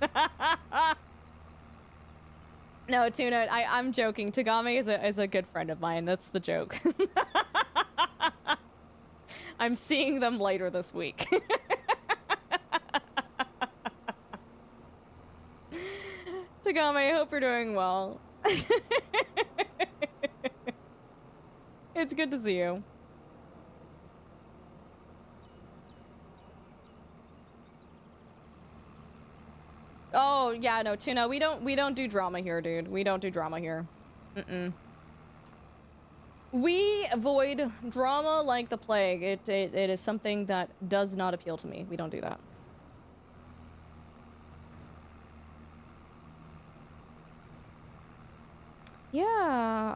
No, Tuna, I'm joking. Tagami is a good friend of mine. That's the joke. I'm seeing them later this week. Tagami, I hope you're doing well. It's good to see you. Oh, yeah, no, Tuna, we don't do drama here, dude. We don't do drama here. Mm-mm. We avoid drama like the plague. It is something that does not appeal to me. We don't do that. Yeah,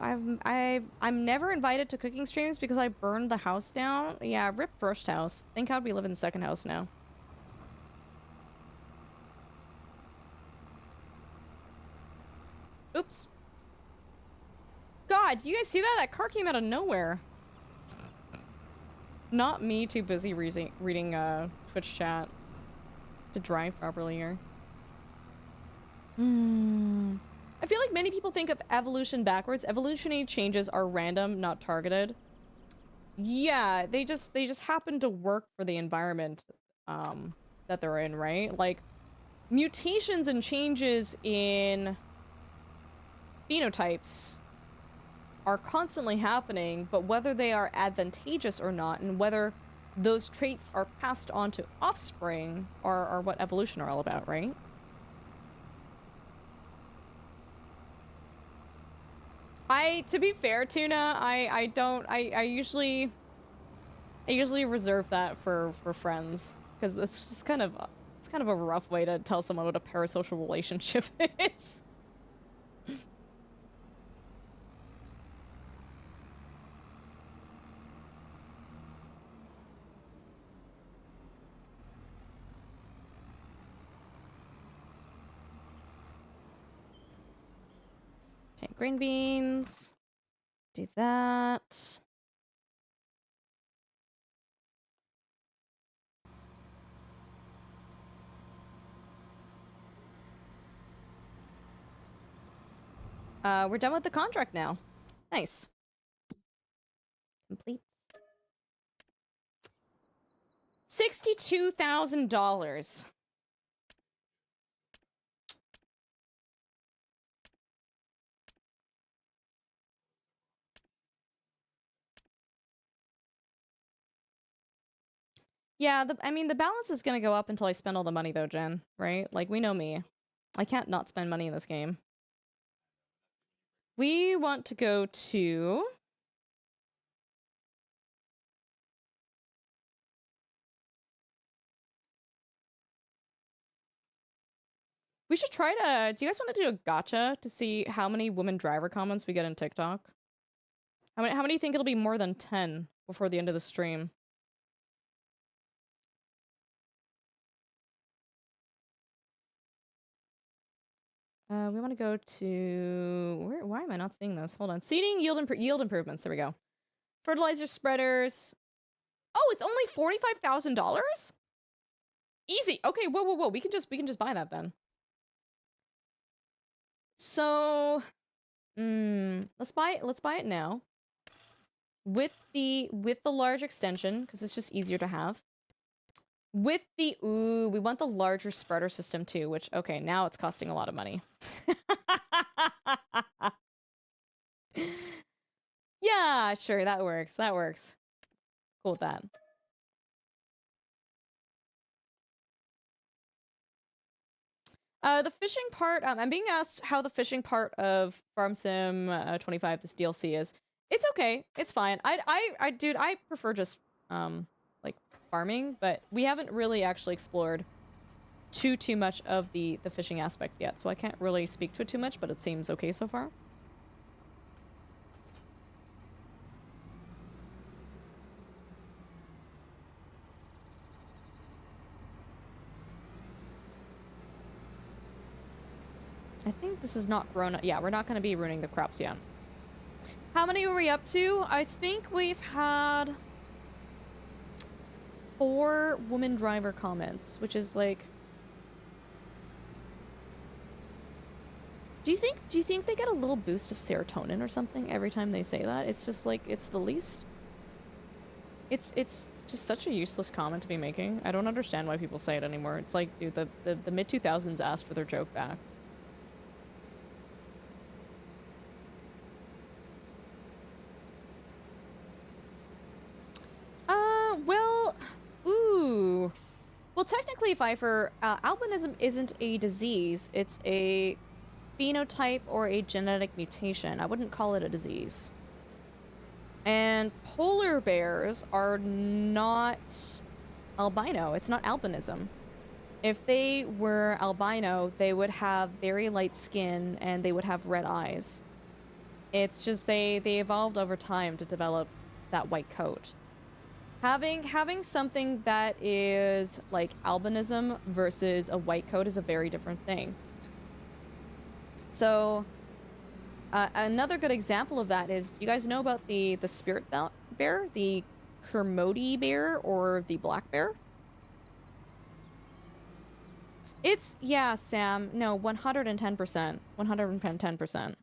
I'm never invited to cooking streams because I burned the house down. Yeah, rip first house. Thank God we live in the second house now. Oops. God, you guys see that? That car came out of nowhere. Not me, too busy reading Twitch chat to drive properly here. I feel like many people think of evolution backwards. Evolutionary changes are random, not targeted. Yeah, they just happen to work for the environment that they're in, right? Like mutations and changes in phenotypes are constantly happening, but whether they are advantageous or not, and whether those traits are passed on to offspring are what evolution are all about, right? To be fair, Tuna, I usually reserve that for friends, because it's just kind of, it's kind of a rough way to tell someone what a parasocial relationship is. Okay, green beans. Do that. We're done with the contract now. Nice. Complete. $62,000. Yeah, I mean, the balance is gonna go up until I spend all the money, though, Jen, right? Like, we know me. I can't not spend money in this game. We want to go to... We should try to... Do you guys want to do a gacha to see how many woman driver comments we get in TikTok? How many do you think it'll be more than 10 before the end of the stream? We want to go to... Why am I not seeing this? Hold on. Seeding, yield improvements. There we go. Fertilizer spreaders. Oh, it's only $45,000? Easy. Okay, whoa. We can just buy that then. So, let's buy it now. With the large extension, because it's just easier to have. With the, we want the larger spreader system too, which, okay, now it's costing a lot of money. Yeah, sure, that works. Cool with that. The fishing part, I'm being asked how the fishing part of Farm Sim 25, this DLC is. It's okay. It's fine. Dude, I prefer just, like, farming, but we haven't really actually explored too much of the fishing aspect yet, so I can't really speak to it too much, but it seems okay so far. I think this is not grown up. Yeah, we're not going to be ruining the crops yet. How many were we up to? I think we've had 4 woman driver comments, which is like... Do you think they get a little boost of serotonin or something every time they say that? It's just like, it's the least... It's just such a useless comment to be making. I don't understand why people say it anymore. It's like, dude, the mid-2000s asked for their joke back. Well, ooh. Well, technically, Pfeiffer, albinism isn't a disease. It's a phenotype or a genetic mutation. I wouldn't call it a disease. And polar bears are not albino. It's not albinism. If they were albino, they would have very light skin and they would have red eyes. It's just they evolved over time to develop that white coat. Having something that is like albinism versus a white coat is a very different thing. So, another good example of that is, you guys know about the spirit bear, the Kermode bear, or the black bear? It's, yeah, Sam, no, 110%. 110%.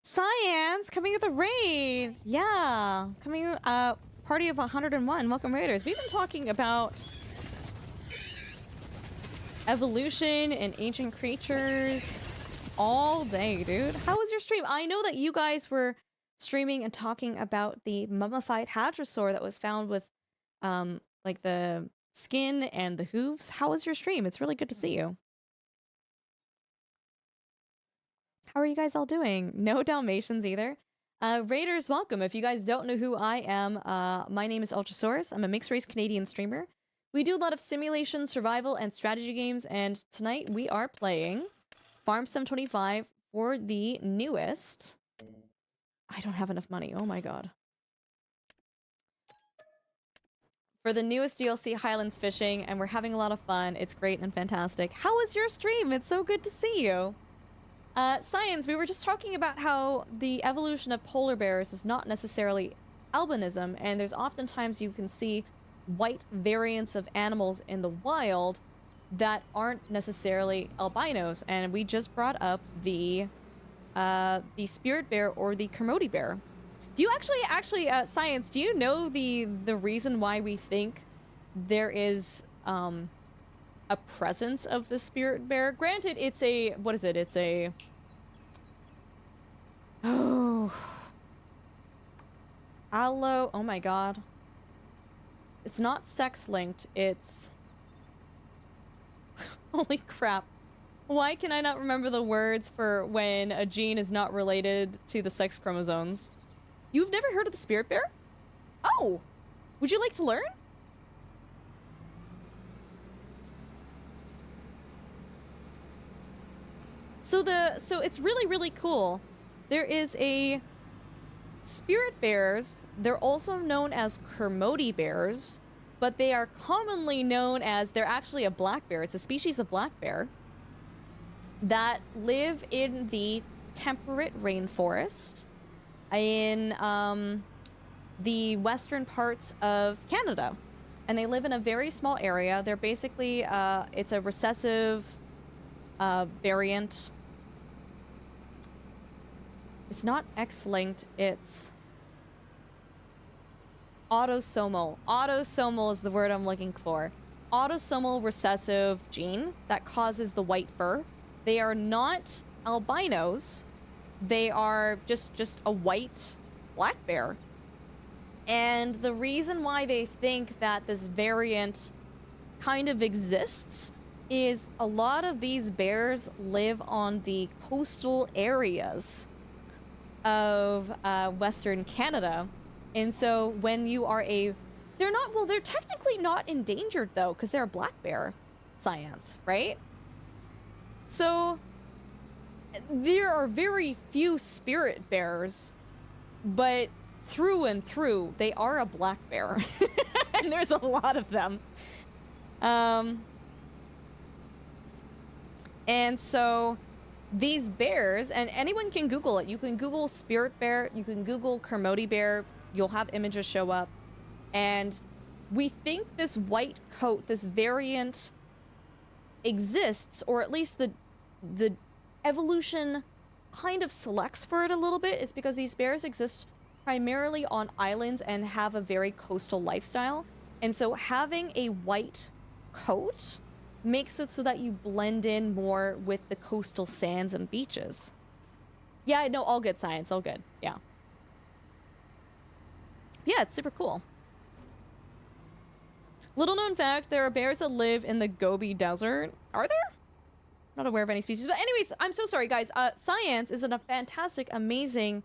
Science coming with a raid. Yeah, coming. party of 101. Welcome, Raiders. We've been talking about evolution and ancient creatures all day, dude. How was your stream? I know that you guys were streaming and talking about the mummified hadrosaur that was found with, like the skin and the hooves. How was your stream? It's really good to see you. How are you guys all doing? No Dalmatians either. Raiders, welcome. If you guys don't know who I am, my name is Ultrasaurus. I'm a mixed race Canadian streamer. We do a lot of simulation, survival, and strategy games, and tonight we are playing Farm Sim 25 for the newest. I don't have enough money. Oh my god. For the newest DLC, Highlands Fishing, and we're having a lot of fun. It's great and fantastic. How was your stream? It's so good to see you. Science, we were just talking about how the evolution of polar bears is not necessarily albinism, and there's oftentimes you can see white variants of animals in the wild that aren't necessarily albinos, and we just brought up the spirit bear or the Kermode bear. Do you actually, Science, do you know the reason why we think there is, a presence of the spirit bear? Granted, it's a, what is it? It's a, oh my god. It's not sex linked, it's, holy crap. Why can I not remember the words for when a gene is not related to the sex chromosomes? You've never heard of the spirit bear? Oh! Would you like to learn? So it's really, really cool. There is a spirit bears. They're also known as Kermode bears, but they are commonly known as, they're actually a black bear. It's a species of black bear that live in the temperate rainforest in the western parts of Canada. And they live in a very small area. They're basically, it's a recessive variant. It's not X-linked, it's autosomal. Autosomal is the word I'm looking for. Autosomal recessive gene that causes the white fur. They are not albinos. They are just a white black bear. And the reason why they think that this variant kind of exists is a lot of these bears live on the coastal areas of Western Canada. And so when you are they're not, well, they're technically not endangered though, because they're a black bear, Science, right? So there are very few spirit bears, but through and through, they are a black bear. And there's a lot of them. And so these bears, and anyone can Google it. You can Google spirit bear, you can Google Kermode bear, you'll have images show up. And we think this white coat, this variant exists, or at least the evolution kind of selects for it a little bit, is because these bears exist primarily on islands and have a very coastal lifestyle. And so having a white coat makes it so that you blend in more with the coastal sands and beaches. Yeah, no, all good, Science, all good. Yeah. Yeah, it's super cool. Little known fact, there are bears that live in the Gobi Desert. Are there? Not aware of any species. But anyways, I'm so sorry, guys. Science is a fantastic, amazing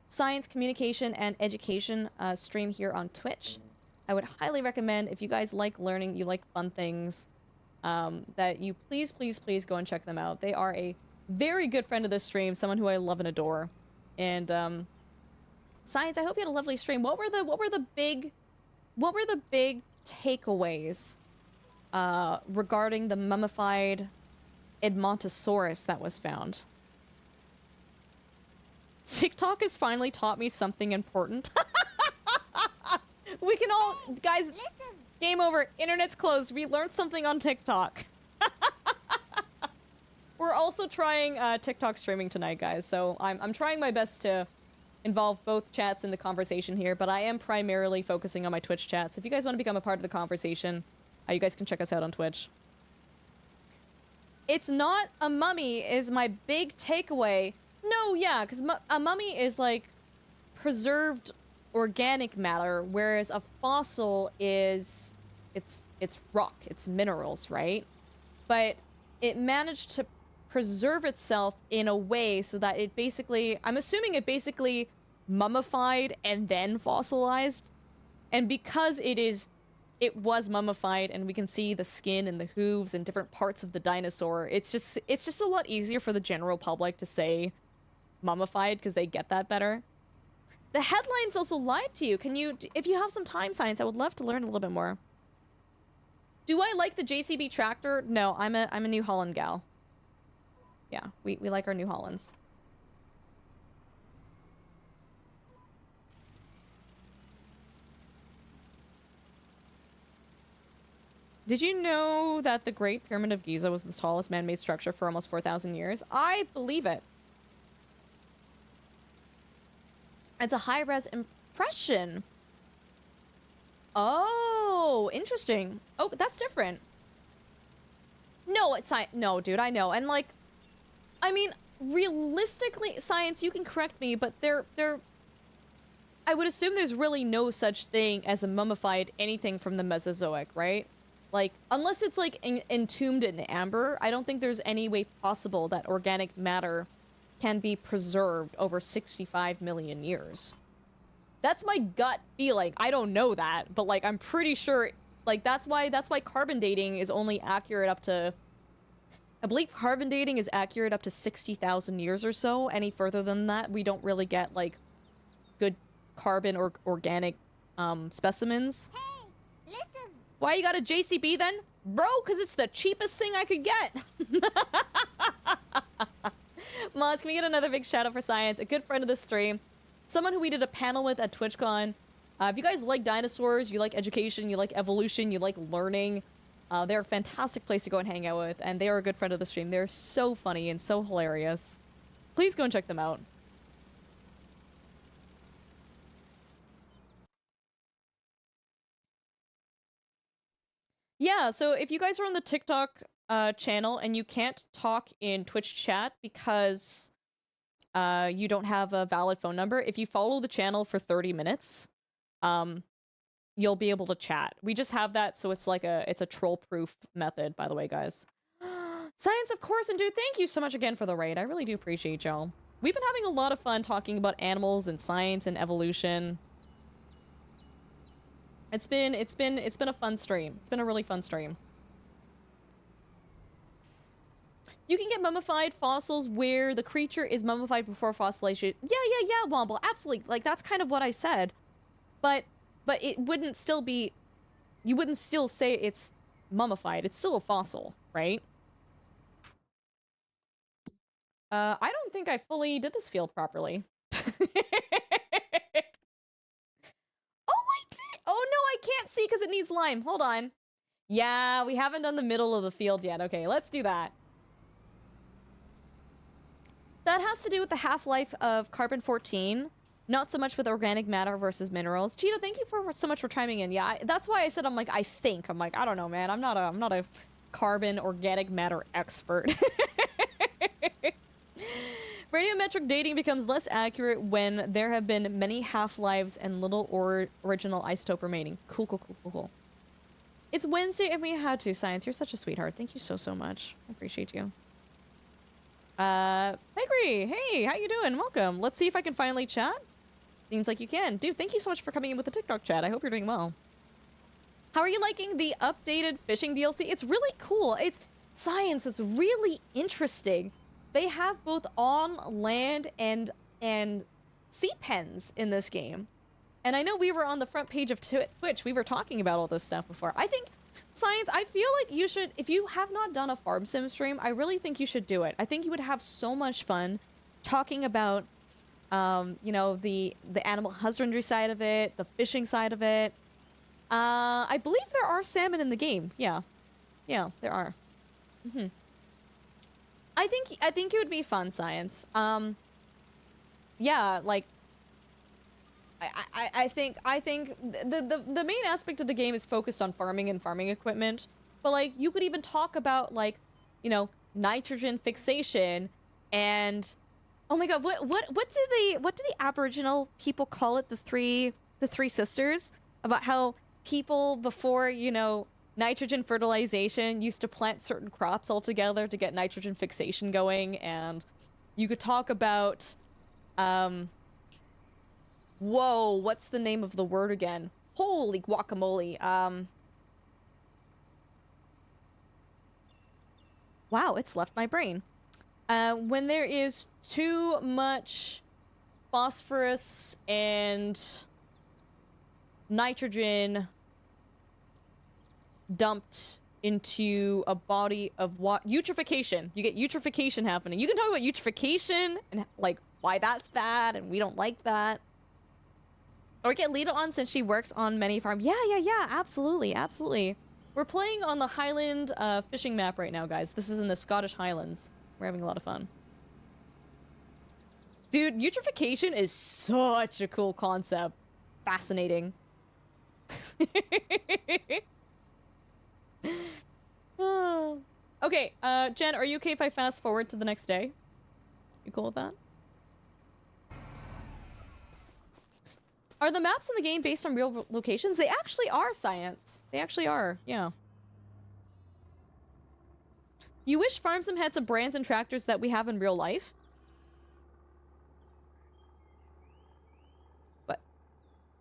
science communication and education stream here on Twitch. I would highly recommend, if you guys like learning, you like fun things, that you please go and check them out. They are a very good friend of this stream, someone who I love and adore. And Science, I hope you had a lovely stream. What were the big takeaways regarding the mummified Edmontosaurus that was found? TikTok has finally taught me something important. We can all, guys, game over. Internet's closed. We learned something on TikTok. We're also trying TikTok streaming tonight, guys. So I'm trying my best to involve both chats in the conversation here, but I am primarily focusing on my Twitch chats. If you guys want to become a part of the conversation, you guys can check us out on Twitch. It's not a mummy is my big takeaway. No, yeah, because a mummy is like preserved organic matter, whereas a fossil is it's rock, it's minerals, right? But it managed to preserve itself in a way so that it basically, I'm assuming it basically mummified and then fossilized. And because it was mummified and we can see the skin and the hooves and different parts of the dinosaur, it's just a lot easier for the general public to say mummified because they get that better. The headlines also lied to you. Can you, if you have some time, Science, I would love to learn a little bit more. Do I like the JCB tractor? No, I'm a New Holland gal. Yeah, we like our New Hollands. Did you know that the Great Pyramid of Giza was the tallest man-made structure for almost 4,000 years? I believe it. It's a high-res impression. Oh, interesting. Oh, that's different. No, it's no, dude, I know. And like, I mean, realistically, Science, you can correct me, but I would assume there's really no such thing as a mummified anything from the Mesozoic, right? Like, unless it's like entombed in amber, I don't think there's any way possible that organic matter can be preserved over 65 million years. That's my gut feeling. I don't know that, but like I'm pretty sure like that's why carbon dating is only accurate up to, I believe carbon dating is accurate up to 60,000 years or so. Any further than that, we don't really get like good carbon or organic specimens. Hey, listen. Why you got a JCB then? Bro, because it's the cheapest thing I could get. Moz, can we get another big shout out for Science? A good friend of the stream. Someone who we did a panel with at TwitchCon. If you guys like dinosaurs, you like education, you like evolution, you like learning, they're a fantastic place to go and hang out with, and they are a good friend of the stream. They're so funny and so hilarious. Please go and check them out. Yeah, so if you guys are on the TikTok channel and you can't talk in Twitch chat because you don't have a valid phone number, if you follow the channel for 30 minutes, you'll be able to chat. We just have that, so it's like it's a troll-proof method, by the way, guys. Science, of course, and dude, thank you so much again for the raid. I really do appreciate y'all. We've been having a lot of fun talking about animals and science and evolution. It's been a fun stream. It's been a really fun stream. You can get mummified fossils where the creature is mummified before fossilization. Yeah, Womble, absolutely. Like, that's kind of what I said. But it wouldn't still be... You wouldn't still say it's mummified. It's still a fossil, right? I don't think I fully did this field properly. Oh, I did! Oh, no, I can't see because it needs lime. Hold on. Yeah, we haven't done the middle of the field yet. Okay, let's do that. That has to do with the half-life of carbon-14, not so much with organic matter versus minerals. Cheetah, thank you so much for chiming in. Yeah, that's why I said I'm like, I think. I'm like, I don't know, man. I'm not a carbon organic matter expert. Radiometric dating becomes less accurate when there have been many half-lives and little original isotope remaining. Cool. It's Wednesday and we had to. Science, you're such a sweetheart. Thank you so much. I appreciate you. Pegri, hey, how you doing? Welcome. Let's see if I can finally chat. Seems like you can. Dude, thank you so much for coming in with the TikTok chat. I hope you're doing well. How are you liking the updated fishing DLC? It's really cool. It's Science. It's really interesting. They have both on land and sea pens in this game. And I know we were on the front page of Twitch. We were talking about all this stuff before. I think, Science, I feel like you should, if you have not done a farm sim stream, I really think you should do it. I think you would have so much fun talking about, you know, the animal husbandry side of it, the fishing side of it. I believe there are salmon in the game. Yeah, there are. I think it would be fun, Science. Yeah, like, I think the main aspect of the game is focused on farming and farming equipment, but like you could even talk about like, you know, nitrogen fixation and oh my god, what do the Aboriginal people call it? The three sisters, about how people before, you know, nitrogen fertilization used to plant certain crops all together to get nitrogen fixation going. And you could talk about whoa, what's the name of the word again? Holy guacamole. Wow, it's left my brain. When there is too much phosphorus and nitrogen dumped into a body of what? Eutrophication. You get eutrophication happening. You can talk about eutrophication and like why that's bad and we don't like that. Or get Lita on since she works on many farms. Yeah, absolutely. We're playing on the Highland fishing map right now, guys. This is in the Scottish Highlands. We're having a lot of fun. Dude, eutrophication is such a cool concept. Fascinating. Okay, Jen, are you okay if I fast forward to the next day? You cool with that? Are the maps in the game based on real locations? They actually are, Science. They actually are, yeah. You wish FarmSim had some brands and tractors that we have in real life?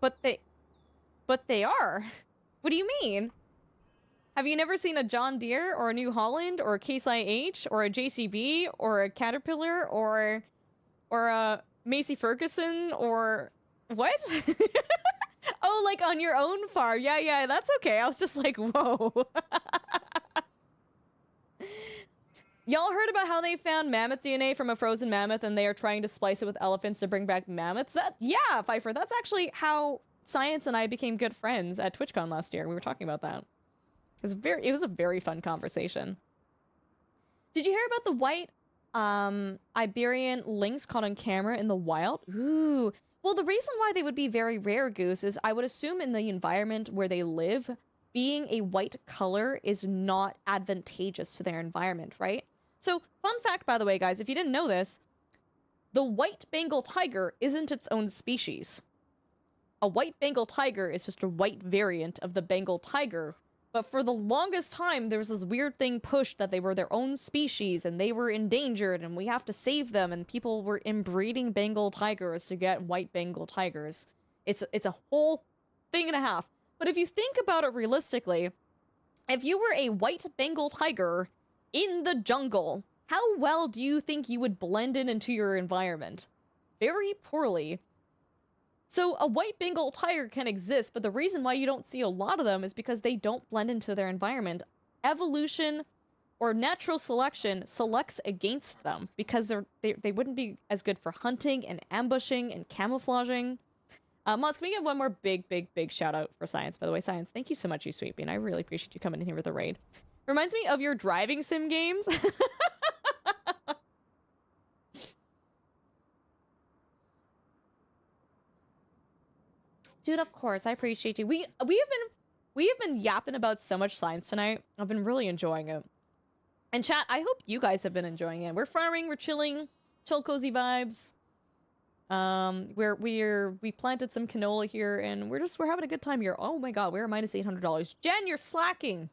But they are. What do you mean? Have you never seen a John Deere or a New Holland or a Case IH or a JCB or a Caterpillar or a Massey Ferguson or what? Oh, like on your own farm. Yeah, that's okay. I was just like, whoa. Y'all heard about how they found mammoth DNA from a frozen mammoth and they are trying to splice it with elephants to bring back mammoths? Yeah, Pfeiffer, that's actually how Science and I became good friends at TwitchCon last year. We were talking about that. It was a very fun conversation. Did you hear about the white Iberian lynx caught on camera in the wild? Ooh. Well, the reason why they would be very rare, Goose, is I would assume in the environment where they live, being a white color is not advantageous to their environment, right? So, fun fact, by the way, guys, if you didn't know this, the white Bengal tiger isn't its own species. A white Bengal tiger is just a white variant of the Bengal tiger. But for the longest time, there was this weird thing pushed that they were their own species and they were endangered and we have to save them, and people were inbreeding Bengal tigers to get white Bengal tigers. It's a whole thing and a half. But if you think about it realistically, if you were a white Bengal tiger in the jungle, how well do you think you would blend into your environment? Very poorly. So a white Bengal tiger can exist, but the reason why you don't see a lot of them is because they don't blend into their environment. Evolution or natural selection selects against them because they wouldn't be as good for hunting and ambushing and camouflaging. Mods, can we get one more big shout out for Science, by the way? Science, thank you so much, you sweet bean. I really appreciate you coming in here with a raid. Reminds me of your driving sim games. Dude, of course, I appreciate you. We have been yapping about so much science tonight. I've been really enjoying it. And chat, I hope you guys have been enjoying it. We're farming, we're chilling, chill cozy vibes. We planted some canola here and we're having a good time here. Oh my god, we're minus $800. Jen, you're slacking.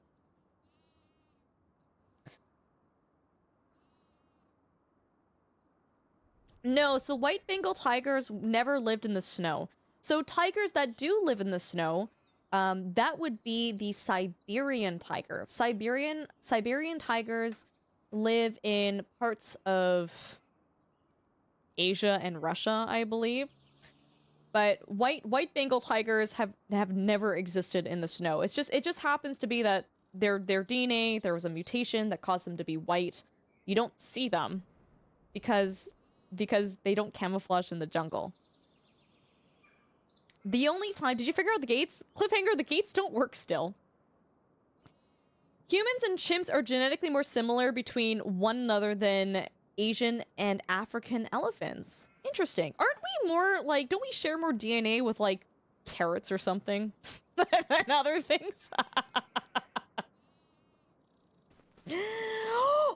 No, so white Bengal tigers never lived in the snow. So tigers that do live in the snow, that would be the Siberian tiger. Siberian tigers live in parts of Asia and Russia, I believe. But white Bengal tigers have never existed in the snow. It just happens to be that their DNA, there was a mutation that caused them to be white. You don't see them because they don't camouflage in the jungle. The only time... Did you figure out the gates? Cliffhanger, the gates don't work still. Humans and chimps are genetically more similar between one another than Asian and African elephants. Interesting. Aren't we more, like, don't we share more DNA with, like, carrots or something than other things?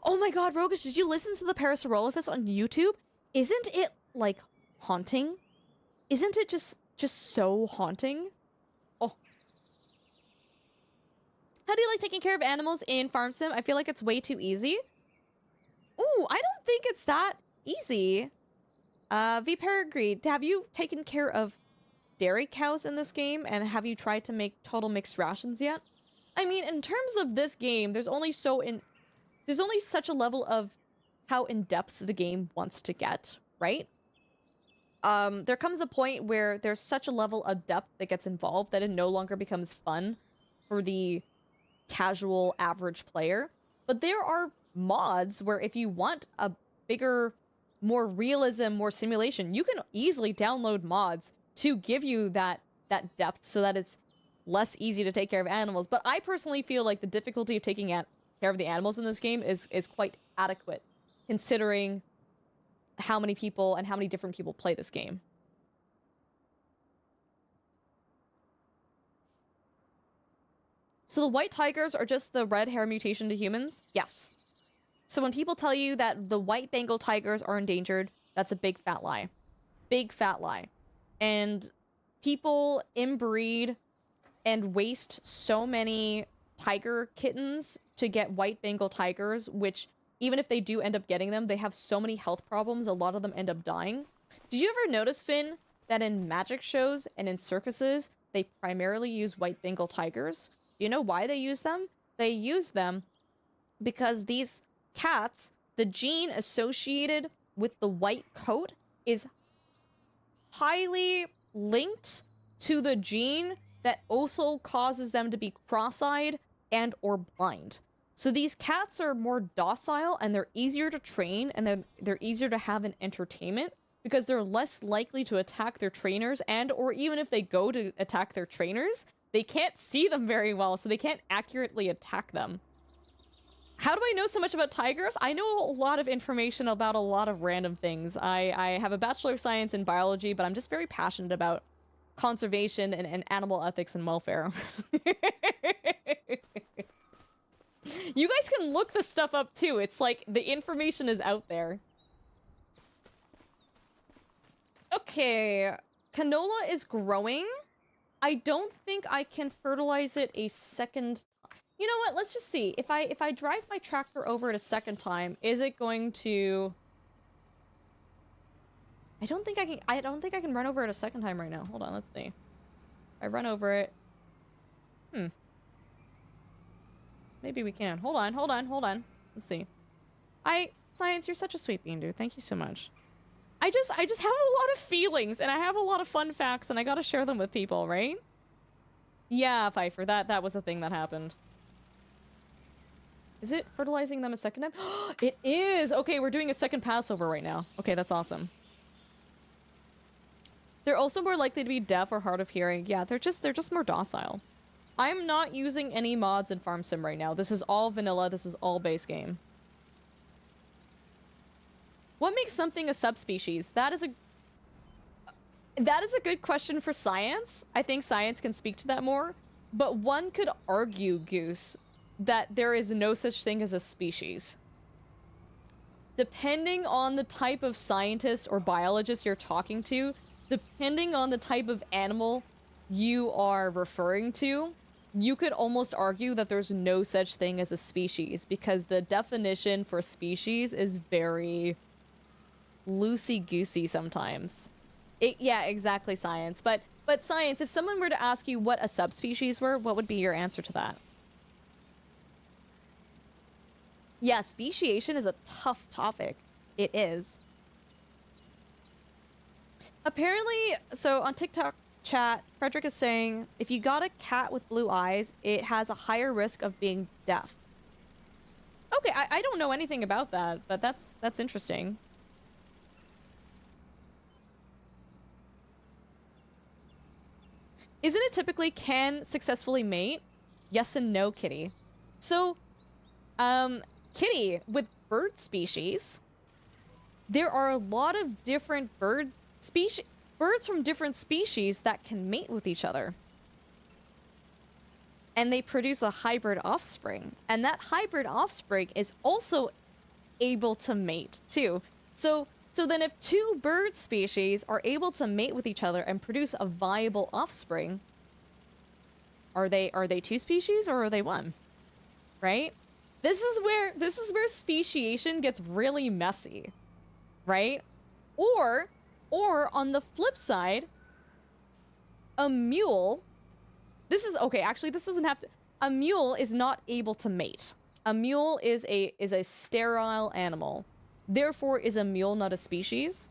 Oh my god, Rogush, did you listen to the Parasaurolophus on YouTube? Isn't it, like, haunting? Isn't it just so haunting? Oh. How do you like taking care of animals in Farm Sim? I feel like it's way too easy. Ooh, I don't think it's that easy. Vipera agreed. Have you taken care of dairy cows in this game? And have you tried to make total mixed rations yet? I mean, in terms of this game, there's only such a level of how in-depth the game wants to get, right? There comes a point where there's such a level of depth that gets involved that it no longer becomes fun for the casual average player. But there are mods where if you want a bigger, more realism, more simulation, you can easily download mods to give you that depth so that it's less easy to take care of animals. But I personally feel like the difficulty of taking care of the animals in this game is quite adequate, considering how many people and how many different people play this game. So the white tigers are just the red hair mutation to humans? Yes. So when people tell you that the white Bengal tigers are endangered, that's a big fat lie. Big fat lie. And people inbreed and waste so many tiger kittens to get white Bengal tigers, which even if they do end up getting them, they have so many health problems, a lot of them end up dying. Did you ever notice, Finn, that in magic shows and in circuses, they primarily use white Bengal tigers? Do you know why they use them? They use them because these cats, the gene associated with the white coat is highly linked to the gene that also causes them to be cross-eyed and or blind. So these cats are more docile and they're easier to train and they're easier to have in entertainment because they're less likely to attack their trainers, and or even if they go to attack their trainers, they can't see them very well, so they can't accurately attack them. How do I know so much about tigers? I know a lot of information about a lot of random things. I have a Bachelor of Science in Biology, but I'm just very passionate about conservation and animal ethics and welfare. You guys can look this stuff up too. It's like the information is out there. Okay, canola is growing. I don't think I can fertilize it a second time. You know what? Let's just see. If I drive my tractor over it a second time, is it going to... I don't think I can run over it a second time right now. Hold on, let's see. I run over it. Maybe we can. Hold on. Let's see. Science, you're such a sweet bean, dude. Thank you so much. I just have a lot of feelings, and I have a lot of fun facts, and I gotta share them with people, right? Yeah, Pfeiffer, that was a thing that happened. Is it fertilizing them a second time? It is! Okay, we're doing a second Passover right now. Okay, that's awesome. They're also more likely to be deaf or hard of hearing. Yeah, they're just more docile. I'm not using any mods in Farm Sim right now. This is all vanilla. This is all base game. What makes something a subspecies? That is a good question for science. I think science can speak to that more. But one could argue, Goose, that there is no such thing as a species. Depending on the type of scientist or biologist you're talking to, depending on the type of animal you are referring to, you could almost argue that there's no such thing as a species, because the definition for species is very loosey-goosey sometimes. Yeah, exactly, science. But science, if someone were to ask you what a subspecies were, what would be your answer to that? Yeah, speciation is a tough topic. It is. Apparently, so on TikTok chat, Frederick is saying, if you got a cat with blue eyes, it has a higher risk of being deaf. Okay, I don't know anything about that, but that's interesting. Isn't it typically can successfully mate? Yes and no, Kitty. So, Kitty, with bird species, there are a lot of different bird birds from different species that can mate with each other. And they produce a hybrid offspring. And that hybrid offspring is also able to mate too. So then if two bird species are able to mate with each other and produce a viable offspring, are they two species or are they one? Right? This is where speciation gets really messy. Right? Or on the flip side, a mule, this doesn't have to, a mule is not able to mate. A mule is a sterile animal. Therefore, is a mule not a species?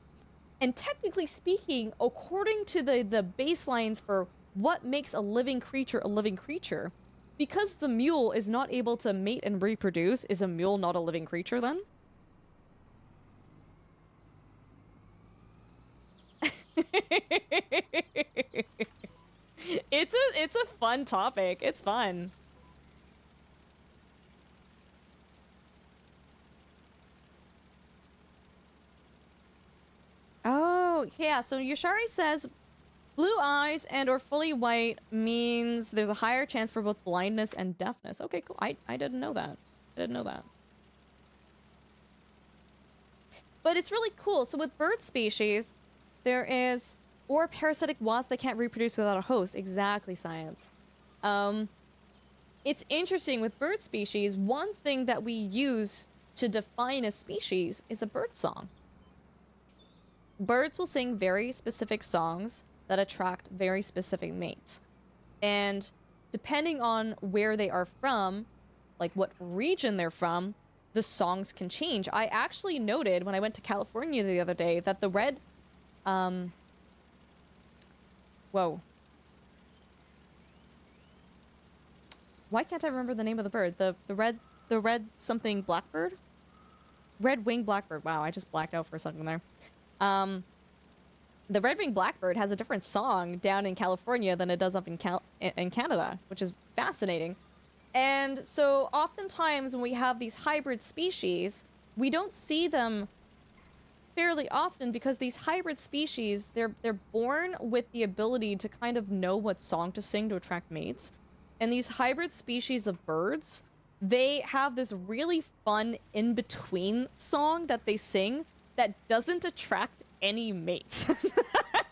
And technically speaking, according to the baselines for what makes a living creature, because the mule is not able to mate and reproduce, is a mule not a living creature then? It's a fun topic. It's fun. Oh, yeah, so Yoshari says blue eyes and or fully white means there's a higher chance for both blindness and deafness. Okay, cool. I didn't know that. I didn't know that. But it's really cool. So with bird species, there is... Or parasitic wasps that can't reproduce without a host. Exactly, science. It's interesting with bird species, one thing that we use to define a species is a bird song. Birds will sing very specific songs that attract very specific mates. And depending on where they are from, like what region they're from, the songs can change. I actually noted when I went to California the other day that the red... Whoa. Why can't I remember the name of the bird? The red something blackbird? Red-winged blackbird. Wow, I just blacked out for a second there. The red-winged blackbird has a different song down in California than it does up in Canada, which is fascinating. And so oftentimes when we have these hybrid species, we don't see them fairly often because these hybrid species, they're born with the ability to kind of know what song to sing to attract mates. And these hybrid species of birds, they have this really fun in-between song that they sing that doesn't attract any mates.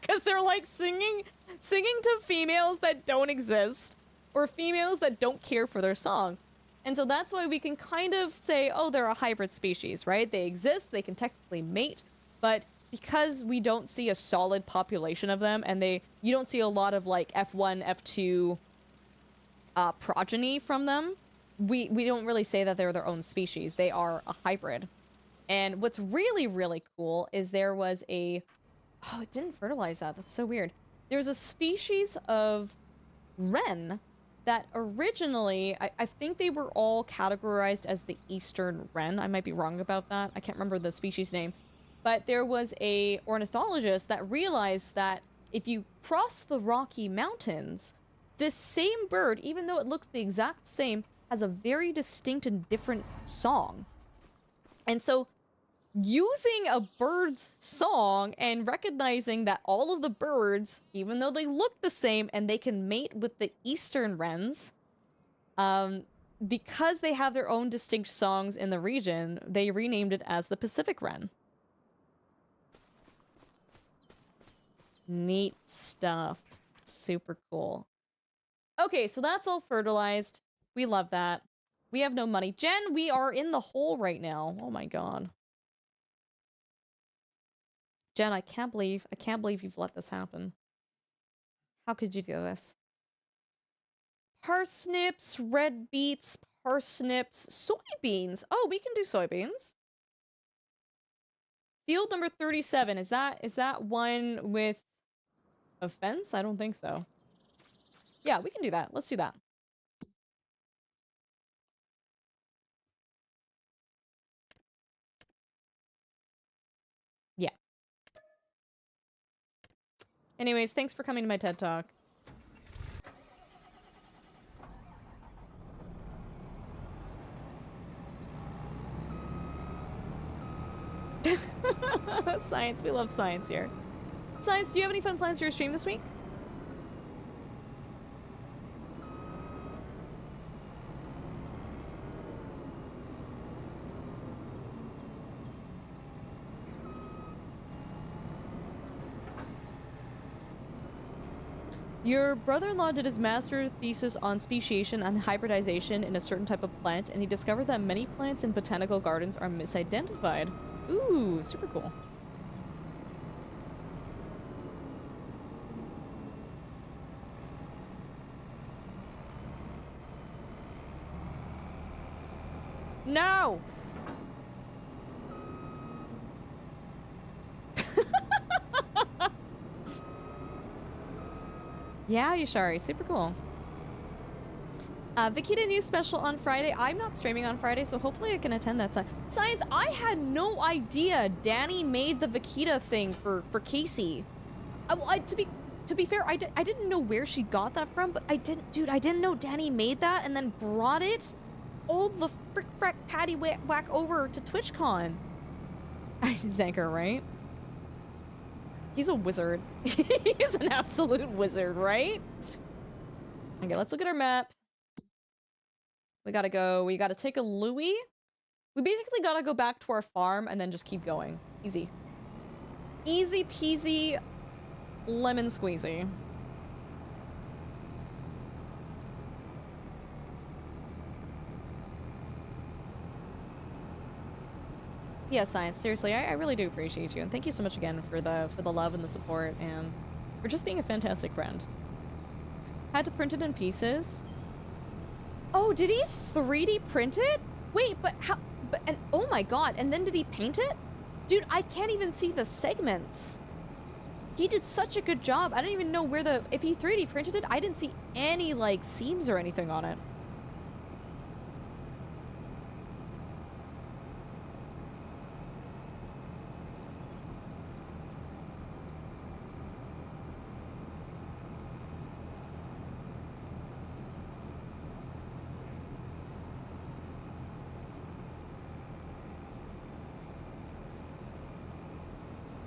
Because they're like singing to females that don't exist or females that don't care for their song. And so that's why we can kind of say, oh, they're a hybrid species, right? They exist, they can technically mate, but because we don't see a solid population of them and you don't see a lot of like F1, F2 progeny from them, we don't really say that they're their own species. They are a hybrid. And what's really, really cool is there was a... Oh, it didn't fertilize that. That's so weird. There's a species of wren that originally... I think they were all categorized as the eastern wren. I might be wrong about that. I can't remember the species name. But there was a ornithologist that realized that if you cross the Rocky Mountains, this same bird, even though it looks the exact same, has a very distinct and different song. And so using a bird's song and recognizing that all of the birds, even though they look the same and they can mate with the eastern wrens, because they have their own distinct songs in the region, they renamed it as the Pacific wren. Neat stuff. Super cool. Okay, so that's all fertilized. We love that. We have no money. Jen, we are in the hole right now. Oh my god. Jen, I can't believe you've let this happen. How could you do this? Parsnips, red beets, parsnips, soybeans. Oh, we can do soybeans. Field number 37. Is that one with a fence? I don't think so. Yeah, we can do that. Let's do that. Yeah. Anyways, thanks for coming to my TED Talk. Science. We love science here. Science, do you have any fun plans for your stream this week? Your brother-in-law did his master thesis on speciation and hybridization in a certain type of plant, and he discovered that many plants in botanical gardens are misidentified. Ooh, super cool. No! Yeah, Yashari, super cool. Vikita news special on Friday. I'm not streaming on Friday, so hopefully I can attend that. Science, I had no idea Danny made the Vikita thing for Casey. To be fair, I didn't know where she got that from, but I didn't know Danny made that and then brought it all the frick patty whack over to TwitchCon. Zanker, right? He's a wizard. He is an absolute wizard, right? Okay, let's look at our map. We gotta take a Louis. We basically gotta go back to our farm and then just keep going. Easy. Easy peasy, lemon squeezy. Yeah, Science, seriously, I really do appreciate you, and thank you so much again for the love and the support, and for just being a fantastic friend. Had to print it in pieces. Oh, did he 3D print it? Wait, but how? And oh my god, and then did he paint it? Dude, I can't even see the segments. He did such a good job. I don't even know where if he 3D printed it, I didn't see any, like, seams or anything on it.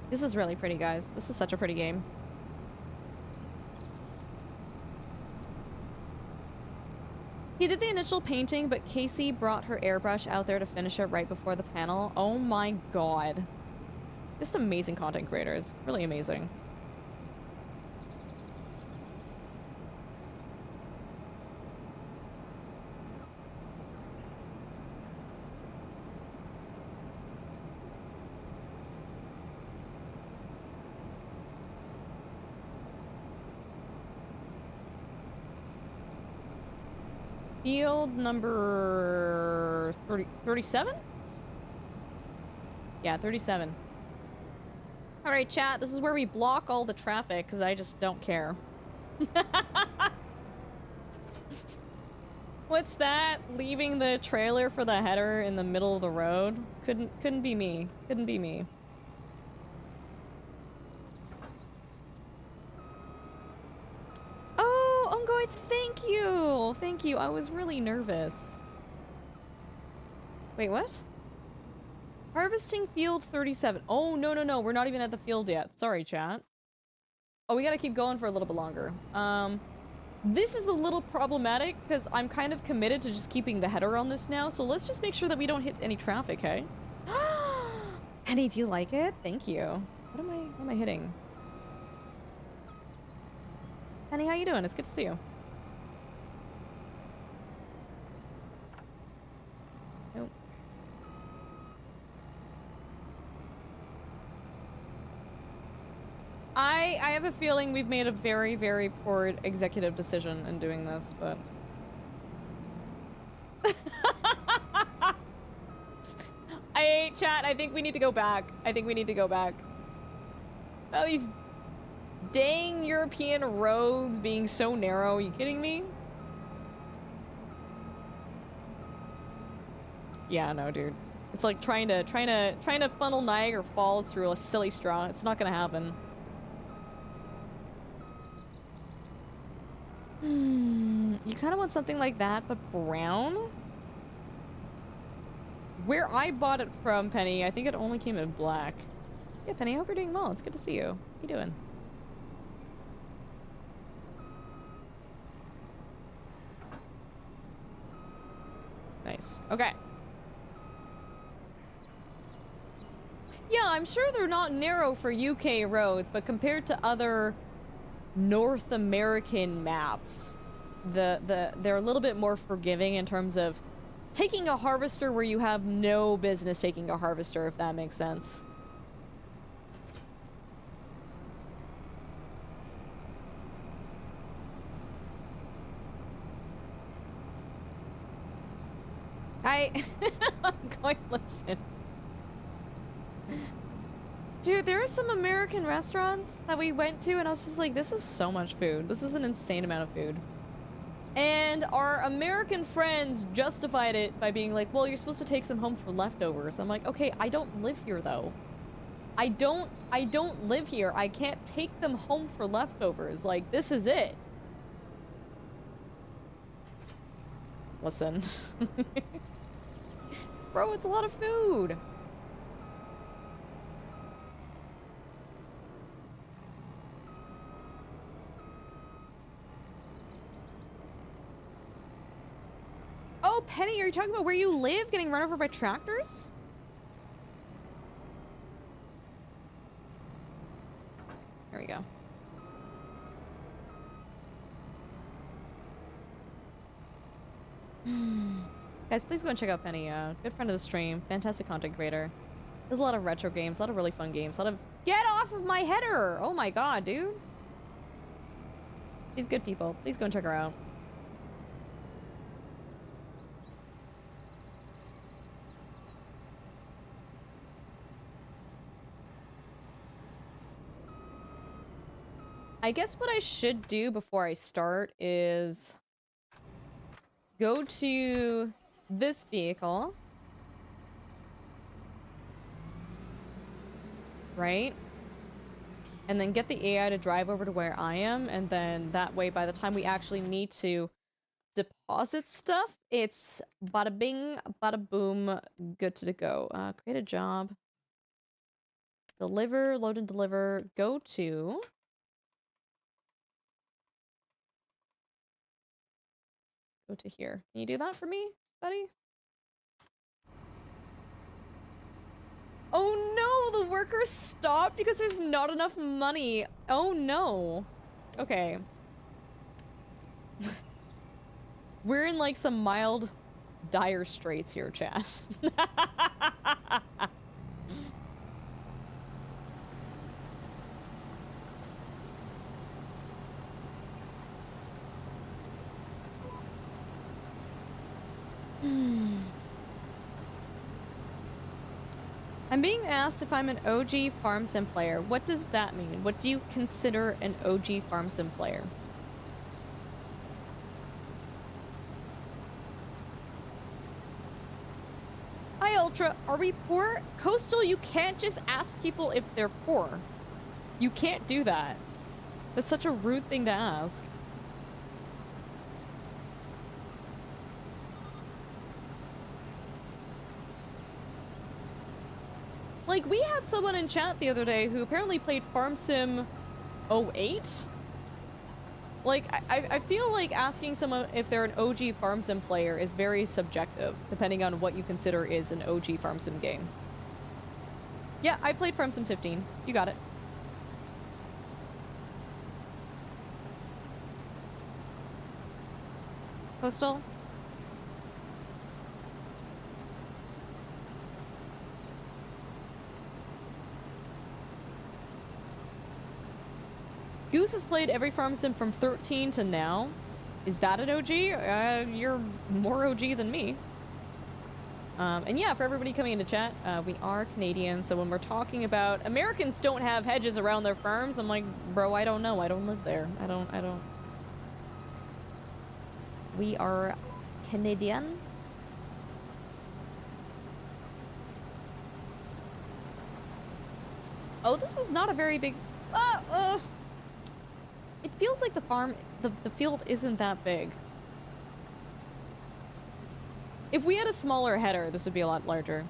This is really pretty, guys. This is such a pretty game. He did the initial painting, but Casey brought her airbrush out there to finish it right before the panel. Oh my god. Just amazing content creators. Really amazing. Field number 37? Yeah, 37. Alright, chat, this is where we block all the traffic, because I just don't care. What's that? Leaving the trailer for the header in the middle of the road? Couldn't be me. Couldn't be me. Thank you! Thank you. I was really nervous. Wait, what? Harvesting field 37. Oh, no. We're not even at the field yet. Sorry, chat. Oh, we gotta keep going for a little bit longer. This is a little problematic because I'm kind of committed to just keeping the header on this now, so let's just make sure that we don't hit any traffic, hey? Penny, do you like it? Thank you. What am I hitting? Penny, how you doing? It's good to see you. Nope. I have a feeling we've made a very, very poor executive decision in doing this, but... Chat, I think we need to go back. Oh, these dang European roads being so narrow. Are you kidding me? Yeah, no, dude. It's like trying to funnel Niagara Falls through a silly straw. It's not gonna happen. You kind of want something like that, but brown? Where I bought it from, Penny, I think it only came in black. Yeah, Penny, I hope you're doing well. It's good to see you. How you doing? Nice. Okay. Yeah, I'm sure they're not narrow for UK roads, but compared to other North American maps, they're a little bit more forgiving in terms of taking a harvester where you have no business taking a harvester, if that makes sense. I'm going, listen. Dude, there are some American restaurants that we went to and I was just like, this is so much food. This is an insane amount of food. And our American friends justified it by being like, well, you're supposed to take some home for leftovers. I'm like, okay, I don't live here though. I don't live here. I can't take them home for leftovers. Like, this is it. Listen. Bro, it's a lot of food. Oh, Penny, are you talking about where you live getting run over by tractors? There we go. Guys, please go and check out Penny. Good friend of the stream. Fantastic content creator. There's a lot of retro games, a lot of really fun games, a lot of... Get off of my header! Oh my god, dude. She's good people. Please go and check her out. I guess what I should do before I start is go to this vehicle, right? And then get the AI to drive over to where I am, and then that way by the time we actually need to deposit stuff, it's bada bing, bada boom, good to go. Create a job. Deliver, load and deliver, go to... Go to here. Can you do that for me, buddy? Oh no, the workers stopped because there's not enough money. Oh no. Okay. We're in like some mild dire straits here, chat. I'm being asked if I'm an OG farm sim player. What does that mean? What do you consider an OG farm sim player? Hi Ultra, are we poor? Coastal, you can't just ask people if they're poor. You can't do that. That's such a rude thing to ask. Like, we had someone in chat the other day who apparently played Farm Sim 08. Like, I feel like asking someone if they're an OG Farm Sim player is very subjective, depending on what you consider is an OG Farm Sim game. Yeah, I played Farm Sim 15. You got it. Postal? Goose has played every farm sim from 13 to now. Is that an OG? You're more OG than me. And yeah, for everybody coming into chat, we are Canadian, so when we're talking about Americans don't have hedges around their farms, I'm like, bro, I don't know. I don't live there. I don't. We are Canadian. Oh, this is not a very big... It feels like the farm, the field isn't that big. If we had a smaller header, this would be a lot larger.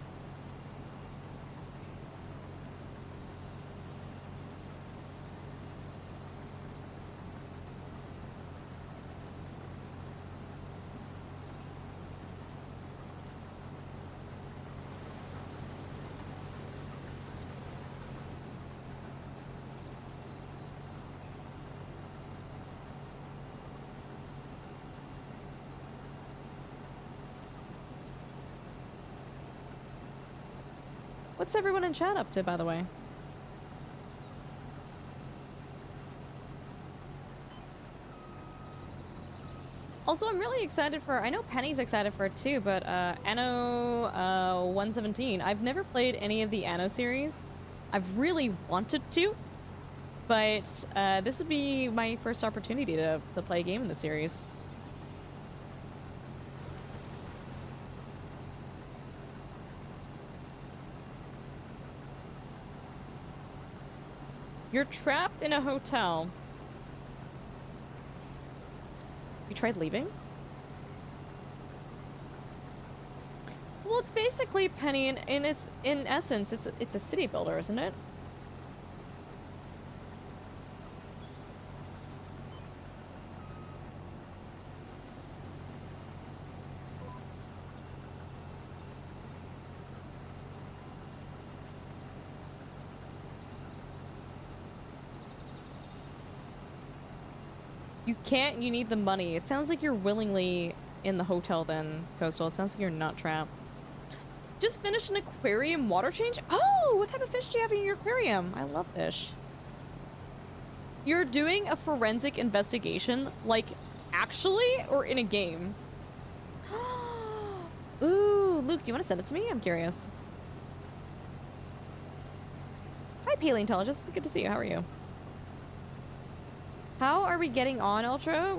What's everyone in chat up to, by the way? Also, I'm really excited for, I know Penny's excited for it too, but Anno 117. I've never played any of the Anno series. I've really wanted to, but this would be my first opportunity to play a game in the series. You're trapped in a hotel. You tried leaving? Well, it's basically, Penny, in essence, it's a city builder, isn't it? You can't, you need the money. It sounds like you're willingly in the hotel then, Coastal. It sounds like you're not trapped. Just finished an aquarium water change? Oh, what type of fish do you have in your aquarium? I love fish. You're doing a forensic investigation, like, actually, or in a game? Ooh, Luke, do you want to send it to me? I'm curious. Hi, Paleontologist. It's good to see you. How are you? How are we getting on, Ultra?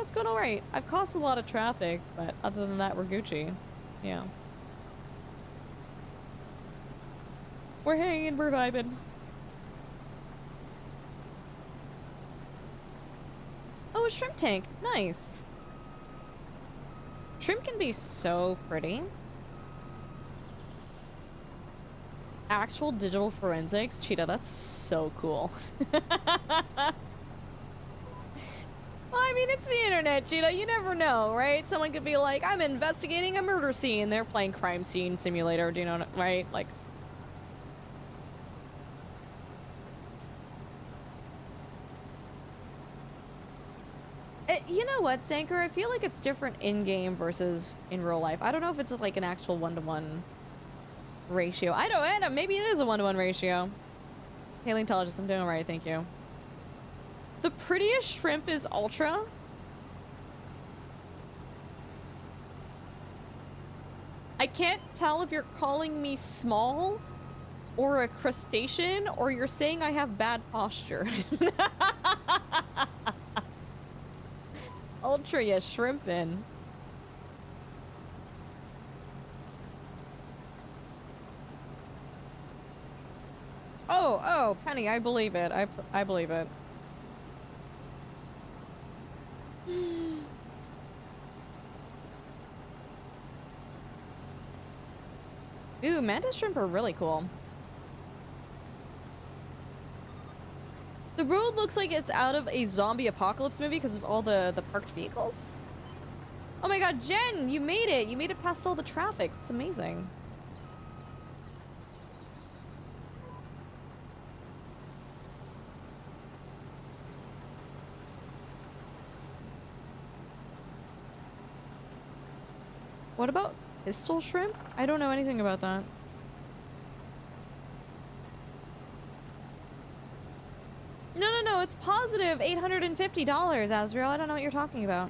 It's going all right. I've caused a lot of traffic, but other than that, we're Gucci. Yeah. We're hanging, we're vibing. Oh, a shrimp tank. Nice. Shrimp can be so pretty. Actual digital forensics? Cheetah, that's so cool. Well, I mean, it's the internet, Cheetah. You never know, right? Someone could be like, I'm investigating a murder scene. They're playing Crime Scene Simulator. Do you know, right? Like... you know what, Zanker? I feel like it's different in-game versus in real life. I don't know if it's like an actual one-to-one ratio. I don't. Maybe it is a one-to-one ratio. Paleontologist, I'm doing all right. Thank you. The prettiest shrimp is Ultra. I can't tell if you're calling me small or a crustacean or you're saying I have bad posture. Ultra, you shrimpin'. Oh, Penny, I believe it. I believe it. Ooh, mantis shrimp are really cool. The road looks like it's out of a zombie apocalypse movie because of all the parked vehicles. Oh my god, Jen, you made it! You made it past all the traffic. It's amazing. What about pistol shrimp? I don't know anything about that. No, it's positive $850, Azrael. I don't know what you're talking about.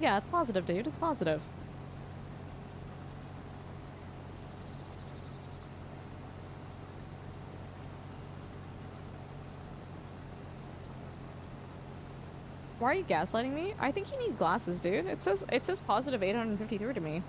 Yeah, it's positive, dude. It's positive. Why are you gaslighting me? I think you need glasses, dude. It says positive 853 to me.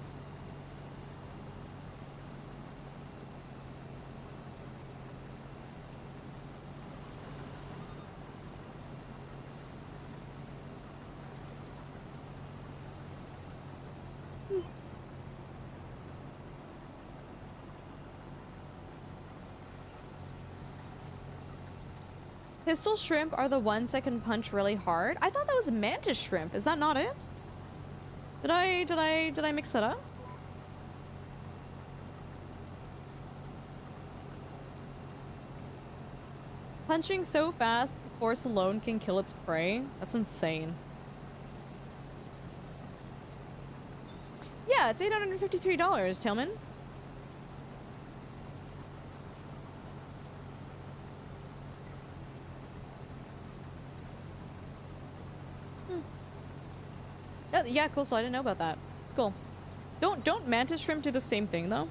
Pistol shrimp are the ones that can punch really hard. I thought that was mantis shrimp. Is that not it? Did I mix that up? Punching so fast, force alone can kill its prey. That's insane. Yeah, it's $853, Tillman. Yeah, cool. So I didn't know about that. It's cool. Don't mantis shrimp do the same thing though?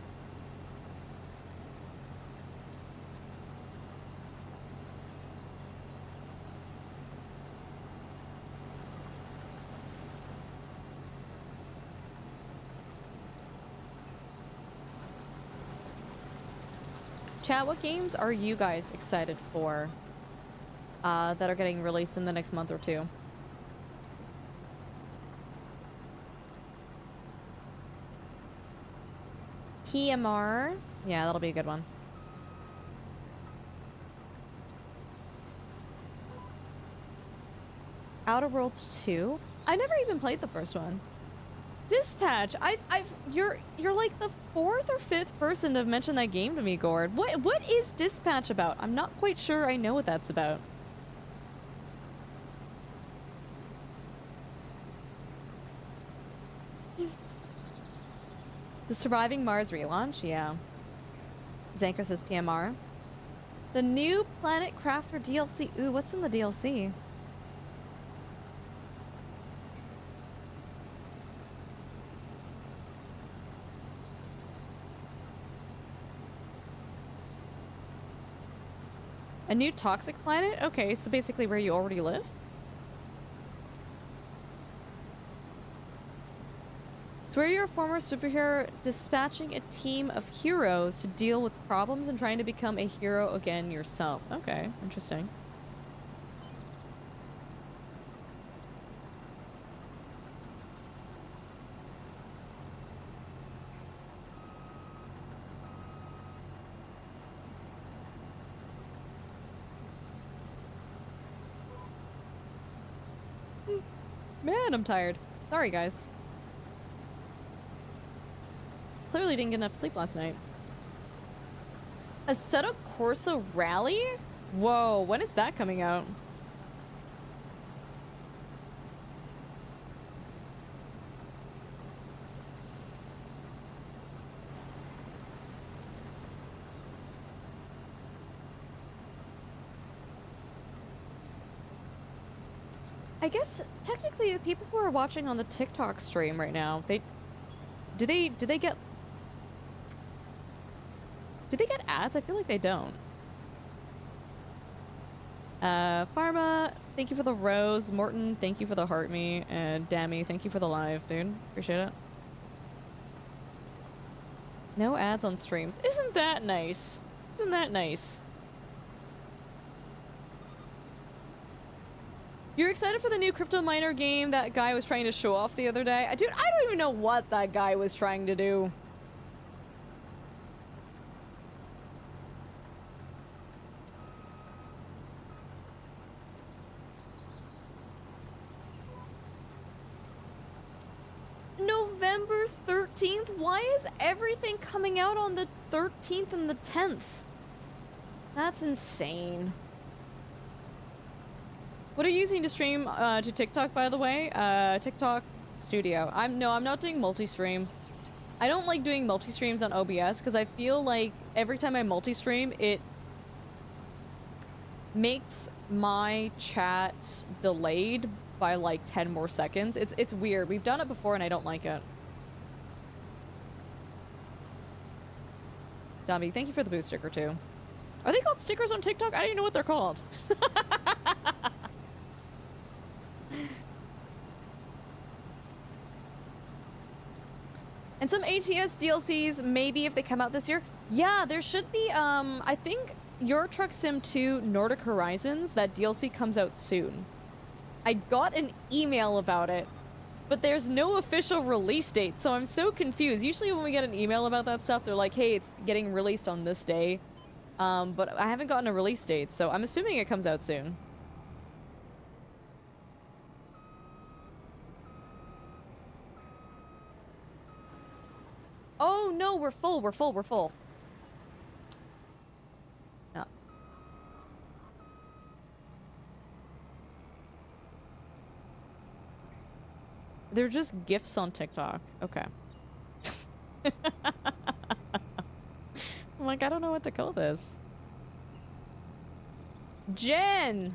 Chat, what games are you guys excited for that are getting released in the next month or two? PMR. Yeah, that'll be a good one. Outer Worlds 2? I never even played the first one. Dispatch. You're like the 4th or 5th person to have mentioned that game to me, Gord. What is Dispatch about? I'm not quite sure I know what that's about. The Surviving Mars relaunch? Yeah. Zanker says PMR. The new Planet Crafter DLC. Ooh, what's in the DLC? A new toxic planet? Okay, so basically where you already live? It's where you're a former superhero dispatching a team of heroes to deal with problems and trying to become a hero again yourself. Okay, interesting. Man, I'm tired. Sorry, guys. Clearly didn't get enough sleep last night. Assetto Corsa Rally? Whoa, when is that coming out? I guess technically the people who are watching on the TikTok stream right now, do they get ads? I feel like they don't. Pharma, thank you for the rose. Morton, thank you for the heart me. And Dammy, thank you for the live, dude. Appreciate it. No ads on streams. Isn't that nice? Isn't that nice? You're excited for the new crypto miner game that guy was trying to show off the other day? Dude, I don't even know what that guy was trying to do. November 13th? Why is everything coming out on the 13th and the 10th? That's insane. What are you using to stream to TikTok, by the way? TikTok Studio. I'm not doing multi-stream. I don't like doing multi-streams on OBS because I feel like every time I multi-stream, it makes my chat delayed by like 10 more seconds. It's weird. We've done it before and I don't like it. Dobby, thank you for the boost sticker too. Are they called stickers on TikTok? I don't even know what they're called. And some ATS DLCs, maybe if they come out this year. Yeah, there should be, I think Euro Truck Sim 2 Nordic Horizons, that DLC comes out soon. I got an email about it, but there's no official release date, so I'm so confused. Usually when we get an email about that stuff, they're like, hey, it's getting released on this day. But I haven't gotten a release date, so I'm assuming it comes out soon. Oh no, we're full, we're full, we're full. No. They're just GIFs on TikTok. Okay. I'm like, I don't know what to call this. Jen!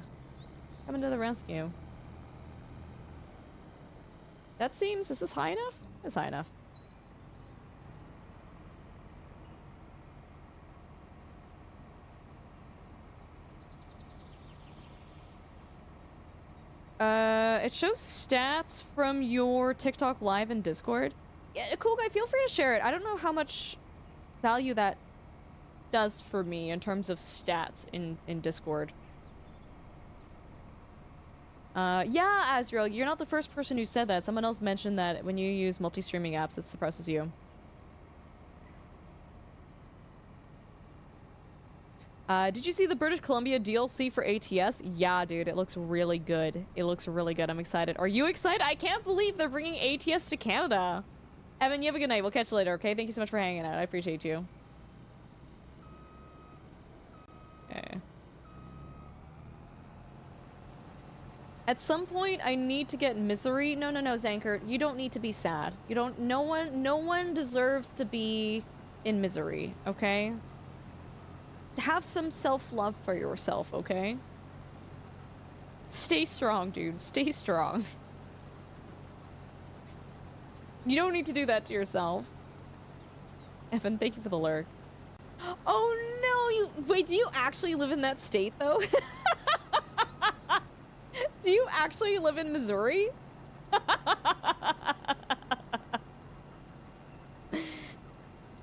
Coming to the rescue. That seems... Is this high enough? It's high enough. It shows stats from your TikTok live and Discord. Yeah, cool guy, feel free to share it. I don't know how much value that does for me in terms of stats in Discord. Yeah, Azrael, you're not the first person who said that. Someone else mentioned that when you use multi-streaming apps, it suppresses you. Did you see the British Columbia DLC for ATS? Yeah, dude, it looks really good. It looks really good. I'm excited. Are you excited? I can't believe they're bringing ATS to Canada. Evan, you have a good night. We'll catch you later, okay? Thank you so much for hanging out. I appreciate you. Okay. At some point, I need to get misery. No, Zankert. You don't need to be sad. You don't... No one deserves to be in misery, okay? Have some self-love for yourself, okay? Stay strong, dude. Stay strong. You don't need to do that to yourself. Evan, thank you for the lurk. Oh no, wait, do you actually live in that state, though? Do you actually live in Missouri?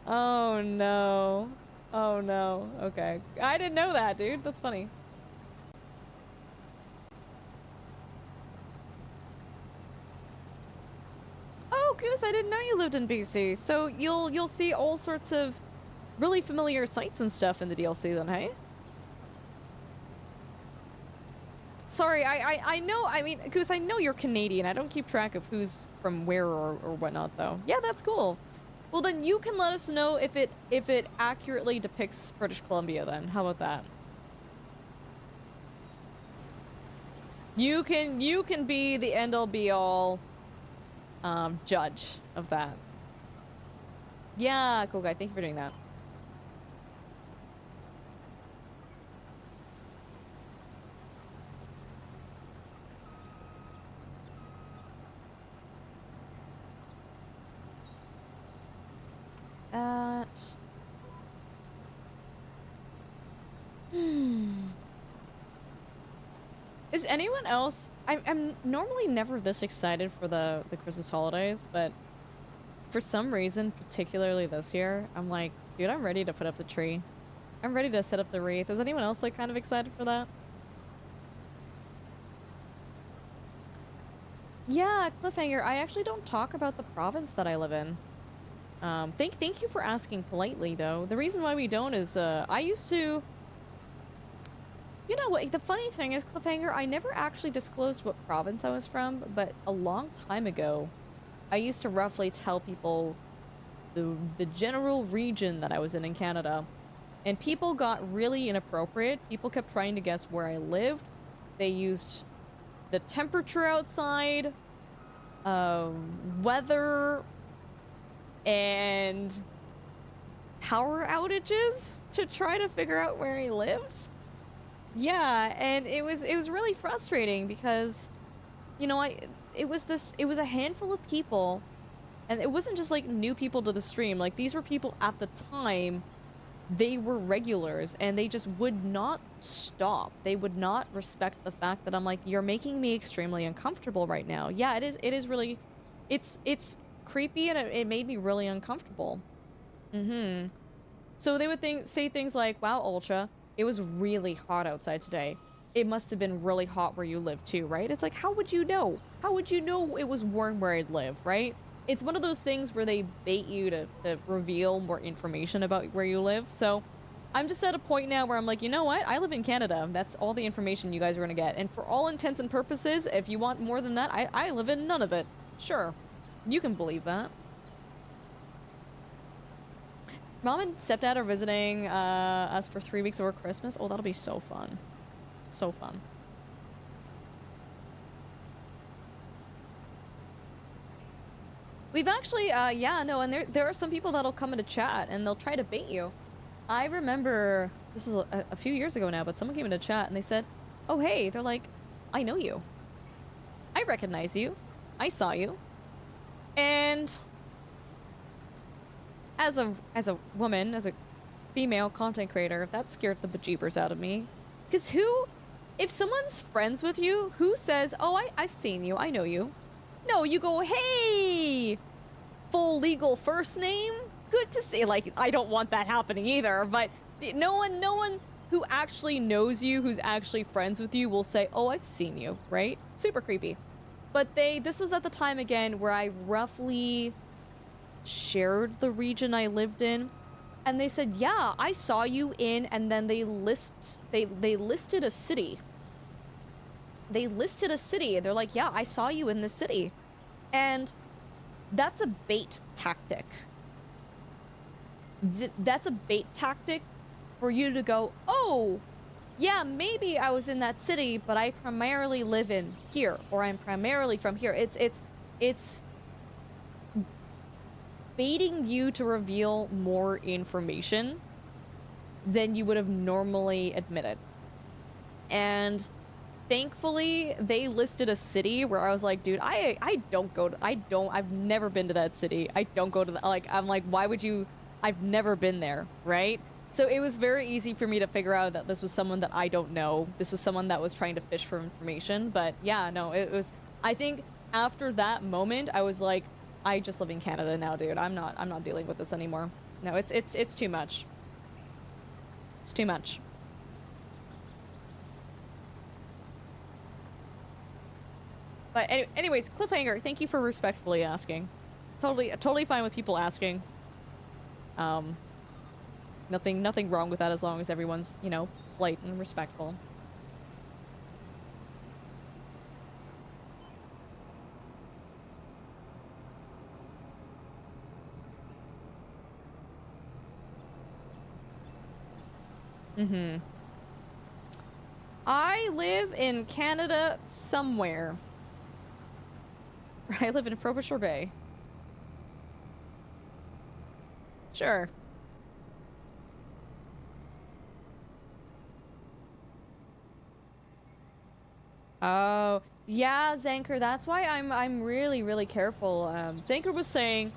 Oh no. Oh no. Okay. I didn't know that, dude. That's funny. Oh, Goose, I didn't know you lived in BC. So you'll see all sorts of really familiar sights and stuff in the DLC then, hey? Sorry, I know, I mean, Goose, I know you're Canadian. I don't keep track of who's from where or whatnot, though. Yeah, that's cool. Well, then you can let us know if it accurately depicts British Columbia, then. How about that? You can be the end-all be-all judge of that. Yeah, cool guy. Thank you for doing that. Is anyone else... I'm normally never this excited for the Christmas holidays, but for some reason, particularly this year, I'm like, dude, I'm ready to put up the tree. I'm ready to set up the wreath. Is anyone else like kind of excited for that? Yeah, Cliffhanger, I actually don't talk about the province that I live in. Thank you for asking politely, though. The reason why we don't is, I used to... You know what, the funny thing is, Cliffhanger, I never actually disclosed what province I was from, but a long time ago, I used to roughly tell people the general region that I was in Canada. And people got really inappropriate. People kept trying to guess where I lived. They used the temperature outside, weather, and power outages to try to figure out where I lived. Yeah, and it was really frustrating because, you know, it was a handful of people, and it wasn't just like new people to the stream. Like, these were people at the time, they were regulars, and they just would not stop. They would not respect the fact that I'm like, you're making me extremely uncomfortable right now. Yeah, it is really, it's creepy, and it made me really uncomfortable. So they would say things like, wow, Ultra, it was really hot outside today. It must have been really hot where you live too, right? It's like, how would you know? How would you know it was warm where I live, right? It's one of those things where they bait you to reveal more information about where you live. So I'm just at a point now where I'm like, you know what? I live in Canada. That's all the information you guys are gonna get. And for all intents and purposes, if you want more than that, I live in none of it. Sure. You can believe that. Mom and stepdad are visiting us for 3 weeks over Christmas. Oh, that'll be so fun. So fun. We've actually, yeah, no, and there are some people that'll come into chat and they'll try to bait you. I remember, this is a few years ago now, but someone came into chat and they said, oh, hey, they're like, I know you. I recognize you. I saw you. And as a woman, as a female content creator, that scared the bejeebers out of me. Because if someone's friends with you, who says, oh, I've seen you, I know you. No, you go, hey, full legal first name, good to see. Like, I don't want that happening either, but no one who actually knows you, who's actually friends with you, will say, oh, I've seen you, right? Super creepy. But this was at the time again where I roughly shared the region I lived in, and they said, yeah, I saw you in, and then they listed a city. They listed a city, and they're like, yeah, I saw you in the city. And that's a bait tactic. That's a bait tactic for you to go, oh, yeah, maybe I was in that city, but I primarily live in here, or I'm primarily from here. It's baiting you to reveal more information than you would have normally admitted. And thankfully, they listed a city where I was like, dude, I've never been to that city. I don't go to I'm like, why would you? I've never been there, right? So it was very easy for me to figure out that this was someone that I don't know. This was someone that was trying to fish for information. But yeah, no, it was, I think after that moment, I was like, I just live in Canada now, dude. I'm not dealing with this anymore. No, it's too much. It's too much. But anyways, cliffhanger, thank you for respectfully asking. Totally fine with people asking. Nothing wrong with that as long as everyone's, you know, polite and respectful. Mm-hmm. I live in Canada somewhere. I live in Frobisher Bay. Sure. Oh, yeah, Zanker, that's why I'm really careful. Zanker was saying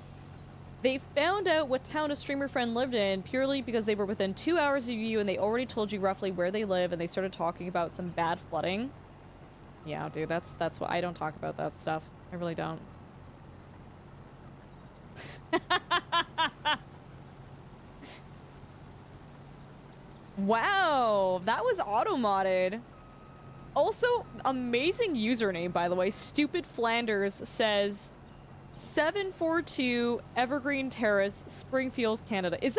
they found out what town a streamer friend lived in purely because they were within 2 hours of you and they already told you roughly where they live and they started talking about some bad flooding. Yeah, dude, that's what I don't talk about that stuff. I really don't. Wow, that was auto-modded. Also, amazing username, by the way. Stupid Flanders says 742 Evergreen Terrace, Springfield, Canada. Is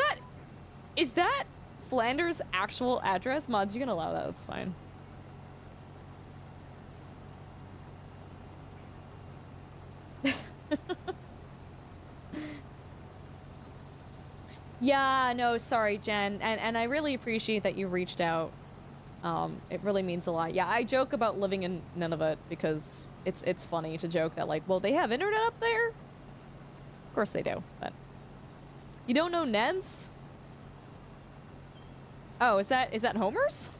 that Flanders' actual address? Mods, you can allow that. That's fine. Yeah, no, sorry, Jen. And I really appreciate that you reached out. It really means a lot. Yeah, I joke about living in Nunavut because it's funny to joke that, like, well, they have internet up there? Of course they do, but... You don't know Ned's? Oh, is that Homer's?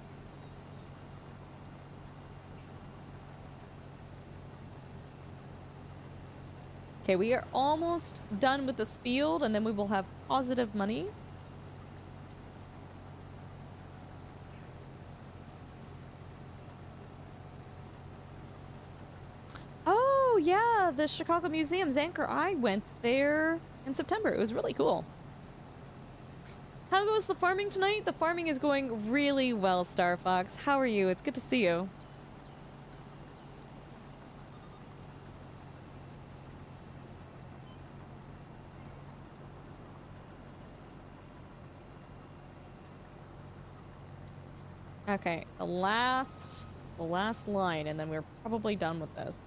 Okay, we are almost done with this field, and then we will have positive money. Oh, yeah, the Chicago Museum's Anchor. I went there in September. It was really cool. How goes the farming tonight? The farming is going really well, Star Fox. How are you? It's good to see you. Okay, the last line, and then we're probably done with this.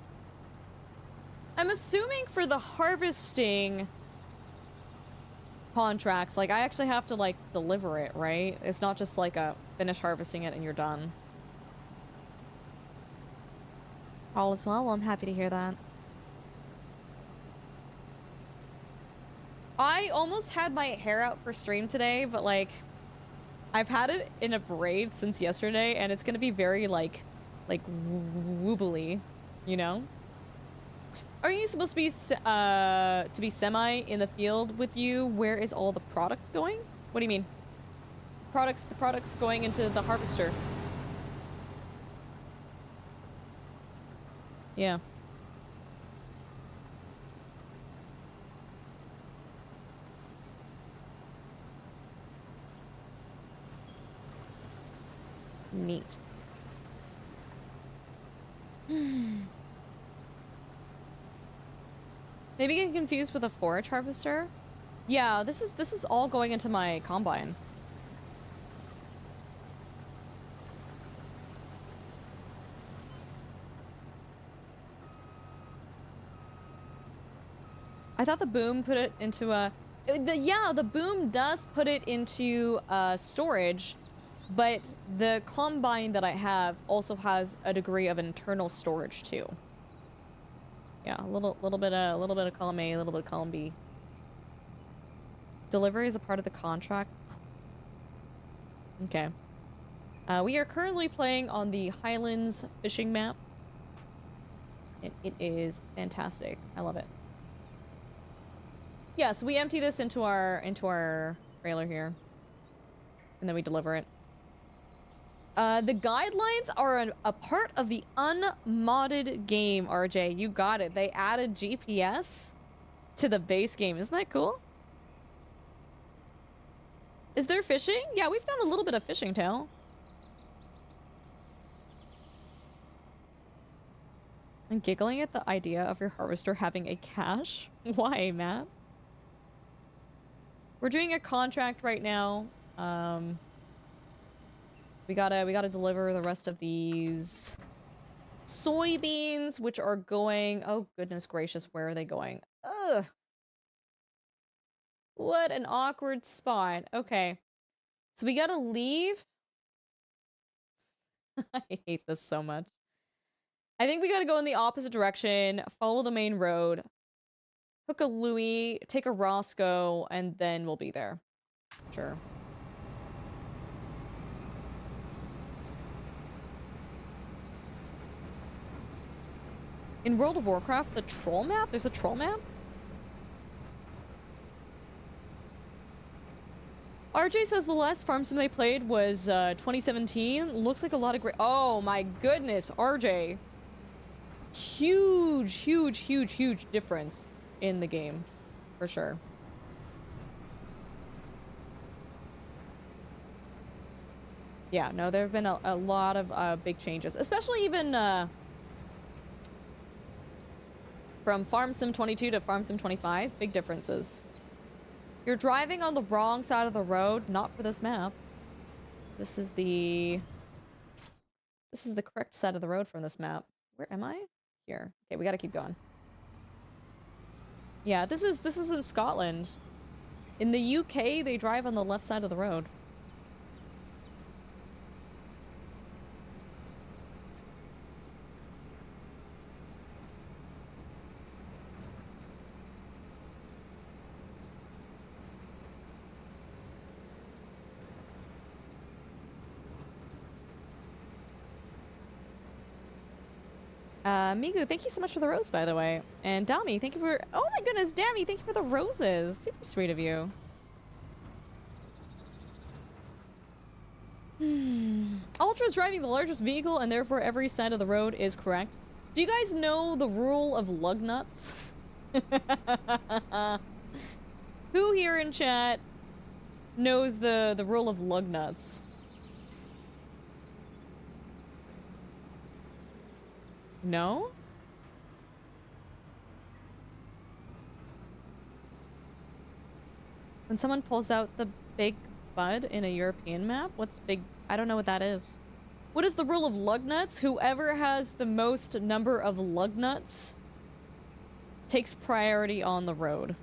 I'm assuming for the harvesting contracts, like, I actually have to, like, deliver it, right? It's not just, like, a finish harvesting it and you're done. All is well? Well, I'm happy to hear that. I almost had my hair out for stream today, but, like... I've had it in a braid since yesterday, and it's gonna be very, like woobly, you know? Are you supposed to be semi in the field with you? Where is all the product going? What do you mean? The products going into the harvester. Yeah. Neat. Maybe getting confused with a forage harvester? Yeah, this is all going into my combine. I thought the boom put it into a... Yeah, the boom does put it into storage, but the combine that I have also has a degree of internal storage too. Yeah, a little bit of column A, a little bit of column B. Delivery is a part of the contract. Okay. We are currently playing on the Highlands fishing map. And it is fantastic. I love it. Yeah, so we empty this into our trailer here. And then we deliver it. The guidelines are a part of the unmodded game, RJ. You got it. They added GPS to the base game. Isn't that cool? Is there fishing? Yeah, we've done a little bit of fishing, Tail. I'm giggling at the idea of your harvester having a cache. Why, Matt? We're doing a contract right now. We gotta deliver the rest of these soybeans, which are going... Oh, goodness gracious, where are they going? Ugh. What an awkward spot. Okay. So we gotta leave. I hate this so much. I think we gotta go in the opposite direction, follow the main road, hook a Louis, take a Roscoe, and then we'll be there. Sure. In World of Warcraft, the troll map? There's a troll map? RJ says the last farm sim they played was 2017. Looks like a lot of great... Oh my goodness, RJ. Huge difference in the game. For sure. Yeah, no, there have been a lot of big changes. Especially even... from Farm Sim 22 to Farm Sim 25, big differences. You're driving on the wrong side of the road, not for this map. This is the correct side of the road from this map. Where am I? Here. Okay, we gotta keep going. Yeah, this is in Scotland. In the UK, they drive on the left side of the road. Migu, thank you so much for the rose, by the way. And Dami, thank you for... Oh my goodness, Dami, thank you for the roses. Super sweet of you. Ultra's driving the largest vehicle, and therefore every side of the road is correct. Do you guys know the rule of lug nuts? Who here in chat knows the rule of lug nuts? No? When someone pulls out the big bud in a European map? What's big? I don't know what that is. What is the rule of lug nuts? Whoever has the most number of lug nuts takes priority on the road.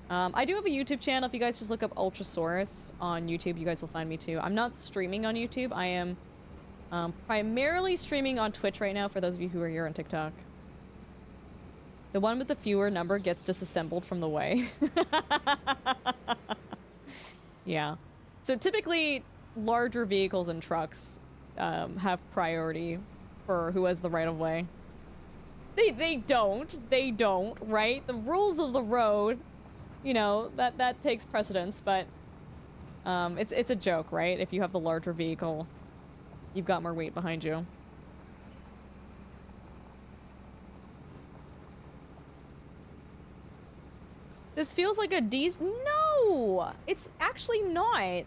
I do have a YouTube channel. If you guys just look up Ultrasaurus on YouTube, you guys will find me too. I'm not streaming on YouTube. I am primarily streaming on Twitch right now for those of you who are here on TikTok. The one with the fewer number gets disassembled from the way. Yeah. So typically, larger vehicles and trucks have priority for who has the right of way. They don't, right? The rules of the road, you know, that takes precedence, but it's a joke, right? If you have the larger vehicle, you've got more weight behind you. This feels like a No! It's actually not.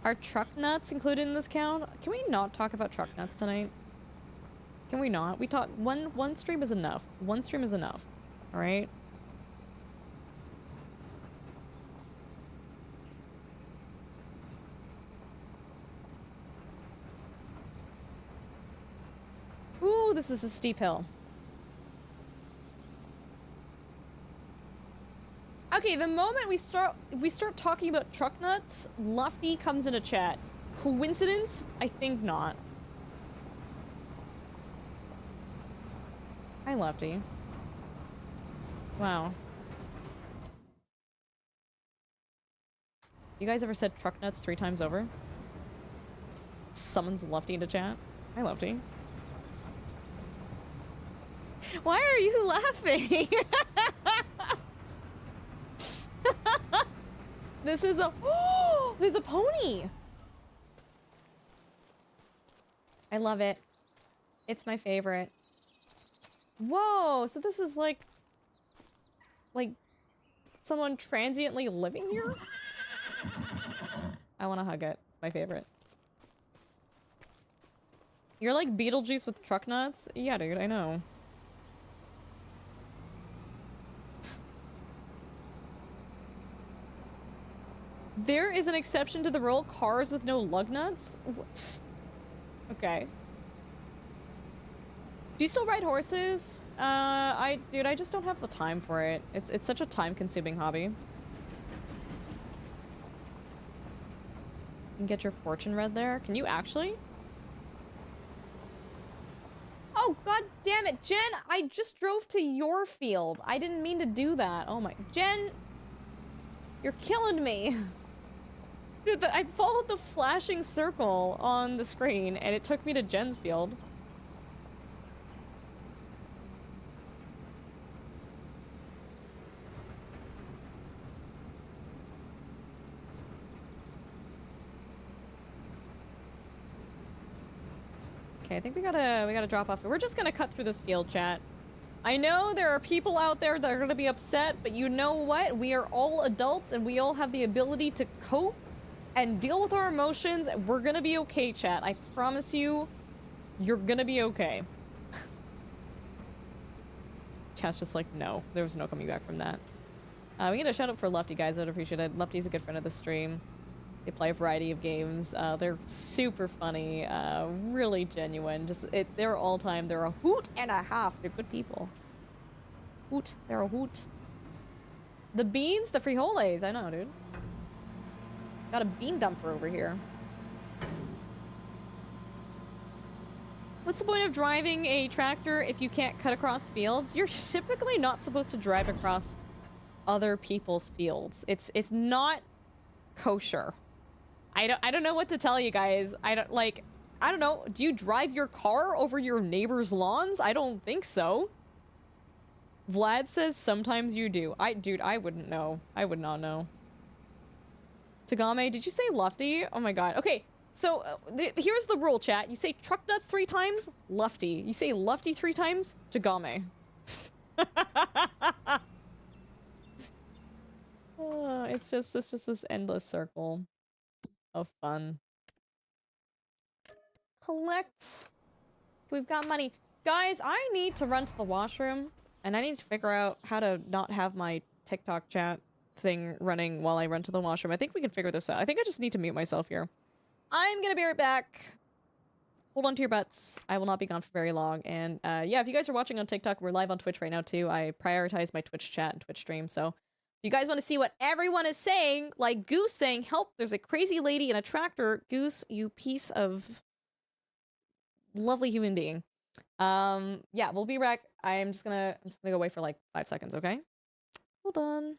Are truck nuts included in this count? Can we not talk about truck nuts tonight? Can we not? We talk one stream is enough. One stream is enough. All right? Ooh, this is a steep hill. Okay, the moment we start talking about truck nuts, Lofty comes in a chat. Coincidence? I think not. Hi, Lofty. Wow. You guys ever said truck nuts 3 times over? Summons Lofty into chat. Hi, Lofty. Why are you laughing? This is a- Oh! There's a pony! I love it. It's my favorite. Whoa! So this is like someone transiently living here? I want to hug it. It's my favorite. You're like Beetlejuice with truck nuts? Yeah, dude, I know. There is an exception to the rule. Cars with no lug nuts? Okay. Do you still ride horses? Dude, I just don't have the time for it. It's such a time-consuming hobby. You can get your fortune read there. Can you actually? Oh, god damn it, Jen! I just drove to your field. I didn't mean to do that. Oh my- Jen! You're killing me. Dude, I followed the flashing circle on the screen, and it took me to Jen's field. Okay, I think we gotta drop off. We're just gonna cut through this field, chat. I know there are people out there that are gonna be upset, but you know what? We are all adults, and we all have the ability to cope and deal with our emotions. We're gonna be okay, chat. I promise you, you're gonna be okay. Chat's just like, no. There was no coming back from that. We get a shout out for Lefty, guys. I'd appreciate it. Lefty's a good friend of the stream. They play a variety of games. They're super funny, really genuine. They're all time. They're a hoot and a half. They're good people. Hoot. They're a hoot. The beans? The frijoles. I know, dude. Got a bean dumper over here. What's the point of driving a tractor if you can't cut across fields? You're typically not supposed to drive across other people's fields. It's not kosher. I don't know what to tell you guys. I don't know. Do you drive your car over your neighbor's lawns? I don't think so. Vlad says sometimes you do. Dude, I wouldn't know. I would not know. Tagame, did you say Lefty? Oh my god. Okay, so here's the rule, chat. You say truck nuts 3 times, Lefty. You say Lefty 3 times, Tagame. It's just this endless circle of fun. Collect. We've got money. Guys, I need to run to the washroom, and I need to figure out how to not have my TikTok chat thing running while I run to the washroom. I think we can figure this out. I think I just need to mute myself here. I'm gonna be right back. Hold on to your butts. I will not be gone for very long. And yeah, if you guys are watching on TikTok, we're live on Twitch right now too. I prioritize my Twitch chat and Twitch stream, so if you guys want to see what everyone is saying, like Goose saying, help, there's a crazy lady in a tractor. Goose, you piece of lovely human being. Yeah, we'll be back. I'm just gonna go away for like 5 seconds, okay? Hold on.